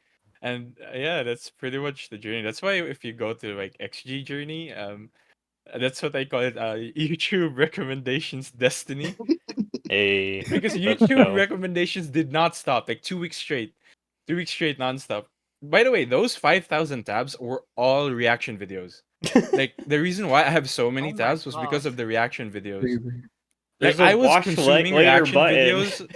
And yeah, that's pretty much the journey. That's why if you go to like XG journey, that's what I call it, YouTube recommendations destiny. Hey, Because let's YouTube go. recommendations did not stop, like 2 weeks straight. 2 weeks straight nonstop. By the way, those 5,000 tabs were all reaction videos. Like the reason why I have so many Oh my tabs was because gosh. of the reaction videos. Crazy. Like There's a I was watch consuming later reaction button. videos.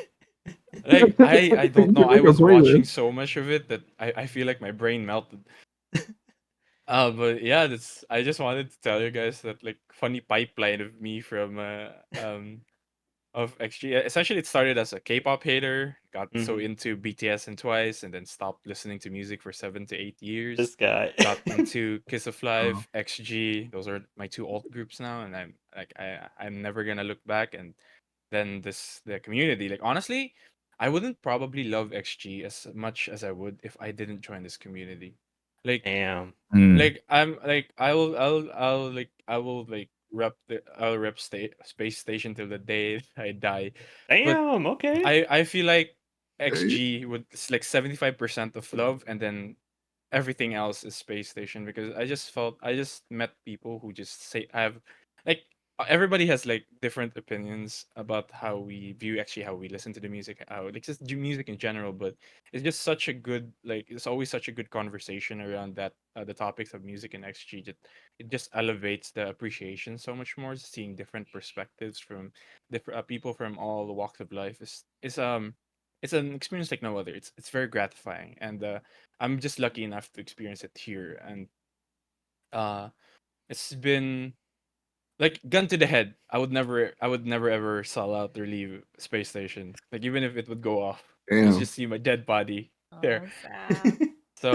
Like I don't know. I was watching so much of it that I feel like my brain melted. But yeah, that's I just wanted to tell you guys that like funny pipeline of me from of XG. Essentially, it started as a K-pop hater, got so Mhm. into BTS and Twice, and then stopped listening to music for 7 to 8 years. This guy. Got into Kiss of Oh. Life, XG. Those are my two alt groups now, and I'm never gonna look back. And then the community. Like honestly, I wouldn't probably love XG as much as I would if I didn't join this community. Like Damn. like I'm like I will like I'll rep space station till the day I die. But Damn. Okay. I feel like Hey. XG would it's like 75% of love, and then everything else is space station, because I just met people who just say I have like everybody has like different opinions about how we view actually how we listen to the music, how like just do music in general. But it's just such a good, like it's always such a good conversation around that the topics of music and XG, that it just elevates the appreciation so much more. Seeing different perspectives from different people from all the walks of life is it's an experience like no other. It's very gratifying, and I'm just lucky enough to experience it here. And uh it's been like gun to the head. I would never ever sell out or leave space station. Like even if it would go off, you Damn. just see my dead body there. Oh, Sam. So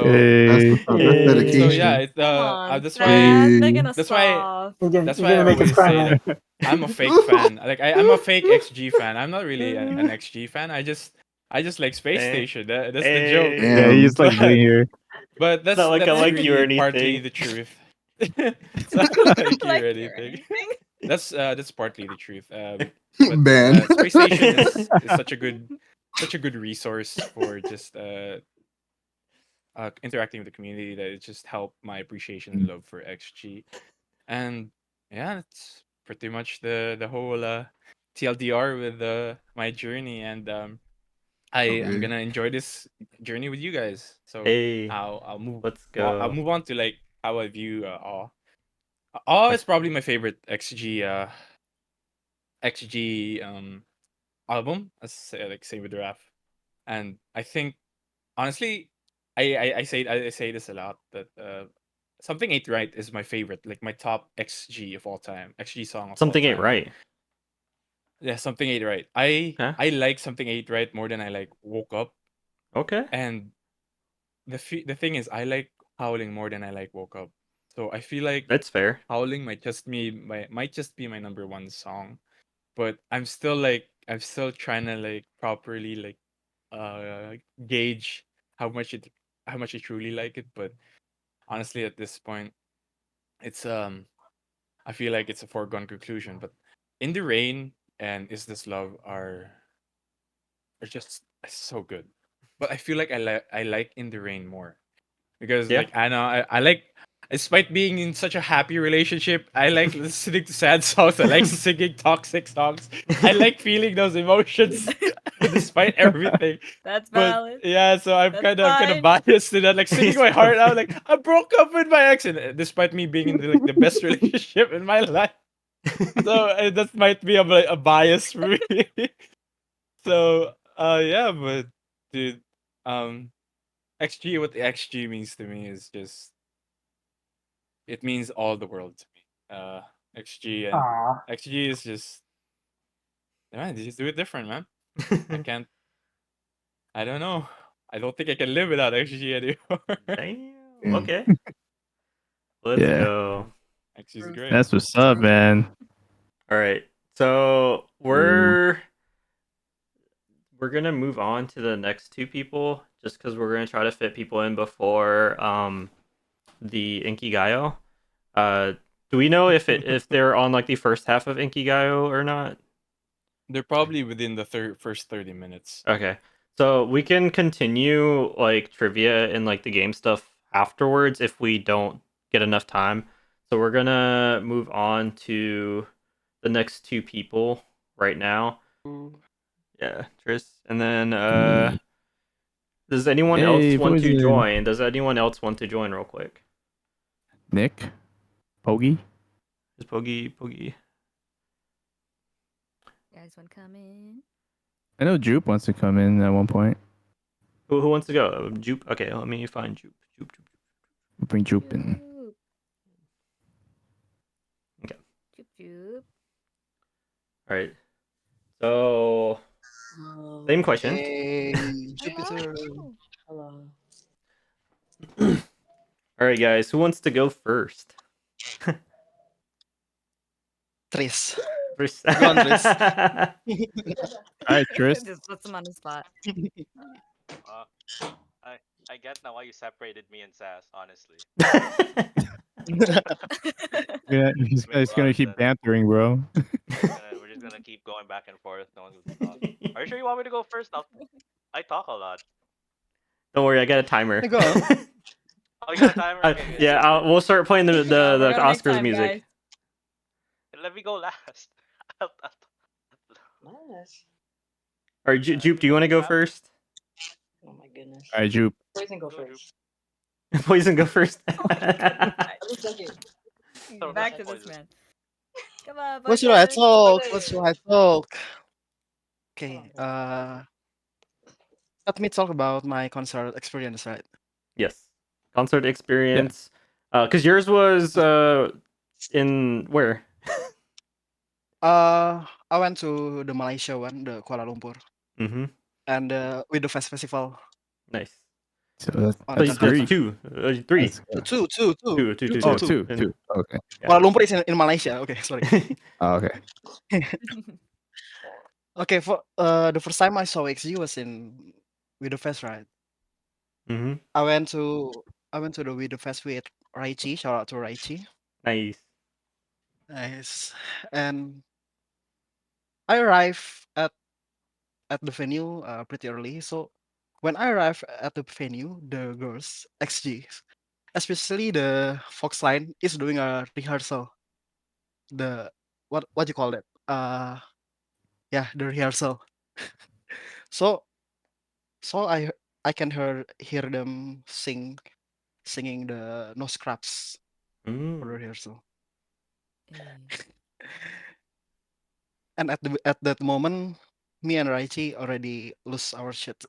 That's what's up. That's so yeah, dedication. it's Come on, that's why Sam. They're Hey. gonna that's why stop. that's You're why gonna I make us always cry say now. that I'm a fake fan. Like I'm a fake XG fan. I'm not really an XG fan. I just like space Hey. station. That's the joke. Hey. Yeah, Damn. he's like being here. But It's not like I that's like you or really partly anything. the truth. It's not like you or Like you're anything. anything. That's partly the truth. But Ban. space station is such a good resource for just interacting with the community, that it just helped my appreciation and love for XG. And yeah, that's pretty much the whole TLDR with my journey. And I am Okay. gonna enjoy this journey with you guys. So Hey. Let's I'll go. move on to like how I view Awe. Awe My is probably my favorite XG album, as like say with Raff. And I think honestly, I say this a lot, that Something Ain't Right is my favorite, like my top XG of all time, XG song of all Something ain't time. right. Yeah, Something Ain't Right. Huh? I like Something Ain't Right more than I like Woke Up. Okay. And the thing is, I like Howling more than I like Woke Up. So I feel like That's fair. Howling might just be my number one song. But I'm still trying to like properly like gauge how much it how much I truly like it. But honestly, at this point, it's I feel like it's a foregone conclusion. But In the Rain and Is This Love are just so good. But I feel like I like In the Rain more, because Yeah. like I know I like, despite being in such a happy relationship, I like listening to sad songs. I like singing toxic songs. I like feeling those emotions. despite everything. That's But valid. yeah, so I'm That's kind of fine. biased to that, like singing my heart out, like I broke up with my ex, and despite me being in the best relationship in my life, so that might be a bias for me. So yeah, but dude, XG, what the XG means to me is just it means all the world to me. XG and Aw. XG is just man, they just do it different, man. I can't. I don't know. I don't think I can live without XG anymore. Damn. Mm. Okay. Let's Yeah. go. XG is great. That's what's up, man. All right. So we're gonna move on to the next two people, just because we're gonna try to fit people in before the Inkigayo. Do we know if they're on like the first half of Inkigayo or not? They're probably within the first 30 minutes. Okay. So we can continue like trivia and like the game stuff afterwards if we don't get enough time. So we're gonna move on to the next two people right now. Yeah, Triss. And then does anyone else Hey, want to Poison. join? Does anyone else want to join real quick? Nick, Pogi. Is Pogi? You guys want to come in? I know Jupe wants to come in at one point. Who wants to go? Jupe. Okay, let me find Jupe. Jupe. We'll bring Jupe in. Okay. Jupe. All right. So same question. Hey, Jupiter. Hello. All right, guys. Who wants to go first? Triss. First. Go on, Triss. All right, Triss. Just puts him on the spot. I get now why you separated me and Sass, honestly. Yeah, these guys gonna keep bantering, bro. We're just gonna keep going back and forth. No one's gonna talk. Are you sure you want me to go first? I talk a lot. Don't worry, I got a timer. Go on. Oh, you got a timer? Okay, good. Yeah, we'll start playing the We're gonna make Oscars time, music. guys. Let me go last. Nice. All right, Jupe, do you want to go first? Oh my goodness. All right, Jupe. Poison go first. Poison, go first. Back to this man. Come on, What should I Poison. talk? What should I talk? Okay. Let me talk about my concert experience, right? Yes, concert experience. Because yours was in where? I went to the Malaysia one, the Kuala Lumpur, Mm-hmm. and with the festival. Nice. So that's That's three. two. Three. Two. Oh, two. Okay. Kuala Lumpur is in Malaysia. Okay, sorry. Oh, okay. Okay, for the first time I saw XG was in with the fest, right? Mm-hmm. I went to the with the fest with Raichi. Shout out to Raichi. Nice. Nice. And I arrived at the venue pretty early. So when I arrived at the venue, the girls XG, especially the Fox line, is doing a rehearsal. The what you call that? Yeah, the rehearsal. So I can hear them singing the no scraps for the rehearsal. And at that moment, me and Raichi already lose our shit.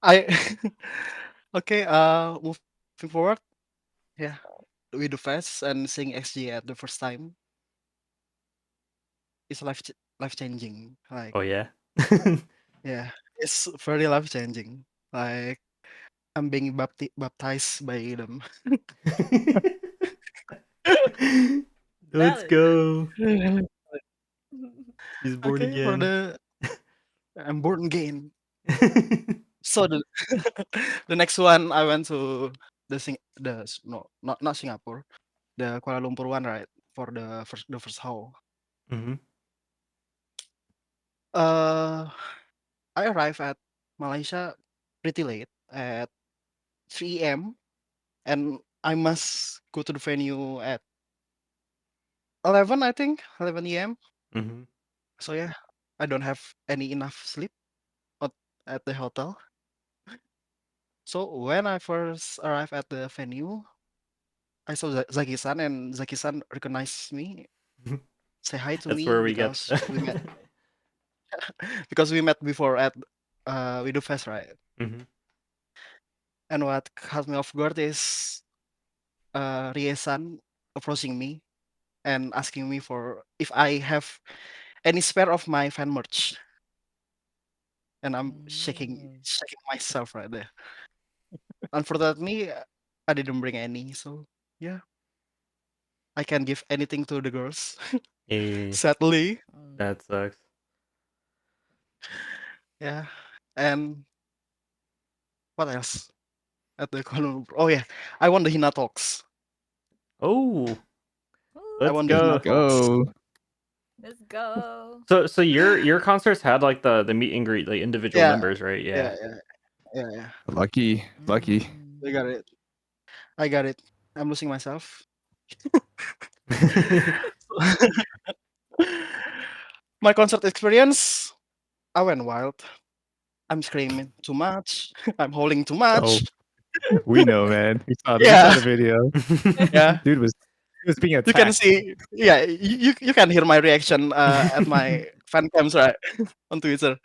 I okay. Moving forward, yeah, with the fest and seeing XG at the first time, it's life changing. Like Oh yeah. yeah, it's very life changing. Like I'm being baptized by them. Let's Valid. go. He's born Okay, for again. I'm born again. So the the next one I went to no, not Singapore, the Kuala Lumpur one, right? For the first hall. Mm-hmm. I arrived at Malaysia pretty late at 3 a.m. and I must go to the venue at 11, I think, 11 a.m. Mm-hmm. So yeah, I don't have any enough sleep at, at the hotel. So when I first arrived at the venue, I saw Zaki-san, and Zaki-san recognized me, say hi to That's me where we get. because we met because we met before at We Do Fest, right? Mm-hmm. And what caught me off guard is Rie-san approaching me and asking me for if I have any spare of my fan merch, and I'm shaking myself right there. Unfortunately, I didn't bring any, so yeah, I can't give anything to the girls. Sadly, That sucks. yeah. And what else at the Kuala Lumpur? Oh yeah, I won the Hina Talks. Oh, I let's won the Hina go. Talks. Let's go. So your concerts had like the meet and greet, like individual Yeah, members, right? Yeah. yeah. Lucky. I got it. I got it. I'm losing myself. My concert experience, I went wild. I'm screaming too much. I'm howling too Oh, much. we know, man. We Yeah, saw the video. yeah. Dude was being You can attacked. see, yeah, you can hear my reaction at my fan cams, right, on Twitter.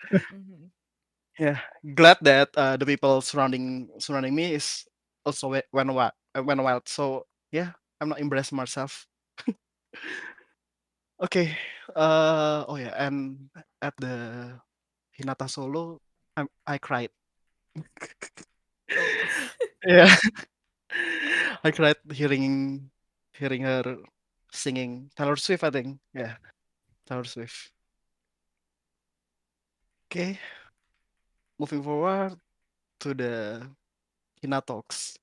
Yeah, glad that the people surrounding me is also went wild. So yeah, I'm not embarrassing myself. Okay. Oh yeah, and at the Hinata solo, I cried. Yeah, I cried hearing her singing Taylor Swift, I think. Yeah, Taylor Swift. Okay, moving forward to the Hina talks.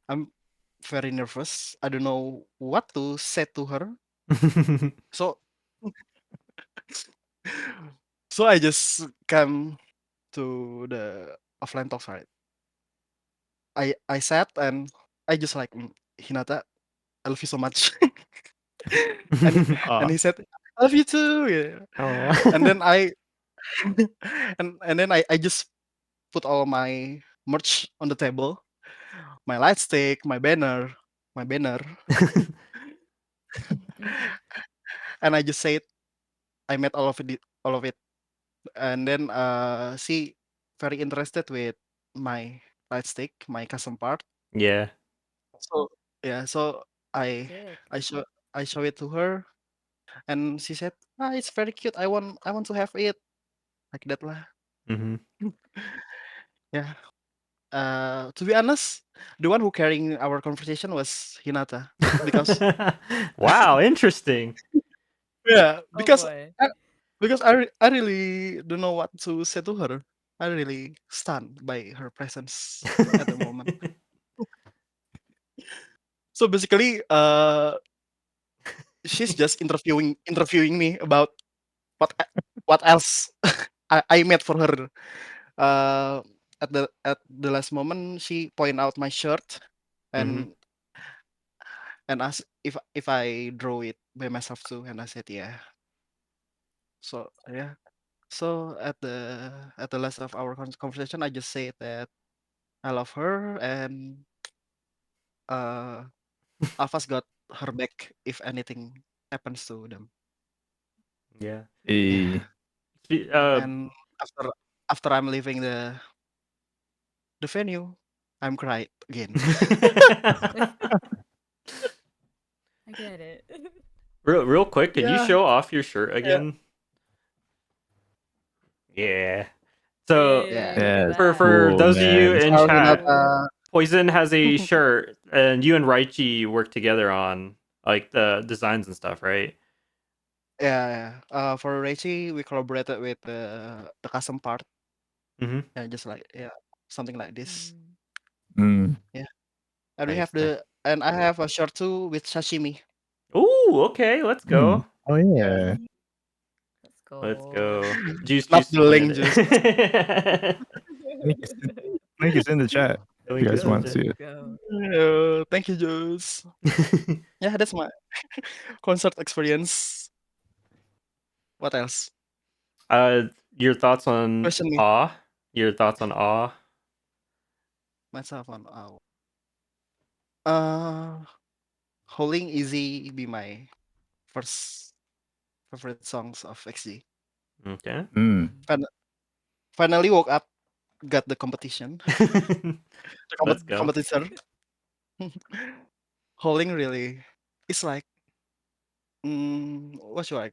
I'm very nervous. I don't know what to say to her. So so I just come to the offline talks, right? I sat and I just like, Hinata, I love you so much. and Aw. he said, I love you too. Yeah. Oh. And then and then I just put all my merch on the table, my light stick, my banner, and I just said I made all of it. And then she very interested with my light stick, my custom part. Yeah. So yeah, so I Sick. I show I show it to her, and she said, "Ah, it's very cute. I want to have it like that lah." Mm-hmm. Yeah. To be honest, the one who carrying our conversation was Hinata because Wow, interesting. yeah, Oh boy. because I really don't know what to say to her. I really stunned by her presence at the moment. So basically, she's just interviewing me about what what else I made for her. Uh, at the last moment, she point out my shirt Mm-hmm. and asked if I draw it by myself too, and I said yeah. So yeah. So at the last of our conversation, I just said that I love her, and uh, Alphaz got her back if anything happens to them. Yeah. Yeah. Uh, And after I'm leaving the venue, I'm cried again. I get it. real quick, could you Yeah. show off your shirt Yeah. again? Yeah. So Yeah. Yeah, for cool, those of you man. in Sorry, chat, Hinata. Poison has a shirt, and you and Raichi work together on like the designs and stuff, right? Yeah. For Reichi, we collaborated with the custom part. Mm-hmm. Yeah, just like yeah, something like this. Mm. Yeah. And we have Nice, nice. and I have a shirt too with sashimi. Ooh, okay, let's go. Oh Yeah. yeah. Let's go. Let's go. Juice Not Juice the pointed link juice. it. Link is in the chat if Link you is guys in want to chat. see it. Go. Thank you, Jules. Yeah, that's my concert experience. What else? Your thoughts on Question me. Awe? Your thoughts on Awe? Myself on uh Howling Easy be my first favorite songs of XG. Okay. Fin- Finally woke up, got the competition. Let's go. Competitor. Howling really it's like what should I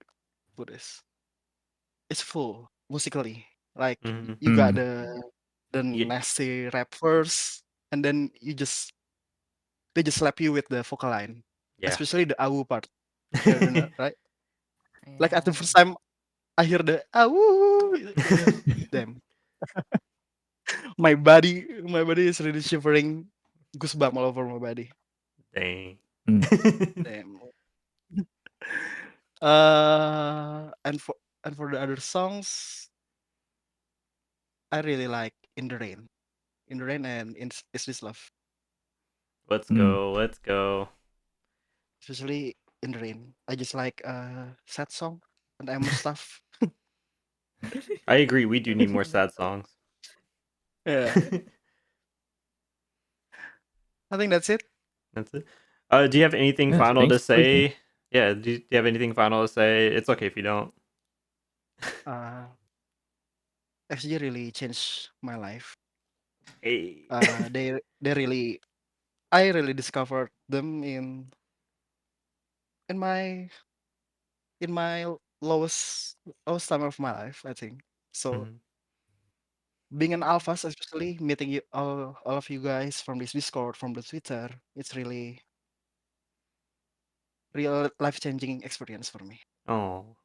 put this? It's full musically. Like Mhm. you got the Yeah. nasty rap verse, and then they just slap you with the vocal line, Yeah. especially the AU part. You know, right? Like at the first time I hear the AU, damn, my body is really shivering, goosebump all over my body. Dang. Damn. And for the other songs, I really like In the Rain, and Is This Love, Let's go. Let's go. especially In the Rain. I just like sad song and emo stuff. I agree. We do need more sad songs. Yeah, I think that's it. That's it. Do you have anything Yeah, final to thanks for everything. say? Yeah. Do you have anything final to say? It's okay if you don't. Uh, FG really changed my life. Hey. They really I really discovered them in my in my lowest time of my life, I think. So Mhm. being an Alphaz, especially meeting you all of you guys from this Discord, from the Twitter, it's really real life changing experience for me. Oh.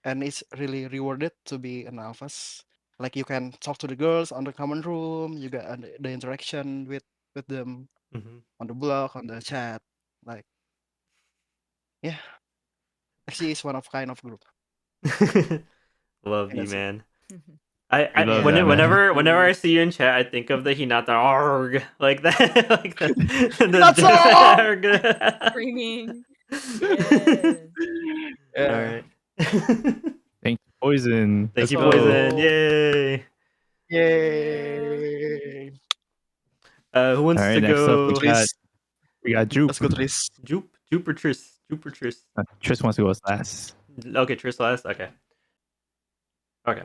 And it's really rewarded to be an Alphas. Like you can talk to the girls on the common room, you get the interaction with them Mhm. on the blog, on the chat. Like yeah, actually it's one of kind of group. Love And you, that's it. man. We I love when that, man. whenever I see you in chat, I think of the hinata arg like that, like the That's all. arg. Screaming. Yes. All Yeah. right. Thank you, Poison. Thank Let's you, go. Poison. Yay. Yay. Who All wants right, to next up go? we got Let's Jupe. go, Triss. Jupe or Triss? Jupe or Triss? Triss wants to go last. Okay, Triss last. Okay. Okay.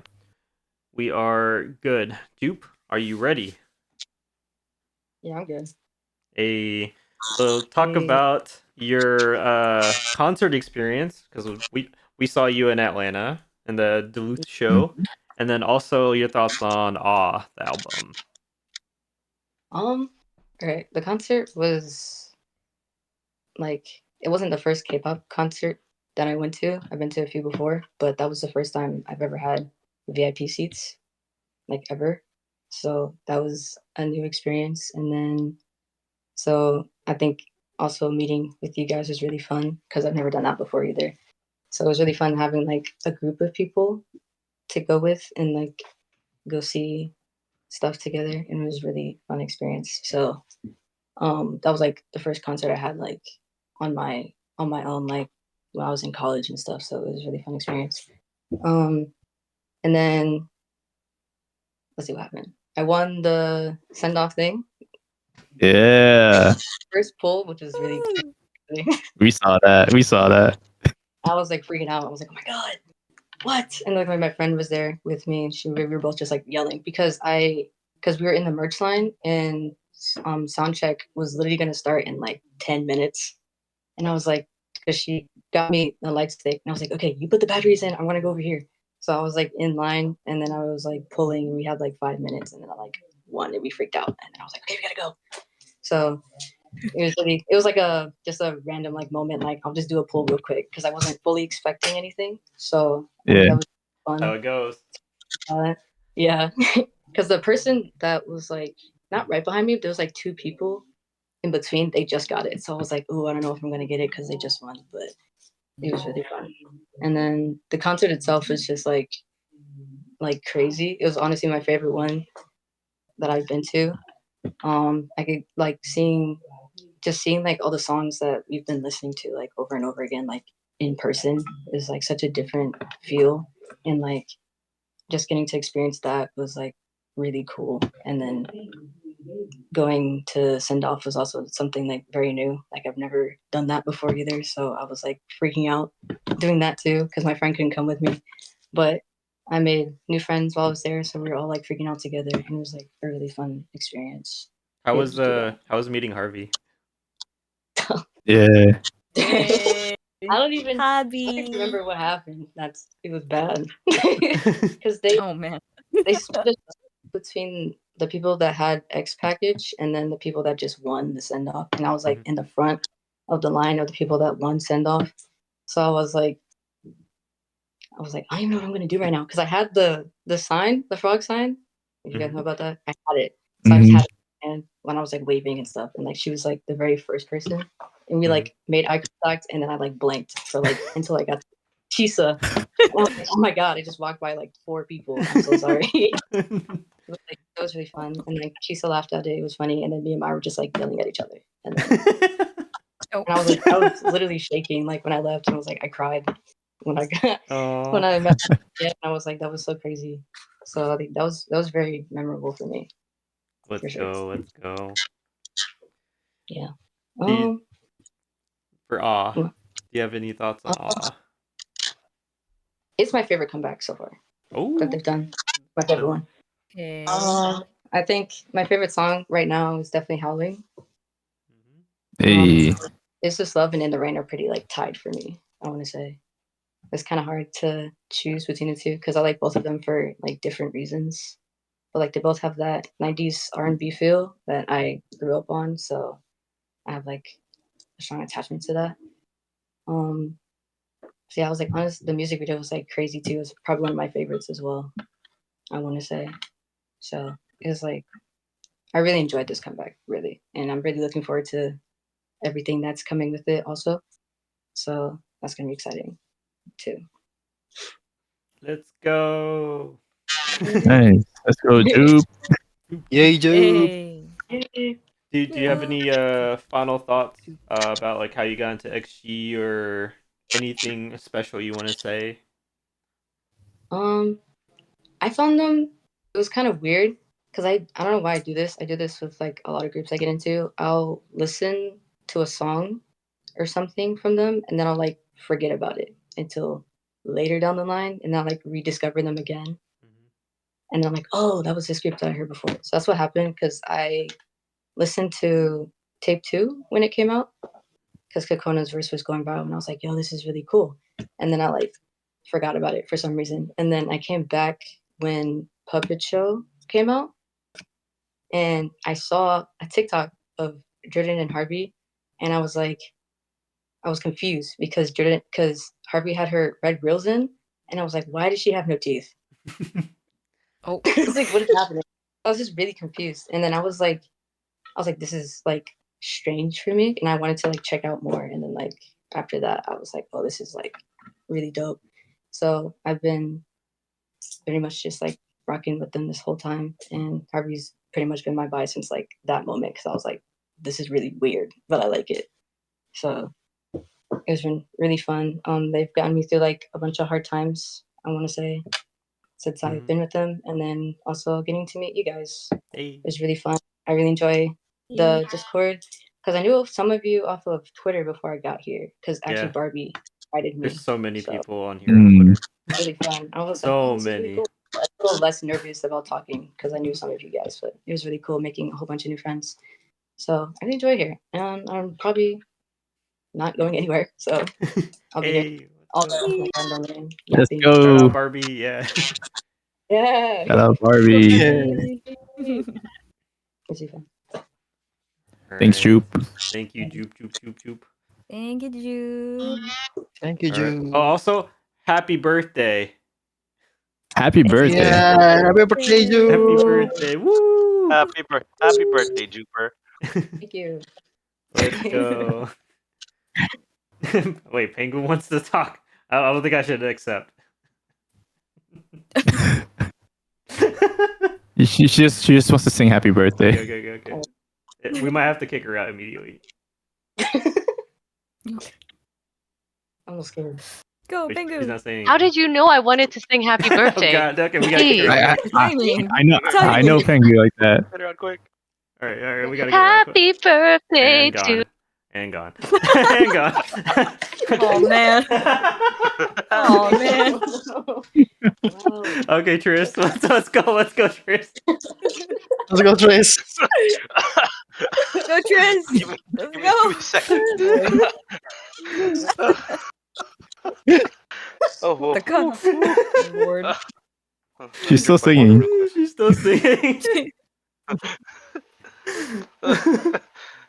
We are good. Jupe, are you ready? Yeah, I'm good. So talk Hey. about your concert experience because we saw you in Atlanta in the Duluth show, and then also your thoughts on Awe, the album. Okay. The concert was like it wasn't the first K-pop concert that I went to. I've been to a few before, but that was the first time I've ever had VIP seats, like ever. So that was a new experience. And then so I think also meeting with you guys was really fun because I've never done that before either. So it was really fun having like a group of people to go with and like go see stuff together, and it was really fun experience. So that was like the first concert I had like on my own, like when I was in college and stuff. So it was a really fun experience. And then let's see what happened. I won the send off thing. Yeah. First pull, which was really We saw that. We saw that. I was like freaking out. I was like, oh my god, what? And like my friend was there with me, and we were both just like yelling because we were in the merch line, and sound check was literally gonna start in like 10 minutes, and I was like, because she got me the light stick, and I was like, okay, you put the batteries in, I'm gonna go over here. So I was like in line, and then I was like pulling, and we had like 5 minutes, and then I like won, and we freaked out, and then I was like, okay, we gotta go. So it was like just a random like moment, like I'll just do a pull real quick because I wasn't fully expecting anything. So Yeah. that was fun. How it goes. Yeah, because the person that was like not right behind me, there was like two people in between. They just got it, so I was like, "Ooh, I don't know if I'm gonna get it because they just won." But it was really fun. And then the concert itself was just like crazy. It was honestly my favorite one that I've been to. I could like seeing like all the songs that we've been listening to like over and over again, like in person is like such a different feel, and like just getting to experience that was like really cool. And then going to send off was also something like very new. Like I've never done that before either, so I was like freaking out doing that too because my friend couldn't come with me. But I made new friends while I was there, so we were all like freaking out together, and it was like a really fun experience. How was meeting Harvey? Yeah. I don't even remember what happened. It was bad because they split us up between the people that had X package and then the people that just won the send off, and I was like in the front of the line of the people that won send off. So I was like, I don't even know what I'm gonna do right now because I had the sign, the frog sign. If you guys know about that, I had it. So I just had it, and when I was like waving and stuff, and like she was like the very first person, and we like made eye contact, and then I like blinked for like until I got to chisa. And I was like, oh my god, I just walked by like 4 people. I'm so sorry. It was really fun, and like chisa laughed at it. It was funny, and then me and Maya were just like yelling at each other, and then and I was literally shaking like when I left, and I was like I cried when I got when I met him, and I was like that was so crazy. So I think that was very memorable for me. Let's go. Yeah. Do you have any thoughts on Awe? It's my favorite comeback so far that they've done. My favorite one. I think my favorite song right now is definitely Howling. Hey. It's Just Love and In the Rain are pretty like tied for me, I want to say. It's kind of hard to choose between the two because I like both of them for like different reasons. But like they both have that 90s R&B feel that I grew up on, so I have like a strong attachment to that. So yeah, I was like, honest, the music video was like crazy too. It's probably one of my favorites as well, I want to say. So it was like, I really enjoyed this comeback, really. And I'm really looking forward to everything that's coming with it also. So that's going to be exciting too. Let's go. Nice. Let's go, Jupe. Yay, Jupe. Do you have any final thoughts about like how you got into XG or anything special you want to say? I found them. It was kind of weird because I don't know why I do this. I do this with like a lot of groups I get into. I'll listen to a song or something from them, and then I'll like forget about it until later down the line, and I'll like rediscover them again. And I'm like, oh, that was this group that I heard before. So that's what happened because I listened to tape 2 when it came out because Cocona's verse was going viral, and I was like, yo, this is really cool. And then I like forgot about it for some reason. And then I came back when Puppet Show came out, and I saw a TikTok of Jordan and Harvey, and I was like, I was confused because Harvey had her red grills in, and I was like, why does she have no teeth? I was like, what is happening? I was just really confused, and then I was like, this is like strange for me, and I wanted to like check out more, and then like after that, I was like, oh, this is like really dope. So I've been pretty much just like rocking with them this whole time, and Harvey's pretty much been my buy since like that moment because I was like, this is really weird, but I like it. So it's been really fun. They've gotten me through like a bunch of hard times, I want to say, since I've been with them, and then also getting to meet you guys is really fun. I really enjoy the Discord because I knew some of you off of Twitter before I got here because actually Barbie invited me. There's so many people on here on Twitter. Really fun. I was so like, many. Really cool. I was a little less nervous about talking because I knew some of you guys, but it was really cool making a whole bunch of new friends. So I really enjoy here, and I'm probably not going anywhere. So I'll be here. Let's go. Shout out Barbie, yeah. Yeah. Shout out Barbie. Thanks, Jupe. Thank you, Jupe. Thank you, Jupe. Thank you, Jupe. Oh, also, happy birthday. Happy birthday. Yeah, happy birthday, Jupe. Happy birthday. Woo! Happy birthday, Juper. Thank you. Let's go. Wait, Pengu wants to talk. I don't think I should accept. She just wants to sing happy birthday. Okay. We might have to kick her out immediately. I'm scared. Go, But she's Pengu. not saying How anything. did you know I wanted to sing happy birthday? Oh God, okay, we gotta kick her out. I know Pengu like that. Get her out quick. All right, we gotta get her out quick. Happy birthday And to. gone. And gone. And gone. Oh man. Oh man. Okay, Triss, let's go, Triss. Let's go, Triss. Go, Triss. Give me a second. Oh, The cutoff. Lord. She's still singing. She's still singing.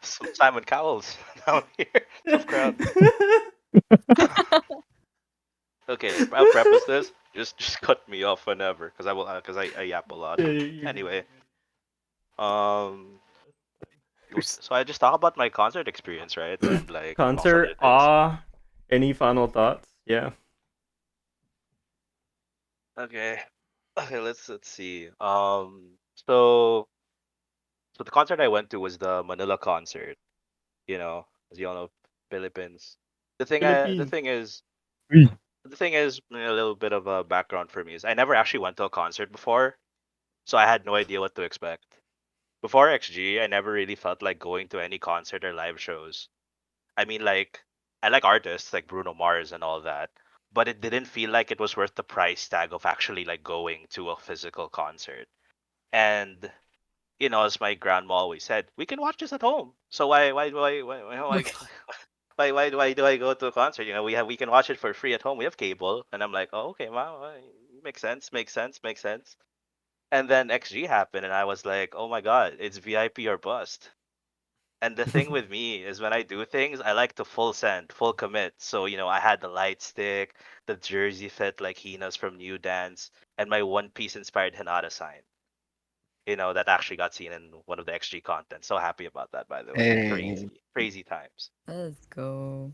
Some Simon Cowell's down here. Tough crowd. Okay, I'll preface this. Just cut me off whenever, because I yap a lot. Anyway, so I just talk about my concert experience, right? And like Concert, any final thoughts? Yeah. Okay, let's see. So the concert I went to was the Manila concert. You know, as you all know, Philippines. The thing is, a little bit of a background for me is I never actually went to a concert before, so I had no idea what to expect. Before XG, I never really felt like going to any concert or live shows. I mean, like, I like artists like Bruno Mars and all that, but it didn't feel like it was worth the price tag of actually like going to a physical concert. And as my grandma always said, we can watch this at home. So why do I go to a concert? We can watch it for free at home. We have cable, and I'm like, oh, okay, wow, makes sense. And then XG happened, and I was like, oh my god, it's VIP or bust. And the thing with me is when I do things, I like to full send, full commit. So, I had the light stick, the jersey fit like Hina's from New Dance, and my One Piece inspired Hinata sign. That actually got seen in one of the XG content. So happy about that, by the way. Hey. Crazy times. Let's go.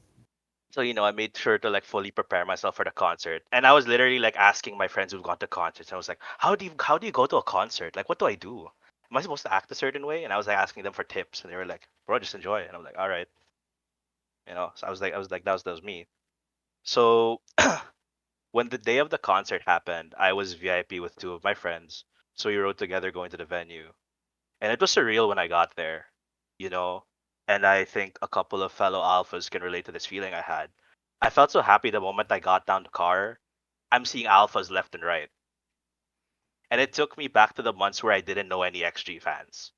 So, I made sure to like fully prepare myself for the concert. And I was literally like asking my friends who've gone to concerts. I was like, how do you go to a concert? Like, what do I do? Am I supposed to act a certain way? And I was like asking them for tips, and they were like, bro, just enjoy it. And I'm like, all right. So I was like, that was me. So when the day of the concert happened, I was VIP with two of my friends. So we rode together going to the venue. And it was surreal when I got there, you know. And I think a couple of fellow alphas can relate to this feeling I had. I felt so happy the moment I got down the car. I'm seeing alphas left and right. And it took me back to the months where I didn't know any XG fans.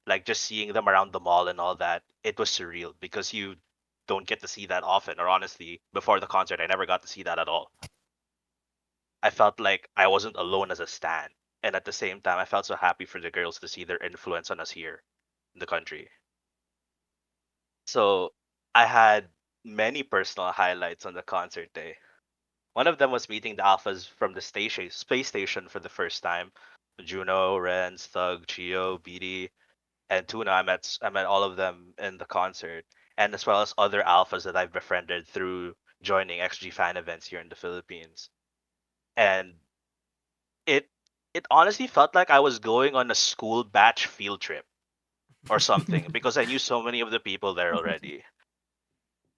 Like just seeing them around the mall and all that, it was surreal because you don't get to see that often. Or honestly, before the concert, I never got to see that at all. I felt like I wasn't alone as a stan. And at the same time, I felt so happy for the girls to see their influence on us here in the country. So I had many personal highlights on the concert day. One of them was meeting the alphas from the space station for the first time. Juno, Renz, Thug, Chio, BD, and Tuna. I met all of them in the concert, and as well as other alphas that I've befriended through joining XG fan events here in the Philippines. And it it honestly felt like I was going on a school batch field trip or something because I knew so many of the people there already.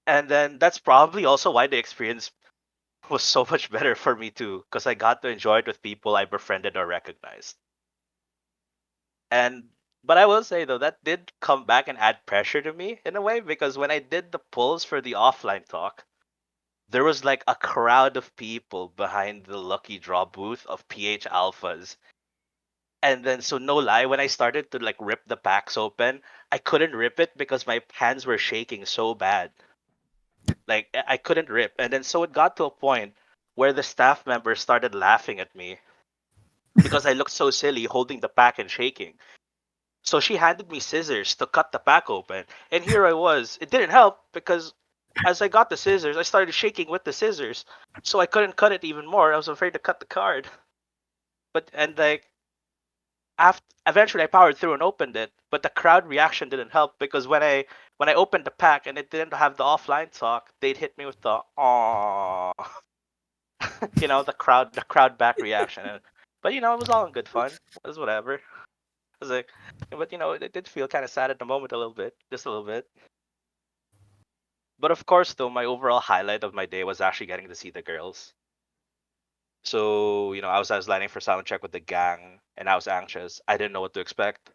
And then that's probably also why the experience was so much better for me too, because I got to enjoy it with people I befriended or recognized. And but I will say though that did come back and add pressure to me in a way because when I did the polls for the offline talk, there was like a crowd of people behind the lucky draw booth of PH alphas. And then so no lie, when I started to like rip the packs open, I couldn't rip it because my hands were shaking so bad. Like I couldn't rip. And then so it got to a point where the staff members started laughing at me because I looked so silly holding the pack and shaking. So she handed me scissors to cut the pack open. And here I was. It didn't help because as I got the scissors, I started shaking with the scissors. So I couldn't cut it even more. I was afraid to cut the card. But and like after eventually I powered through and opened it, but the crowd reaction didn't help because when I opened the pack and it didn't have the offline talk, they'd hit me with the "aww," the crowd back reaction. And But it was all in good fun. It was whatever. I was like, but it did feel kind of sad at the moment a little bit, just a little bit. But of course, though, my overall highlight of my day was actually getting to see the girls. So I was lining for sound check with the gang, and I was anxious. I didn't know what to expect.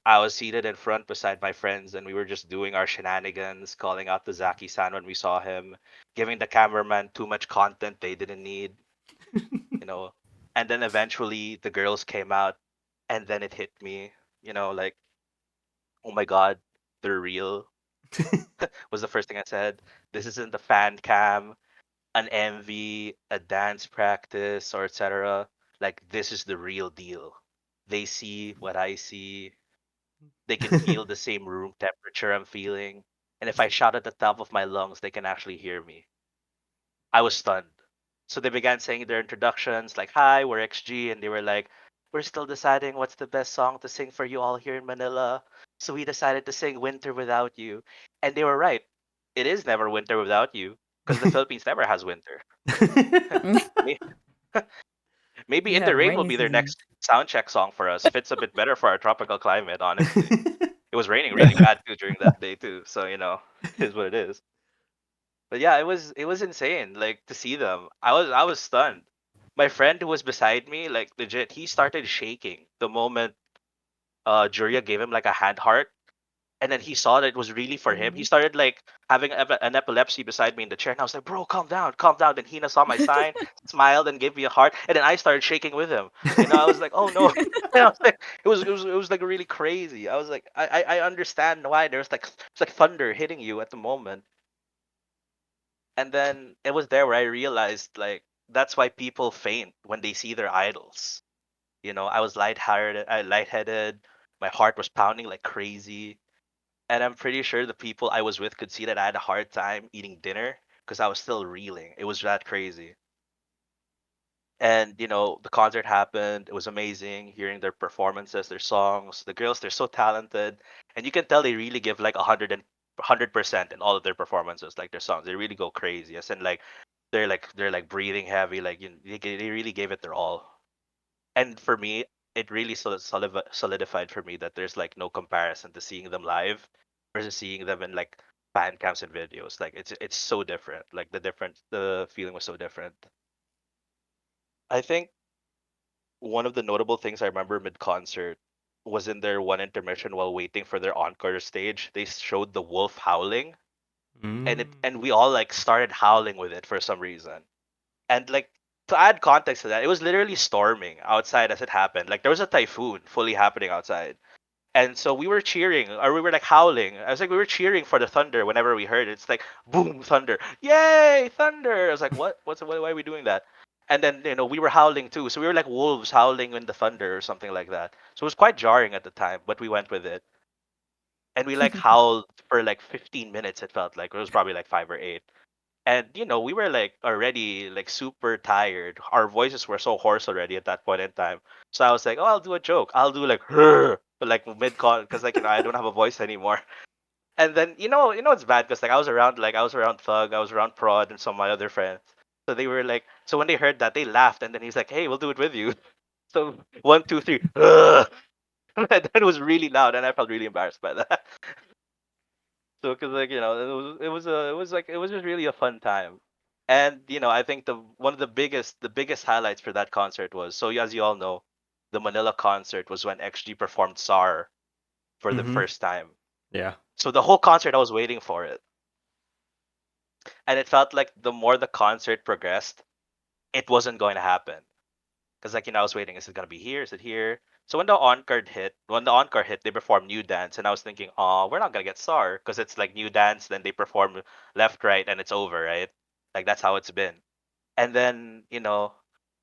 I was seated in front beside my friends, and we were just doing our shenanigans, calling out to Zaki-san when we saw him, giving the cameraman too much content they didn't need, you know. And then eventually the girls came out, and then it hit me, like, oh my god, they're real. Was the first thing I said. This isn't a fan cam, an MV, a dance practice, or etc. Like, this is the real deal. They see what I see. They can feel the same room temperature I'm feeling. And if I shout at the top of my lungs, they can actually hear me. I was stunned. So they began saying their introductions, like, hi, we're XG. And they were like, we're still deciding what's the best song to sing for you all here in Manila. So we decided to sing Winter Without You. And they were right. It is never winter without you, because the Philippines never has winter. Maybe In Yeah, the Rain will rainy be their season. next sound check song for us. Fits a bit better for our tropical climate, honestly. It was raining really bad too during that day too, so it is what it is. But yeah, it was insane. Like, to see them, I was stunned. My friend who was beside me, like, legit, he started shaking the moment Juria gave him like a hand heart, and then he saw that it was really for him. He started like having an epilepsy beside me in the chair, and I was like, "Bro, calm down, calm down." Then Hina saw my sign, smiled, and gave me a heart, and then I started shaking with him. I was like, "Oh no!" And I was like, it was like really crazy. I was like, I understand why there's like it's like thunder hitting you at the moment, and then it was there where I realized, like, that's why people faint when they see their idols. I was lightheaded. My heart was pounding like crazy. And I'm pretty sure the people I was with could see that I had a hard time eating dinner because I was still reeling. It was that crazy. And the concert happened. It was amazing hearing their performances, their songs. The girls, they're so talented, and you can tell they really give like 100% in all of their performances, like their songs. They really go crazy. Yes, and like they're like breathing heavy. Like they really gave it their all. And for me, it really solidified for me that there's like no comparison to seeing them live versus seeing them in like fan cams and videos. Like, it's so different. Like, the feeling was so different. I think one of the notable things I remember mid concert was in their one intermission while waiting for their encore stage. They showed the wolf howling, and we all like started howling with it for some reason. And like, to add context to that, it was literally storming outside as it happened. Like, there was a typhoon fully happening outside. And so we were cheering, or we were like howling. I was like, we were cheering for the thunder whenever we heard it. It's like, boom, thunder. Yay, thunder. I was like, what? Why are we doing that? And then, we were howling too. So we were like wolves howling in the thunder or something like that. So it was quite jarring at the time, but we went with it. And we like howled for like 15 minutes, it felt like. It was probably like 5 or 8. And we were like already like super tired. Our voices were so hoarse already at that point in time. So I was like, oh, I'll do a joke. I'll do like her, but like mid call, because like I don't have a voice anymore. And then it's bad because like I was around Thug, I was around Prod, and some of my other friends. So they were like, so when they heard that, they laughed, and then he's like, hey, we'll do it with you. So 1, 2, 3, and then it was really loud, and I felt really embarrassed by that. So, because like it was just really a fun time, and I think the one of the biggest highlights for that concert was, so as you all know, the Manila concert was when XG performed SAR for the first time. Yeah. So the whole concert I was waiting for it, and it felt like the more the concert progressed, it wasn't going to happen. Because like I was waiting, is it gonna be here? Is it here? So when the encore hit, they performed New Dance, and I was thinking, oh, we're not gonna get SAR because it's like New Dance, then they perform Left Right, and it's over, right? Like, that's how it's been. And then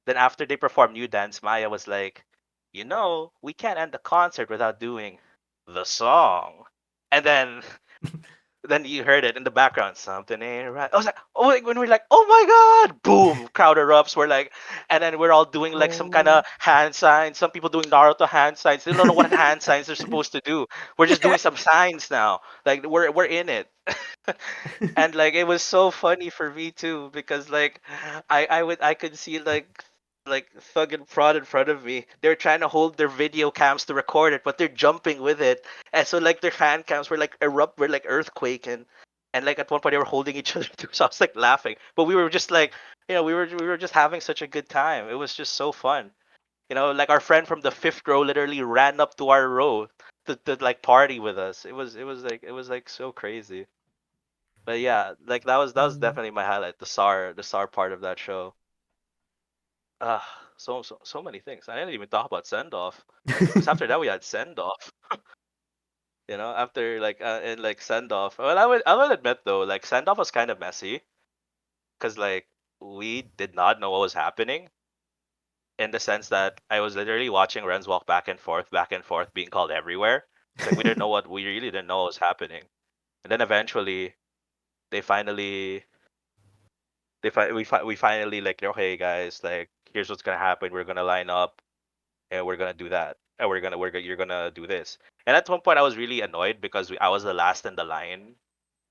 after they performed New Dance, Maya was like, we can't end the concert without doing the song. And then you heard it in the background, something ain't right. I was like, oh, like, when we're like, oh my god, boom, crowd erupts. We're like, and then we're all doing like some kind of hand signs. Some people doing Naruto hand signs. They don't know what hand signs they're supposed to do. We're just doing some signs now. Like, we're in it. And like, it was so funny for me too, because like I could see like like thug and fraud in front of me. They're trying to hold their video cams to record it, but they're jumping with it. And so like their fan cams were like were like earthquaking. And like at one point they were holding each other too. So I was like laughing. But we were just like, we were just having such a good time. It was just so fun. Like our friend from the fifth row literally ran up to our row to like party with us. It was like so crazy. But yeah, like that was definitely my highlight, the SAR part of that show. Uh, so many things. I didn't even talk about send off. Because after that we had send off. After like and like send off. Well, I will admit though, like send off was kind of messy because like we did not know what was happening in the sense that I was literally watching Renz walk back and forth, being called everywhere. It's like we really didn't know what was happening. And then eventually they finally we finally like, okay guys, like here's what's gonna happen. We're gonna line up and we're gonna do that, and you're gonna do this. And at one point, I was really annoyed because I was the last in the line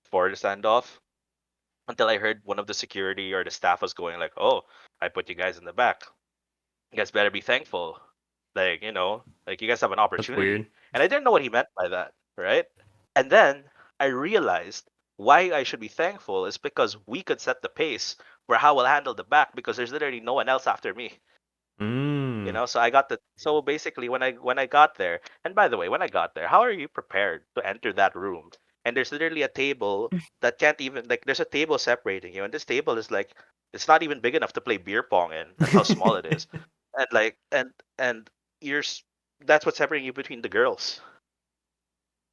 for the standoff until I heard one of the security or the staff was going like, "Oh, I put you guys in the back. You guys better be thankful. Like like you guys have an That's opportunity." weird. And I didn't know what he meant by that, right? And then I realized why I should be thankful is because we could set the pace for how we'll handle the back because there's literally no one else after me. So I got so basically when I got there, and by the way, when I got there, how are you prepared to enter that room? And there's literally a table that can't even like there's a table separating you, and this table is like it's not even big enough to play beer pong in. That's how small it is. And like and you're that's what's separating you between the girls.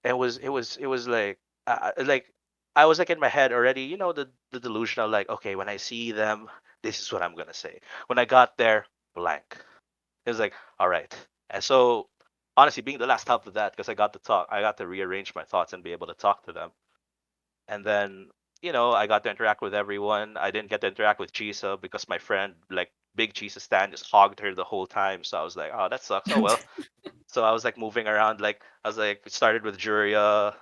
It was like I was like in my head already, the delusional like, okay, when I see them, this is what I'm gonna say. When I got there, blank. It was like, all right. And so, honestly, being the last half of that, because I got to rearrange my thoughts and be able to talk to them. And then, I got to interact with everyone. I didn't get to interact with Chisa because my friend, like, big Chisa Stan, just hogged her the whole time. So I was like, oh, that sucks. Oh, well. So I was like moving around. Like, I was like, it started with Juria,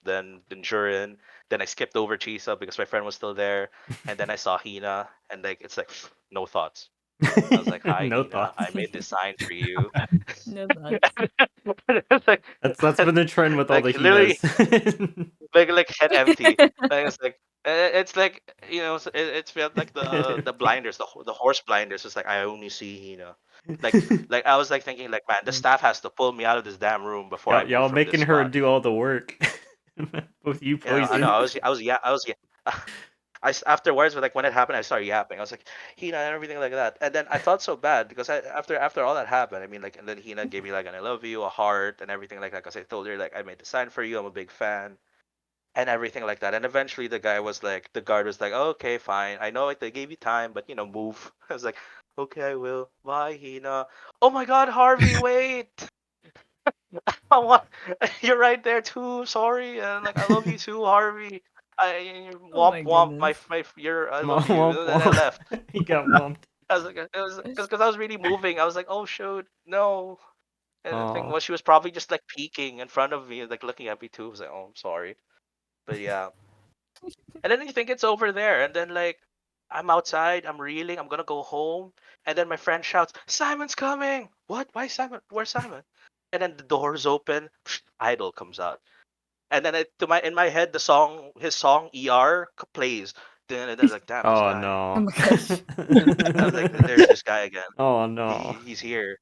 then Jurin. Then I skipped over Chisa because my friend was still there. And then I saw Hina. And, like, it's like, no thoughts. I was like, "Hi, No Hina. I thoughts. made this sign for you." No thoughts. It's like, That's been the trend with all the like literally, Hinas. like head empty. Like it's like it's like it's felt like the blinders, the horse blinders. It's like I only see Hina. Like I was like thinking like, man, the staff has to pull me out of this damn room before I move Y'all from this making her spot. do all the work. Both you I know. poison. I was afterwards, but like when it happened, I started yapping. I was like, Hina and everything like that. And then I felt so bad because after all that happened, I mean, like, and then Hina gave me like an I love you, a heart, and everything like that. Because I told her like I made the sign for you. I'm a big fan, and everything like that. And eventually, the guard was like, oh, okay, fine. I know like they gave you time, but move. I was like, okay, I will. Bye, Hina. Oh my God, Harvey, wait. I want, you're right there too. Sorry, and like I love you too, Harvey. I Oh womp my womp goodness. I love Womp you, womp and then I womp. left. He got womped. I was like, it was because I was really moving. I was like, oh shoot, no. And the thing Oh. was, she was probably just like peeking in front of me, like looking at me too. I was like, oh, I'm sorry, but yeah. And then you think it's over there, and then like I'm outside, I'm reeling, I'm gonna go home, and then my friend shouts, "Simon's coming!" What? Why Simon? Where's Simon? And then the doors open, Idol comes out, and then in my head his song plays. Then and then like, damn, this Oh guy. Oh no. my gosh. I was like, there's this guy again. Oh no. He's here.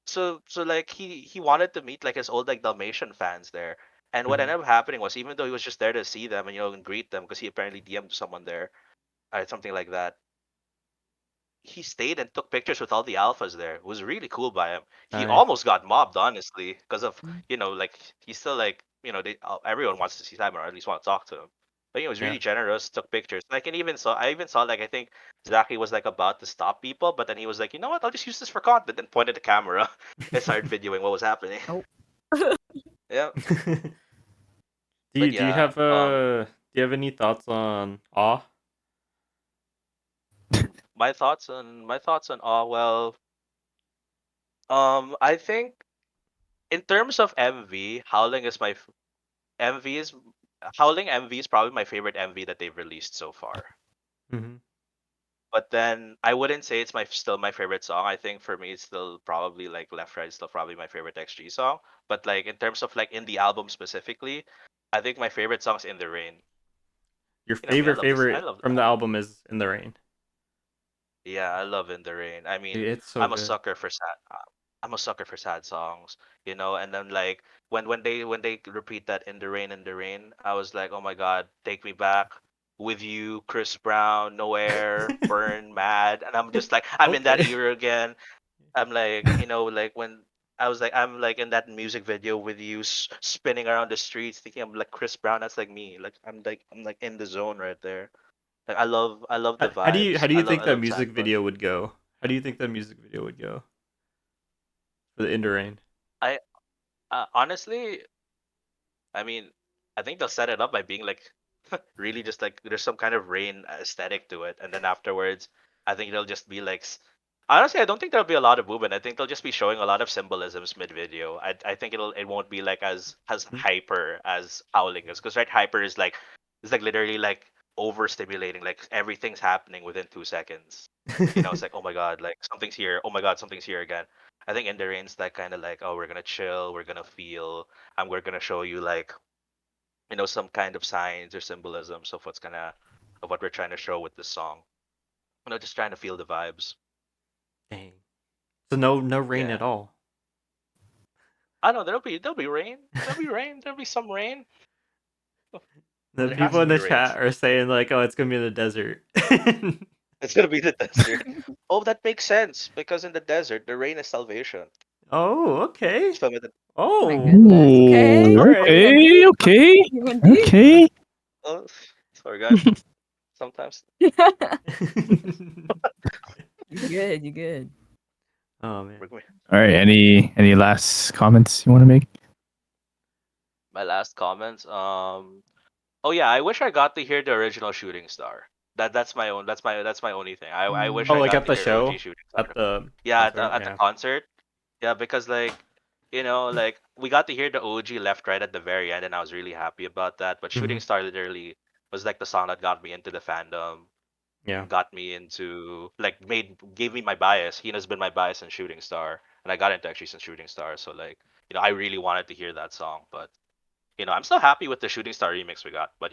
So like he wanted to meet like his old like Dalmatian fans there. And what Mhm. ended up happening was even though he was just there to see them and and greet them because he apparently DM'd someone there or something like that, he stayed and took pictures with all the alphas there. It was really cool by him. He Nice. almost got mobbed honestly because of Mm. like he's still like everyone wants to see Simon or at least want to talk to him. But he was Yeah. really generous, took pictures. Like and I even saw like I think Zaki was like about to stop people, but then he was like, you know what, I'll just use this for content and pointed the camera and started videoing what was happening. Oh. Yeah. do But you yeah, have any thoughts on Awe? my thoughts on well, I think in terms of MV, MV is Howling MV is probably my favorite MV that they've released so far. Mm-hmm. But then I wouldn't say it's still my favorite song. I think for me it's still probably like Left Right is still probably my favorite XG song. But like in terms of like in the album specifically, I think my favorite song is In the Rain. Your You know me, I love this. I favorite love from the album is In the Rain. Yeah, I love In the Rain. I mean, Dude, it's so I'm a good. sucker for sad. I'm a sucker for sad songs, you know. And then like when they repeat that In the Rain, I was like, oh my God, take me back with you, Chris Brown, No Air, Burn, Mad, and I'm just like, I'm in that Okay. era again. I'm like, like when I was like, I'm like in that music video with you spinning around the streets, thinking I'm like Chris Brown. That's like me. Like I'm like in the zone right there. Like I love the How vibes. do I you love think I that love sad music vibes. video would go? How do you think that music video would go for the In the Rain? I honestly, I mean, I think they'll set it up by being like really just like there's some kind of rain aesthetic to it, and then afterwards, I think it'll just be like. Honestly, I don't think there'll be a lot of movement. I think they'll just be showing a lot of symbolisms mid video. I think it won't be like as hyper as Howling is, because right hyper is like it's like literally like overstimulating. Like everything's happening within 2 seconds. It's like, oh my God, like something's here. Oh my God, something's here again. I think in the rain's like kind of like, oh, we're gonna chill, we're gonna feel, and we're gonna show you like some kind of signs or symbolisms of what we're trying to show with this song. Just trying to feel the vibes. Dang. So no rain Yeah. at all. I know there'll be rain. There'll be rain. There'll be some rain. The There has people to in be the rain. chat are saying like, "Oh, it's gonna be in the desert." It's gonna be the desert. Oh, that makes sense because in the desert the rain is salvation. Oh, okay. So with the- Oh, Okay. all right. Okay, okay, You indeed. okay. oh, sorry guys. Sometimes. You good. You good. Oh man. All right. Any last comments you want to make? My last comments. Oh yeah, I wish I got to hear the original Shooting Star. That's my own. That's my only thing. I wish Oh, I like got at to the hear show, OG Shooting Star. at the Yeah, concert. at the Yeah. concert. Yeah, because like like we got to hear the OG Left Right at the very end, and I was really happy about that. But Shooting Mhm. Star literally was like the song that got me into the fandom, Yeah. got me into like gave me my bias. Hina's been my bias in Shooting Star, and I got into actually since Shooting Star. So like I really wanted to hear that song, but I'm still happy with the Shooting Star remix we got. But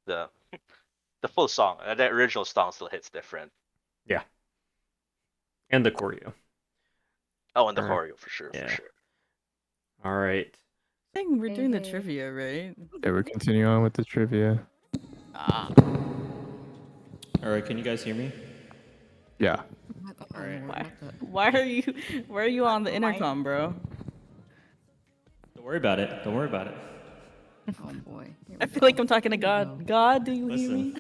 the the full song, the original song still hits different. Yeah. And the choreo. Oh, and the All right. choreo for sure, Yeah. for sure. All right. I think we're doing the trivia, right? Yeah, we're continuing on with the trivia. Ah. All right. Can you guys hear me? Yeah. All right. Why are you on the intercom, bro? Don't worry about it. Don't worry about it. Oh boy. I feel like I'm talking to God. God, do you hear me?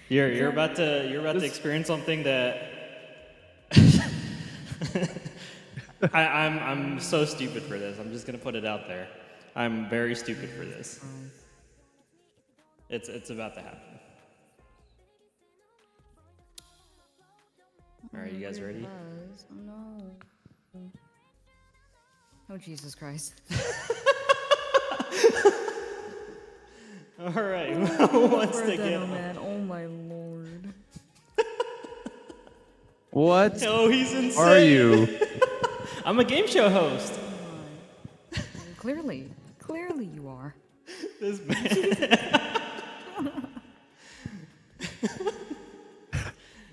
You're about to experience something that I'm so stupid for this. I'm just gonna put it out there. I'm very stupid for this. It's about to happen. All right, you guys ready? Oh no. Oh Jesus Christ. All right. Who wants to get on? Man. Oh my lord. What? Oh, he's insane. Are you? I'm a game show host. Clearly you are. This man.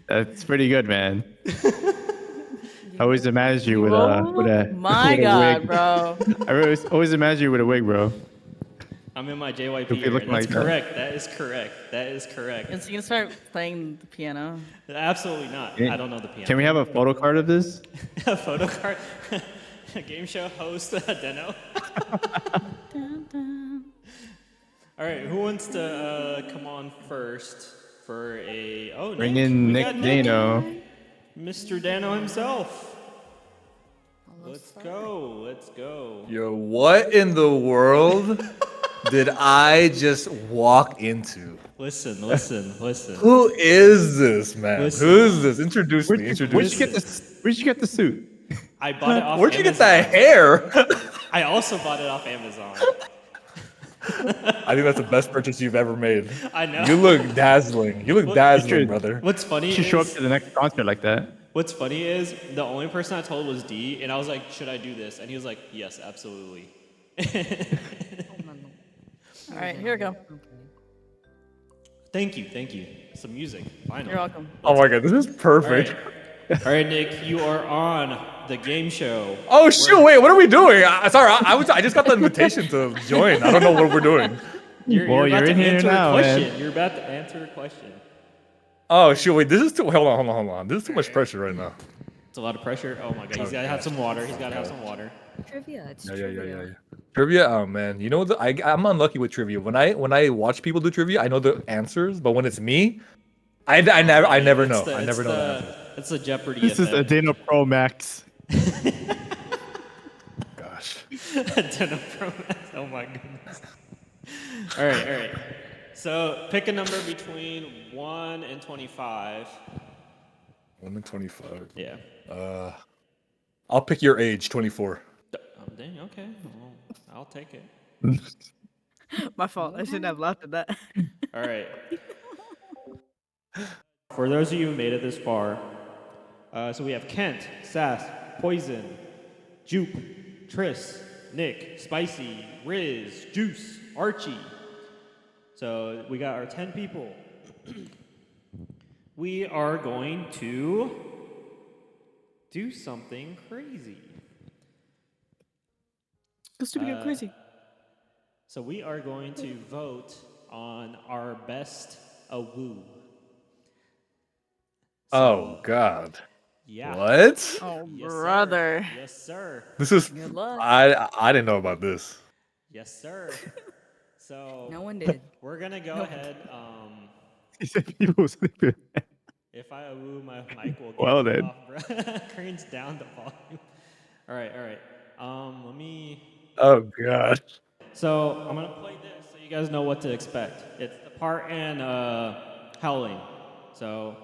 That's pretty good, man. I always imagined you with a My with a God, wig. bro. I always imagined you with a wig, bro. I'm in my JYP You'll be era. looking That's like that. correct. That is correct. That is correct. Is he gonna start playing the piano? Absolutely not. I don't know the piano. Can we have a photo card of this? A photo card? A game show host, Deno. All right, who wants to come on first for a... Oh, Bring Nick. in We Nick got Dano. Mr. Dano himself. Let's go. Let's go. Yo, what in the world did I just walk into? Listen. Who is this, man? Listen. Who is this? Introduce me. Where'd you get the suit? I bought it off Where'd you Amazon. get that hair? I also bought it off Amazon. I think that's the best purchase you've ever made. I know. You look dazzling. You look dazzling, brother. What's funny You should is, show up to the next concert like that. What's funny is the only person I told was D, and I was like, "Should I do this?" And he was like, "Yes, absolutely." All right, here we go. Thank you. Some music, finally. You're welcome. Oh my god, this is perfect. All right, Nick, you are on the game show. Oh shoot! Wait, what are we doing? Sorry, I just got the invitation to join. I don't know what we're doing. You're about to answer a question. You're about to answer a question. Oh shoot! Wait, this is too. Hold on. This is too much pressure right now. It's a lot of pressure. Oh my god, he's gotta have some water. Trivia. It's Yeah. Trivia. Oh man, you know I'm unlucky with trivia. When I watch people do trivia, I know the answers, but when it's me, I never know. I never know the answers. It's a Jeopardy. This is a Dano Pro Max. Gosh. Dano Pro Max. Oh my goodness. All right. So pick a number between 1 and 25. 1 and 25. Yeah. I'll pick your age, 24. Dang. Okay. Well, I'll take it. My fault. I shouldn't have laughed at that. All right. For those of you who made it this far, so we have Khent, Sass, Poison, Jupe, Triss, Nick, Spicy, Riz, Juice, Archie. So we got our 10 people. We are going to do something crazy. Go stupid, go crazy. So we are going to vote on our best woo. Oh God. Yeah. What? Oh, Yes, brother. Yes, sir. This is. Good luck. I didn't know about this. Yes, sir. So No one did. we're gonna go ahead. He said people sleeping. If I woo, my mic will get Well cut then. off, bro. Cranes down the volume. All right. Let me. Oh God. So I'm gonna play this so you guys know what to expect. It's the part in Howling. So.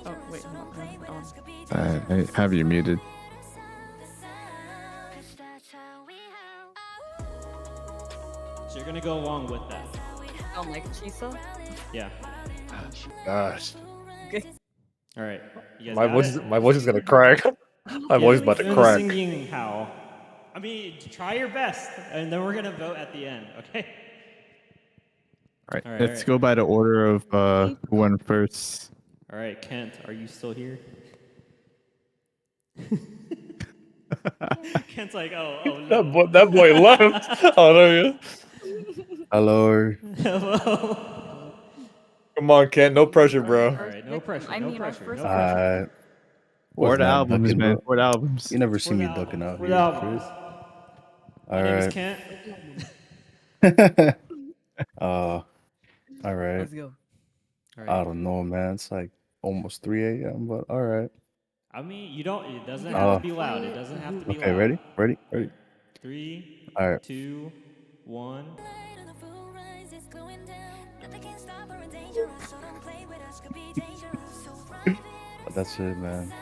Oh, wait, hold on. I have you muted. So you're gonna go along with that. Sound like chisa? Yeah. Gosh. Okay. All right. You guys My got voice. it? My voice is gonna crack. My voice is about to You're crack. Singing how? I mean, try your best, and then we're gonna vote at the end. Okay. All right, All right, let's go by the order of who went first. All right, Khent, are you still here? Kent's like, oh no. That boy left. Oh no. Hello. Hello. Come on, Kent. No pressure, bro. All right, no pressure. I No mean, our pressure. first No pressure. For the albums, ducking, man. bro. For the albums. You never see For me the ducking albums, out for here, the albums. Chris. My All name is right. Khent. All right. Let's go. All I right. don't know, man. It's like almost 3 a.m., but all right. I mean, you don't. It doesn't have to be loud. It doesn't have to be Okay, loud. ready? 3, All right. 2, 1. That's it, man.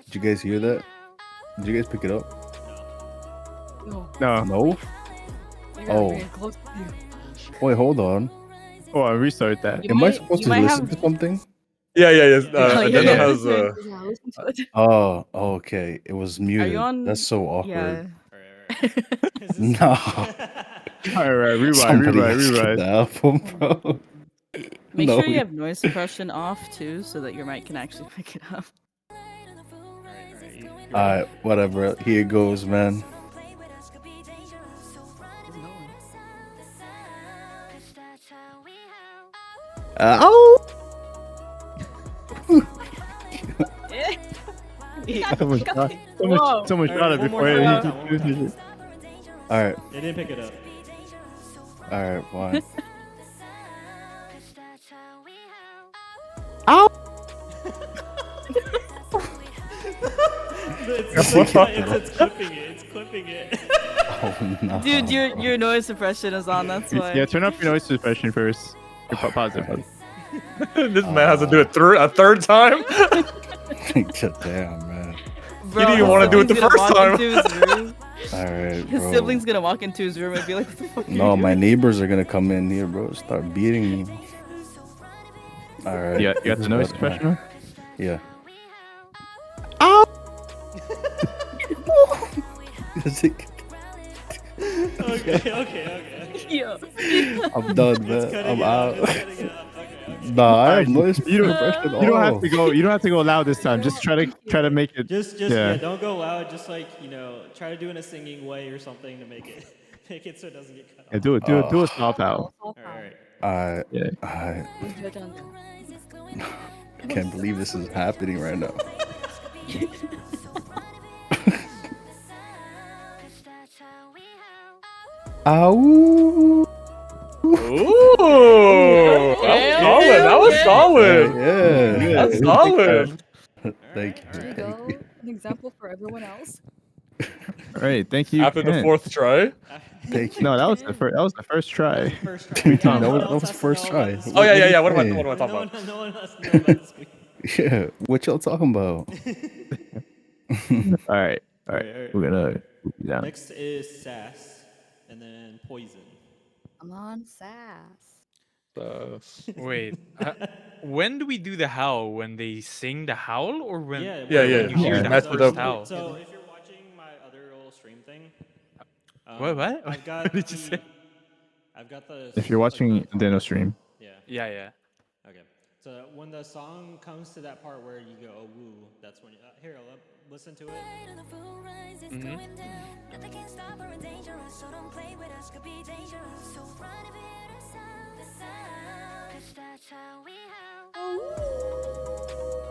Did you guys hear that? Did you guys pick it up? No. No. No? You gotta Oh. bring it close to you. Wait, hold on. Oh, I restart that. You Am I might- supposed you to might listen have- to something? Yeah. yeah, Adeno yeah. has. Yeah, listen to it. Oh, okay. It was muted. on- That's so awkward. Yeah. Is this- No. All right, rewind, Somebody rewind, else get rewind. the album, bro. Make No, sure you we- have noise suppression off too, so that your mic can actually pick it up. Alright, whatever. Here goes, man. Oh! Someone shot Alright, it one more before time. he Alright, They didn't pick it up. alright, fine. It's clipping it. It's clipping it. Oh, no. Dude, your noise suppression is on. That's why. Yeah, turn off your noise suppression first. Pause it. This man has to do it a third time. God damn, man. Bro, didn't even wanna do it the he's gonna first walk time. into his room. All right, His bro. sibling's gonna walk into his room and be like, "What the fuck?" are you No, my doing?" neighbors are gonna come in here, bro. Start beating me. All right. You got the noise professional? Yeah. Ow! Okay. Yeah. I'm done, man. I'm out. Nah, I have noise suppression. You don't have to go. You don't have to go loud this time. Just try to make it. Just yeah, don't go loud. Just like try to do it in a singing way or something to make it so it doesn't get cut off. Yeah, do a stop out. All right. Yeah. I can't believe this is happening right now. Ow! Ooh, that was solid. Yeah, That's solid. Thank you. There you go. An example for everyone else. All right. Thank you. After the Khent. 4th try. Thank you. No, that was the first. That was the first try. That was first try. Oh yeah. What am I saying? talking about? No one has to know about this. Yeah, what y'all talking about? All right. We're gonna move you down. Next is Sass, and then Poison. Come on, Sass. Wait, when do we do the howl? When they sing the howl, or when Yeah, when you hear the Match it first up. howl? So if you're watching my other little stream thing, What? I've got What did you say? I've got the. If you're watching the Dino stream. Yeah. Okay. So when the song comes to that part where you go, oh, woo, that's when here, listen to it.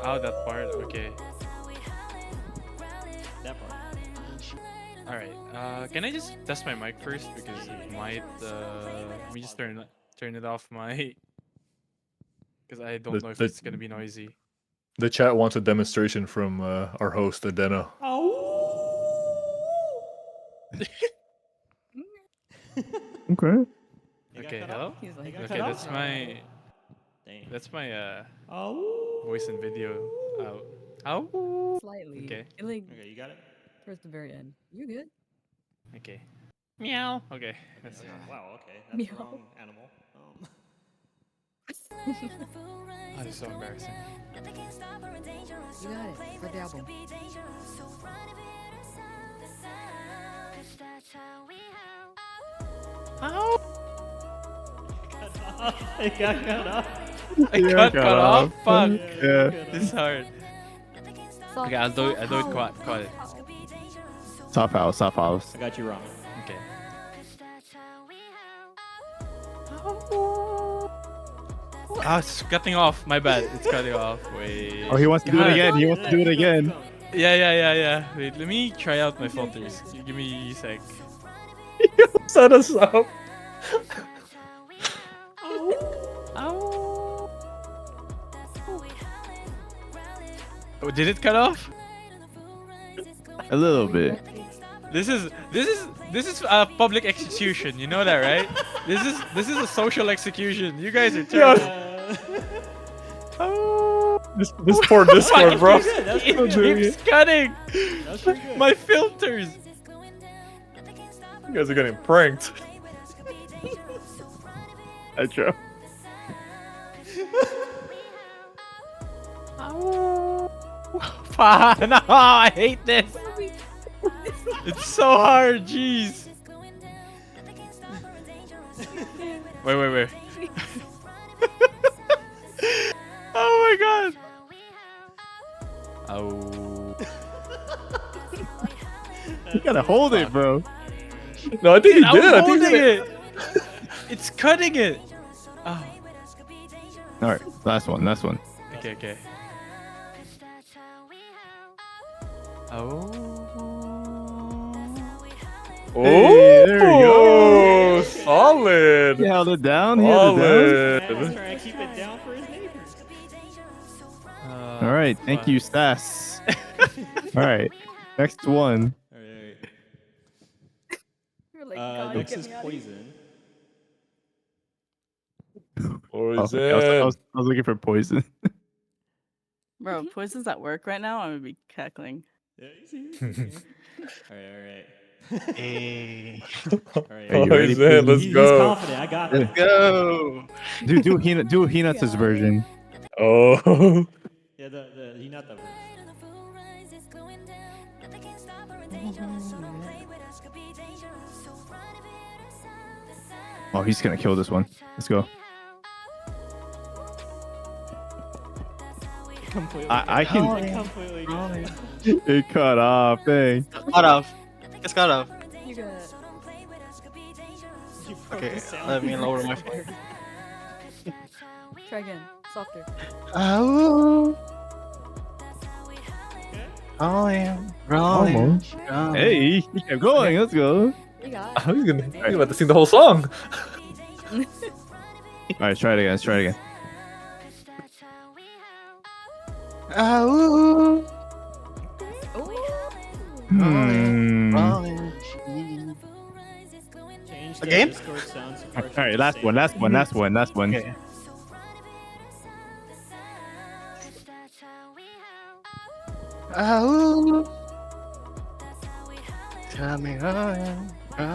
Oh, that part. Okay. That part. All right. Can I just test my mic first because it might. Let me just turn it off my. Because I don't know if it's gonna be noisy. The chat wants a demonstration from our host, NickDano. Okay. Okay, hello. He's like, Okay, that's my voice and video. slightly. Okay. Like, Okay, you got it. towards the very end. You good? Okay. Meow. Okay. That's Wow. Okay, that's the Meow. wrong animal. Oh, this is so embarrassing. You got it for the album. I got cut off. I got cut off. Fuck. Yeah. This is hard. Okay, I'll do it quiet. Top house. I got you wrong. Okay. Ah, it's cutting off. My bad. It's cutting off. Wait. Oh, he wants to do it God. again. He wants to do it again. Yeah. Wait, let me try out my filters. Give me a sec. Set us up. Oh, did it cut off? A little bit. This is a public execution. You know that, right? This is a social execution. You guys are terrible. This poor Discord, bro. It keeps cutting. My filters. You guys are getting pranked. Pedro. No, I hate this. It's so hard. Jeez. Wait. Oh my god. Oh. You gotta hold it, bro. No, I think he did. I think holding he did. it. It's cutting it. Oh. All right, last one. Okay. Oh. Hey, there we go. Solid. He held it down. Solid. He's trying to keep it down for his neighbors. All right, thank you, Sass. All right, next one. All right. You're like, God, Next get is me out of here. Poison. Poison. I was looking for poison. Bro, Poison's at work right now. I'm gonna be cackling. Yeah, easy. All right. Hey. All right. Are you ready? man, let's He's go. confident. I got it. Let's go. Do Hinata's version. Oh. Yeah, the hinata verse. Oh, he's gonna kill this one. Let's go. Completely. I can. Completely. It cut off. Dang. Cut off. It's cut off. You got it. Okay, let me lower my phone. Try again. Softer. Oh. Rolling. Almost. Hey, he kept going. Let's go. You got I was about to sing the whole song. All right, try it again. Let's try it again. Oh. Hmm. Change Again? Discord sound All suppression right, to last one. Okay. Oh. Coming on. All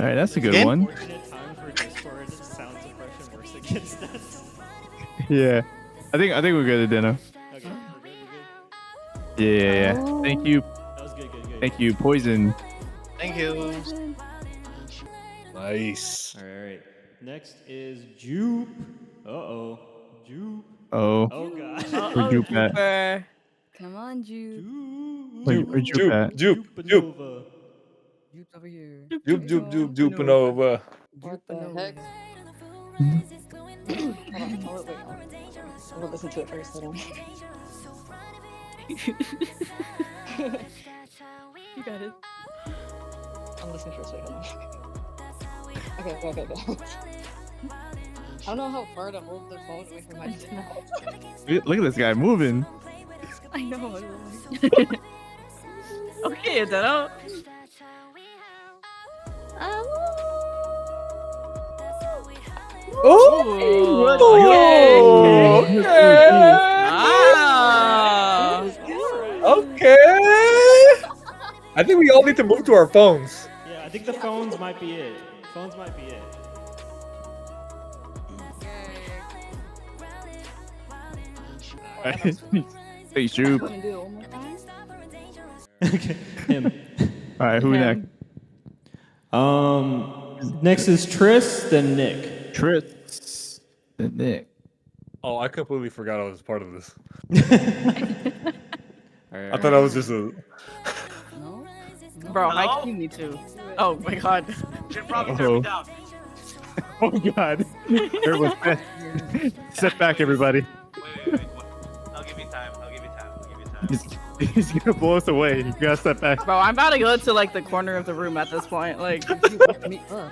right, that's a good Again? one. Unfortunate time for Discord sound suppression works against us. Yeah, I think we're good, Dino. Okay, we're good. Yeah. Thank you. That was good. Thank you, Poison. Thank you. Nice. All right. Next is Jupe. Jupe. Oh. Oh god. Where Jupe at? Juper. Come on, Jupe. Where Jupe at? Jupe. Jupe's over here. Jupanova. What the heck? Hold on. Wait. I'll listen to it first. Hold on. You got it. I'm listening first. Wait, hold on. Okay. I don't know how far to hold the phone away from my mouth. Look at this guy moving. I know. Okay, Dano. Oh, okay. I think we all need to move to our phones. Yeah, I think the phones might be it. Hey, Jupe. Wanna do it one more time? Okay, him. All right, who next? Next is Triss, then Nick. Triss, then Nick. Oh, I completely forgot I was part of this. Alright. I thought I was just a. Bro, I keep me too. Oh my god. Should probably turn me down. Oh god. Everyone's Sit back, everybody. Wait. I'll give you time. He's gonna blow us away. You gotta step back. Bro, I'm about to go to like the corner of the room at this point. Like, Me up.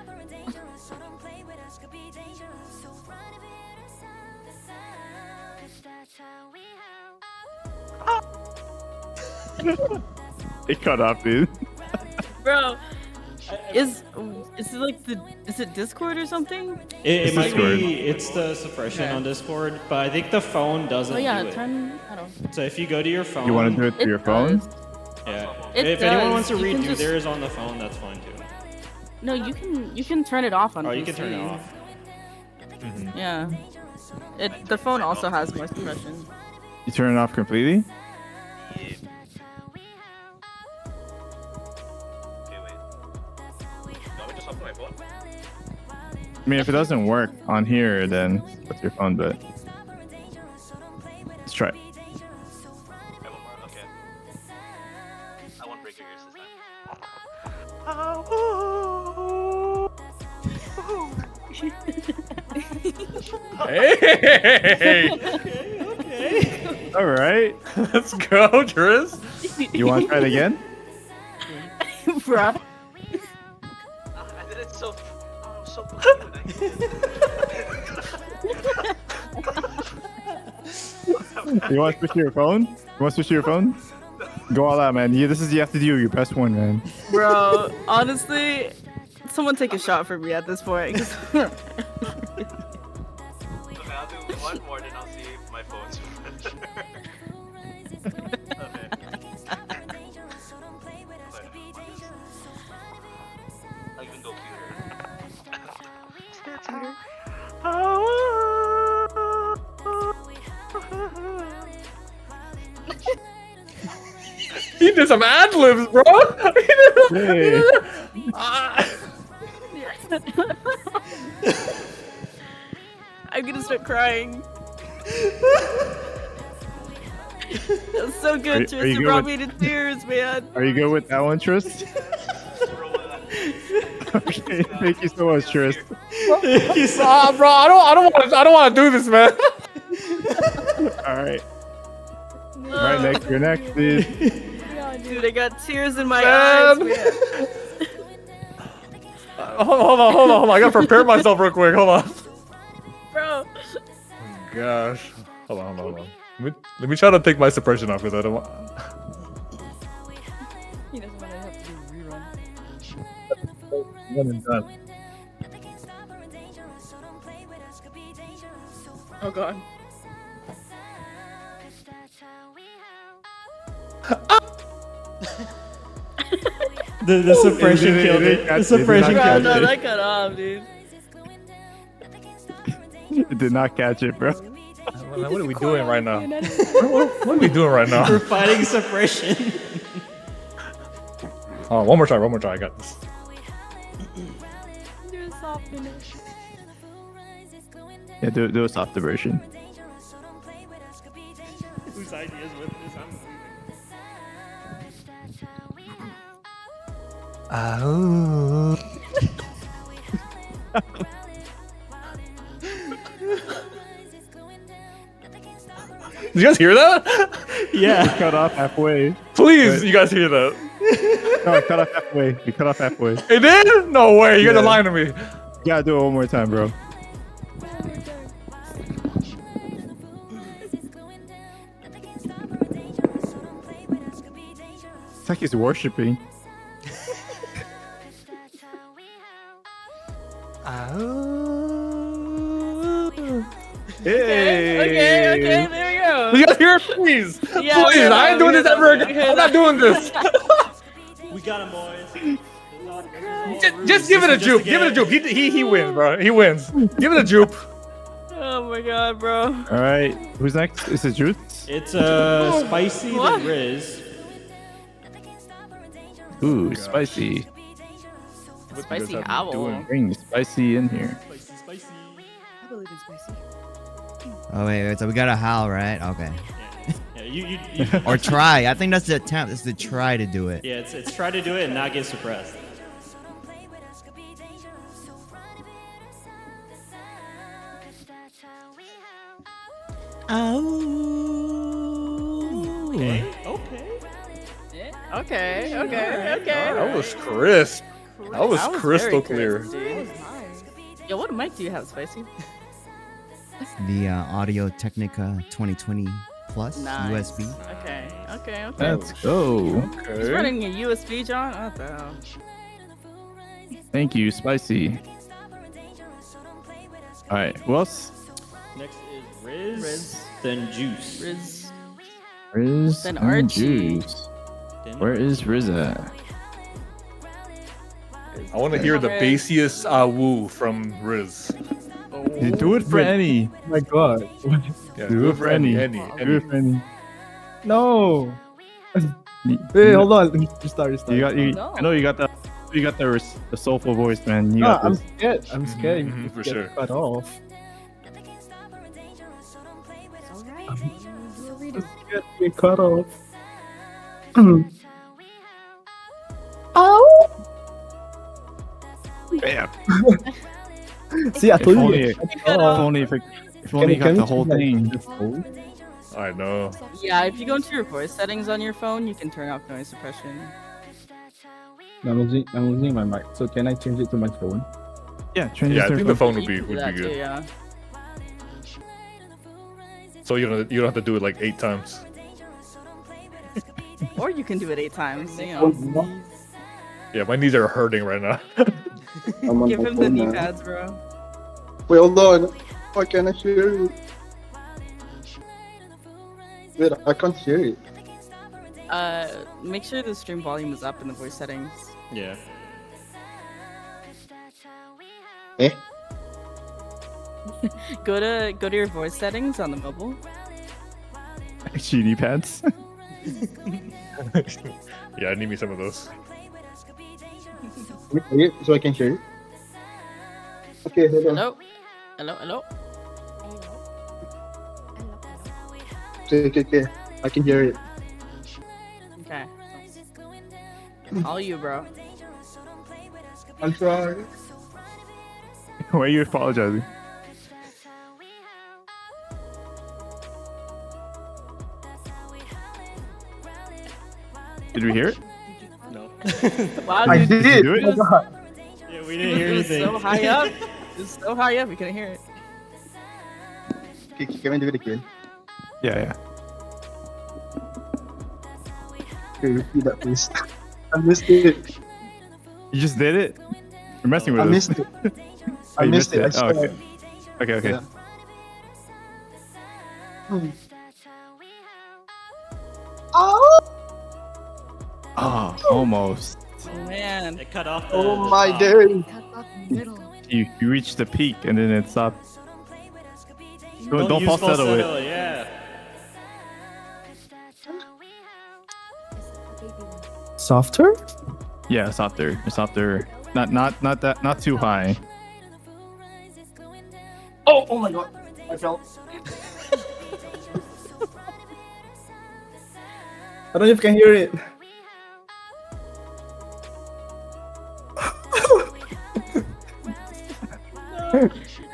It cut off, dude. bro, is it like is it Discord or something? It might Discord. be. It's the suppression on Discord, but I think the phone doesn't Oh yeah, do it. I don't. So if you go to your phone, You want to do it through your phone? Yeah. It If anyone does. wants to You can redo just- theirs on the phone, that's fine too. No, you can turn it off on. Oh, you PC. can turn it off. Yeah. The phone also has more suppression. You turn it off completely? Okay, wait. No, we just open my phone. I mean, if it doesn't work on here, then what's your phone? But let's try it. I want more. Okay. I won't break your ears this time. Hey! Okay. All right. Let's go, Triss. You want to try it again? Bruh. I did it so. Oh, so You want to switch to your phone? You want to switch to your phone? Go all out, man. This is you have to do your best one, man. Bro, honestly, someone take a shot for me at this point. Okay, I'll do one more, then I'll see if my phone's okay. He did some ad libs, bro. Hey. I'm gonna start crying. That's so good, Are you Triss. It good brought with- me to tears, man. Are you good with that one, Triss? Okay, thank you so much, Triss. Bro, I don't want to do this, man. All right. All right, next, you're next, dude. Dude, I got tears in my Man. eyes, man. Hold on. I gotta prepare myself real quick. Hold on. Bro. Gosh. Hold on. Let me try to take my suppression off because I don't want. He doesn't want to have to do a rerun. One and done. Oh god. The suppression killed it. The suppression Bro, killed no, it. that cut off, dude. It did not catch it, bro. What are we doing right now? What are we doing right now? We're fighting suppression. Oh, one more try. I got this. Do a soft finish. Yeah, do a softer version. Whose ideas with this? I'm Did you guys hear that? Yeah. It cut off halfway. Please, But- you guys hear that? No, it cut off halfway. You cut off halfway. It did? No way. You guys Yeah. are lying to me. You gotta do it one more time, bro. It's like he's worshiping. Okay, there we go. You guys hear it? Please. Yeah, Please. I ain't doing this ever again. I'm not doing this. We got him, boys. Just give it a juke. Give it a juke. He wins, bro. He wins. Give it a juke. Oh my god, bro. All right, who's next? Is it Juice? It's spicy What? the Riz. Ooh, spicy. Spicy owl. Bring spicy in here. I believe in spicy. Oh wait, so we got a howl, right? Okay. Yeah, you Or try. I think that's the attempt. It's the try to do it. Yeah, it's try to do it and not get suppressed. Okay. Okay. That was crisp. That was crystal very clear. crisp, dude. Yo, what mic do you have, Spicy? The Audio Technica 2020 Plus Nice. USB. Okay. Let's go. He's running a USB, John? What the hell? Thank you, spicy. All right, who else? Next is Riz, then Juice. Riz Then and Archie. Juice. Where is Riz at? I want to hear the bassiest woo from Riz. You do it for any. Oh my god. Yeah, Do it for any. Do it for any. No. Wait, hold on. Restart. You got you. I know you got the. You got the soulful voice, man. You got I'm this. scared. I'm scared. Mhm, for Get sure. Cut off. I'm scared to get cut off. Oh. Bam. See, I told you. If only you got the whole thing. I know. Yeah, if you go into your voice settings on your phone, you can turn off noise suppression. I'm using my mic. So can I change it to my phone? Yeah, change Yeah, it I to think your the phone phone. would be You can do that too, good. yeah. So you don't have to do it like 8 times. Or you can do it 8 times, you know. Yeah, my knees are hurting right now. I'm on Give my him the phone knee now. pads, bro. Wait, hold on. Why can't I hear it? Wait, I can't hear it. Make sure the stream volume is up in the voice settings. Yeah. Eh? Go to your voice settings on the mobile. GD pads. Yeah, I need me some of those. So I can share it. Okay, hold on. Hello? Hello? Hello? Okay. I can hear it. Okay. All you, bro. I'm sorry. Why are you apologizing? Did we hear it? No. Wow, I dude. did. Did you do Oh it? my god. Yeah, we didn't hear It was anything. so high up. It was so high up, you couldn't hear it. Okay, can I do it again? Yeah. Okay, repeat that, please. I missed it. You just did it? You're messing with I us. missed it. Oh, I you missed it. I Oh, saw okay. it. Okay. Yeah. Oh, almost. Oh, man. It cut off the, Oh the my top. day. You reached the peak and then it stopped. Don't use falsetto it. Yeah. Softer? Yeah, softer. Not too high. Oh my god. I fell. I don't know if you can hear it.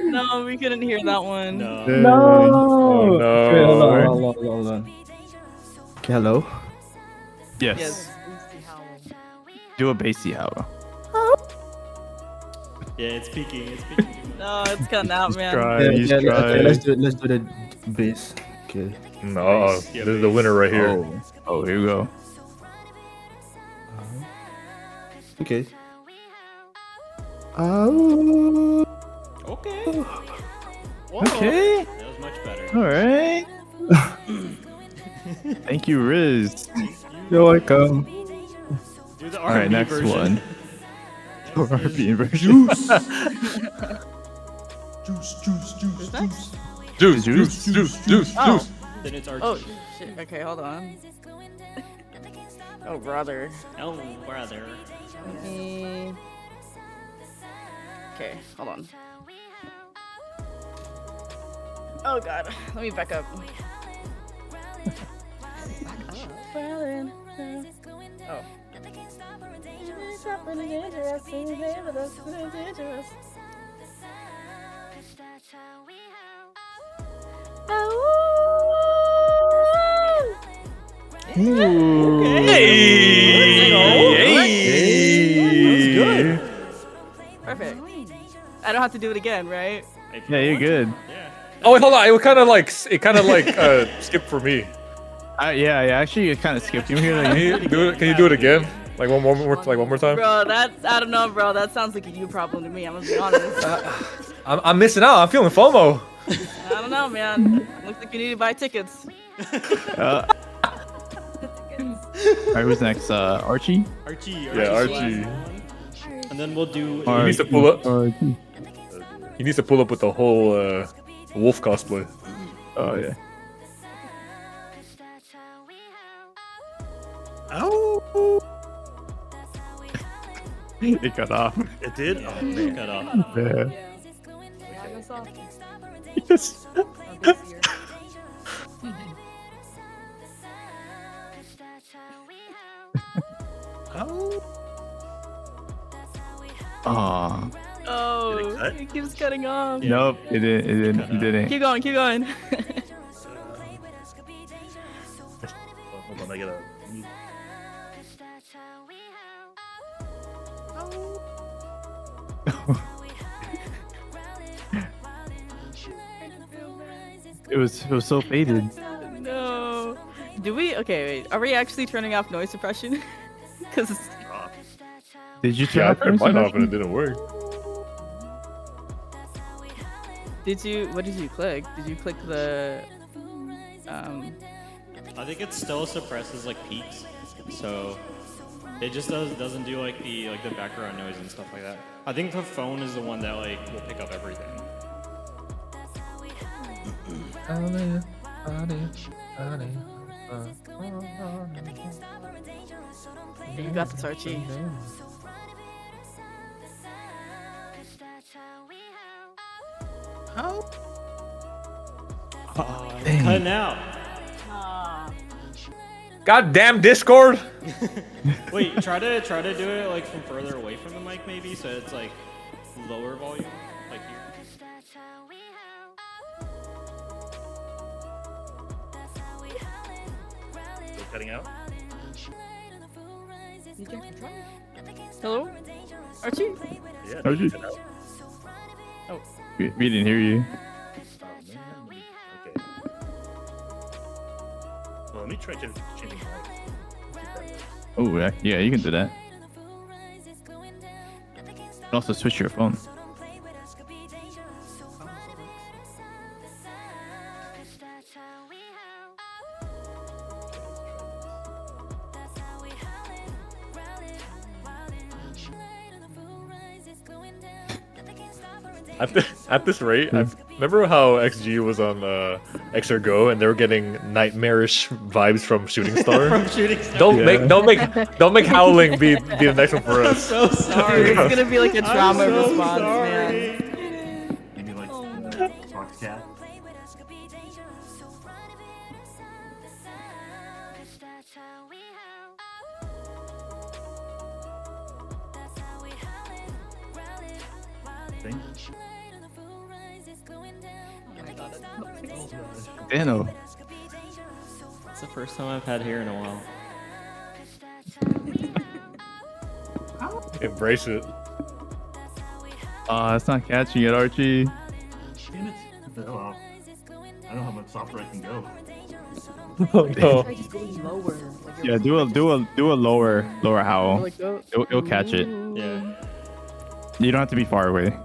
No, we couldn't hear that one. No. No. no. Okay, hold on. Okay, hello. Yes. Yes. Do a bassy howl. Yeah, it's peaking. No, it's cutting out, man. He's Okay, trying. let's do the bass. Okay. No, this is the winner right here. Oh, here we go. Okay. Oh. Okay. Okay. That was much better. All right. Thank you, Riz. You're welcome. Do the All right, R&B next version. one. RP version. Juice. Oh. Then it's Archie. Oh, shit. Okay, hold on. Oh, brother. Oh, brother. Okay, hold on. Oh, God. Let me back up. Oh. Perfect. I don't have to do it again, right? Yeah, you're good. Oh wait, hold on. It kind of like skipped for me. Yeah. Actually, it kind of skipped. You hear Can you do it? Can you do it again? Like one more time. Bro, I don't know, bro. That sounds like a you problem to me. I'm gonna be honest. I'm missing out. I'm feeling FOMO. I don't know, man. Looks like you need to buy tickets. All right, who's next? Archie? Archie. Yeah, Archie. And then we'll do. He needs to pull up. He needs to pull up with the whole wolf cosplay. Oh yeah. Oh. It cut off. It did? Oh, man. Cut off. Yeah. Yes. Aw. Oh, it keeps cutting off. Nope, it didn't. Keep going, keep going. Hold on, I gotta. It was so faded. No. Do we? Okay, wait. Are we actually turning off noise suppression? Because Did you turn Yeah, I off turned mine off and it suppression? didn't work. did you? What did you click? Did you click the? I think it still suppresses like peaks, so it just doesn't do like the background noise and stuff like that. I think the phone is the one that like will pick up everything. You got this, Archie. How? Oh, cutting out. Goddamn Discord. Wait, try to do it like from further away from the mic, maybe, so it's like lower volume, like here. Still cutting out. Hello, Archie. Yeah. Archie? Oh, We didn't hear you. Okay. Well, let me try changing lights. Oh, yeah, you can do that. You can also switch your phone. At this rate, I remember how XG was on Go and they were getting nightmarish vibes from Shootingstar. From Shootingstar. Don't make Howling be the next one for us. I'm so sorry. Dude, it's gonna be like a trauma I'm so response, sorry. man. Maybe like Fox Cat. Dano. It's the first time I've had hair in a while. Embrace it. It's not catching it, Archie. Damn it. Oh, wow. I don't know how much softer I can go. Oh no. Yeah, do a lower howl. It'll catch it. Yeah. You don't have to be far away.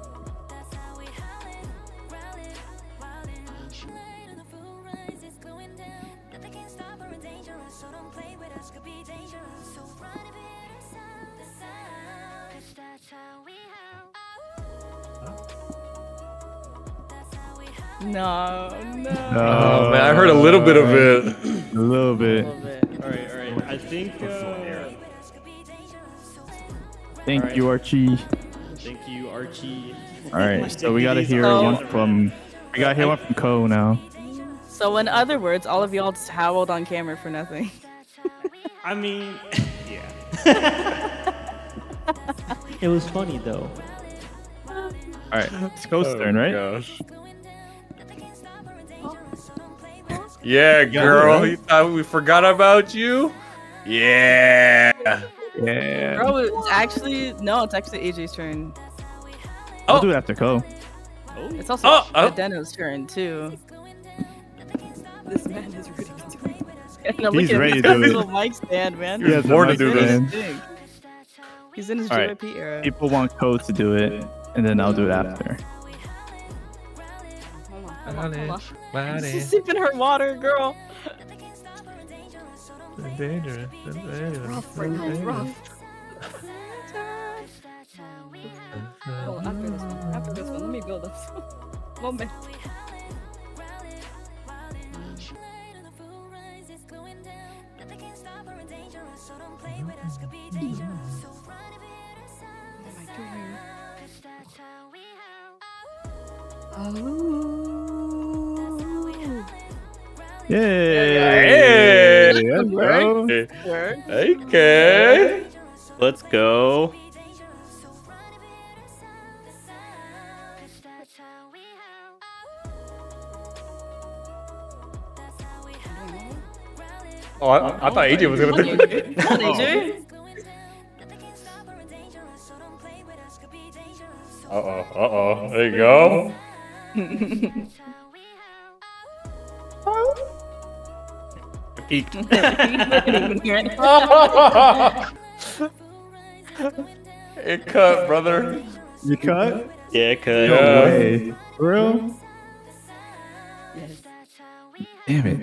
No. Oh man, I heard a little bit of it. A little bit. All right. I think. Thank you, Archie. Thank you, Archie. All right, so we gotta hear one from. We gotta hear one from Ko now. So in other words, all of y'all just howled on camera for nothing. I mean, yeah. It was funny though. All right, it's Ko's turn, right? Gosh. Yeah, girl. You thought we forgot about you? Yeah. Yeah. Bro, it's actually AJ's turn. I'll do it after Ko. It's also Deno's turn too. This man is ready to do it. No, He's look at ready him. to do He's it. got a mic stand, man. He has born a to do mic this. stand. He's in his All right. JYP era. People want Ko to do it, and then I'll do it after. Hold on. She's sipping her water, girl. Dangerous. Rough right now, rough. Well, after this one, let me build up some moment. Yay! Let's go. Okay. Let's go. Oh, I thought AJ was gonna do it. Come on, AJ. Uh-oh. There you go. Peaked. It cut, brother. You cut? Yeah, it could. No way. For real? Damn it.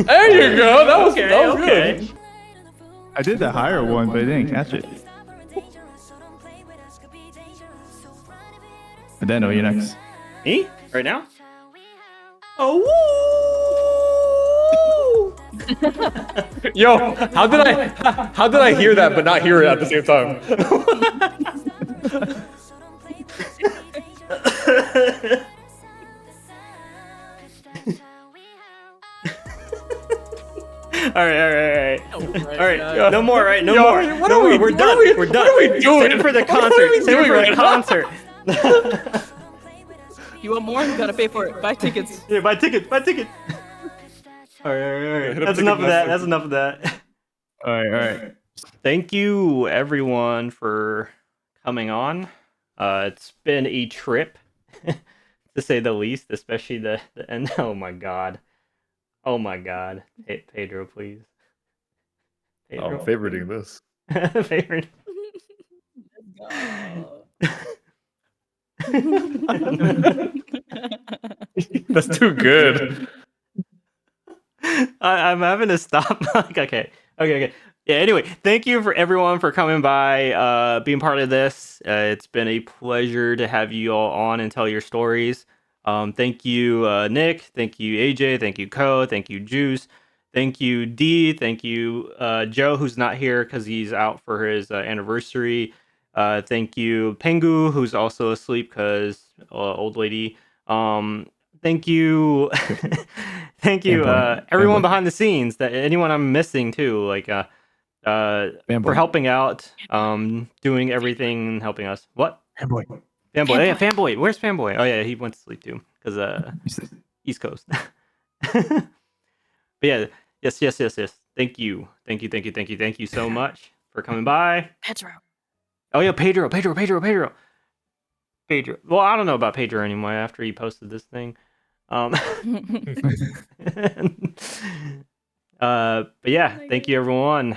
There you go. That was Okay, good. I did the higher one, but I didn't catch it. But then, you're next. Me? Right now? Oh, Yo, how did I hear that but not hear it at the same time? All right. No more, right? No Yo, more. what No are more. we- We're what done. are we- We're what done. are we doing? Save it for the What are concert. we Save it doing for right the now? concert. You want more? You gotta pay for it. Buy tickets. Yeah, buy tickets. Buy tickets. All right. That's enough of that. That's enough of that. All right. Thank you, everyone, for coming on. It's been a trip, to say the least, especially the end. Oh my god. Pedro, please. I'm favoriting this. Favorite. That's too good. I'm having to stop. Okay. Yeah, anyway, thank you for everyone for coming by, being part of this. It's been a pleasure to have you all on and tell your stories. Thank you, Nick. Thank you, AJ. Thank you, Ko. Thank you, Juice. Thank you, D. Thank you, Joe, who's not here because he's out for his anniversary. Thank you, Pengu, who's also asleep because old lady. Thank you, everyone behind the scenes. That anyone I'm missing too, like for helping out, doing everything, and helping us. What? Fanboy. Yeah, Fanboy. Where's Fanboy? Oh yeah, he went to sleep too because East Coast. But yeah, yes. Thank you so much for coming by. Pedro. Oh yeah, Pedro. Well, I don't know about Pedro anymore after he posted this thing. But yeah, thank you everyone,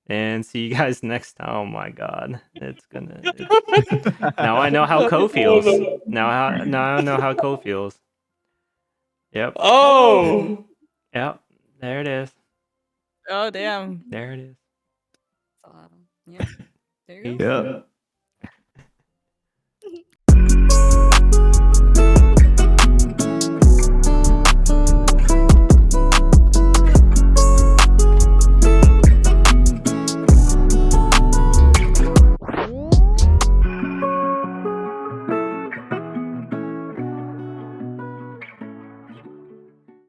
and see you guys next time. Oh my god, now I know how Ko feels. Now I know how Ko feels. Yep. Oh. Yep. There it is. Oh damn. There it is. Yeah. There you go. Yeah.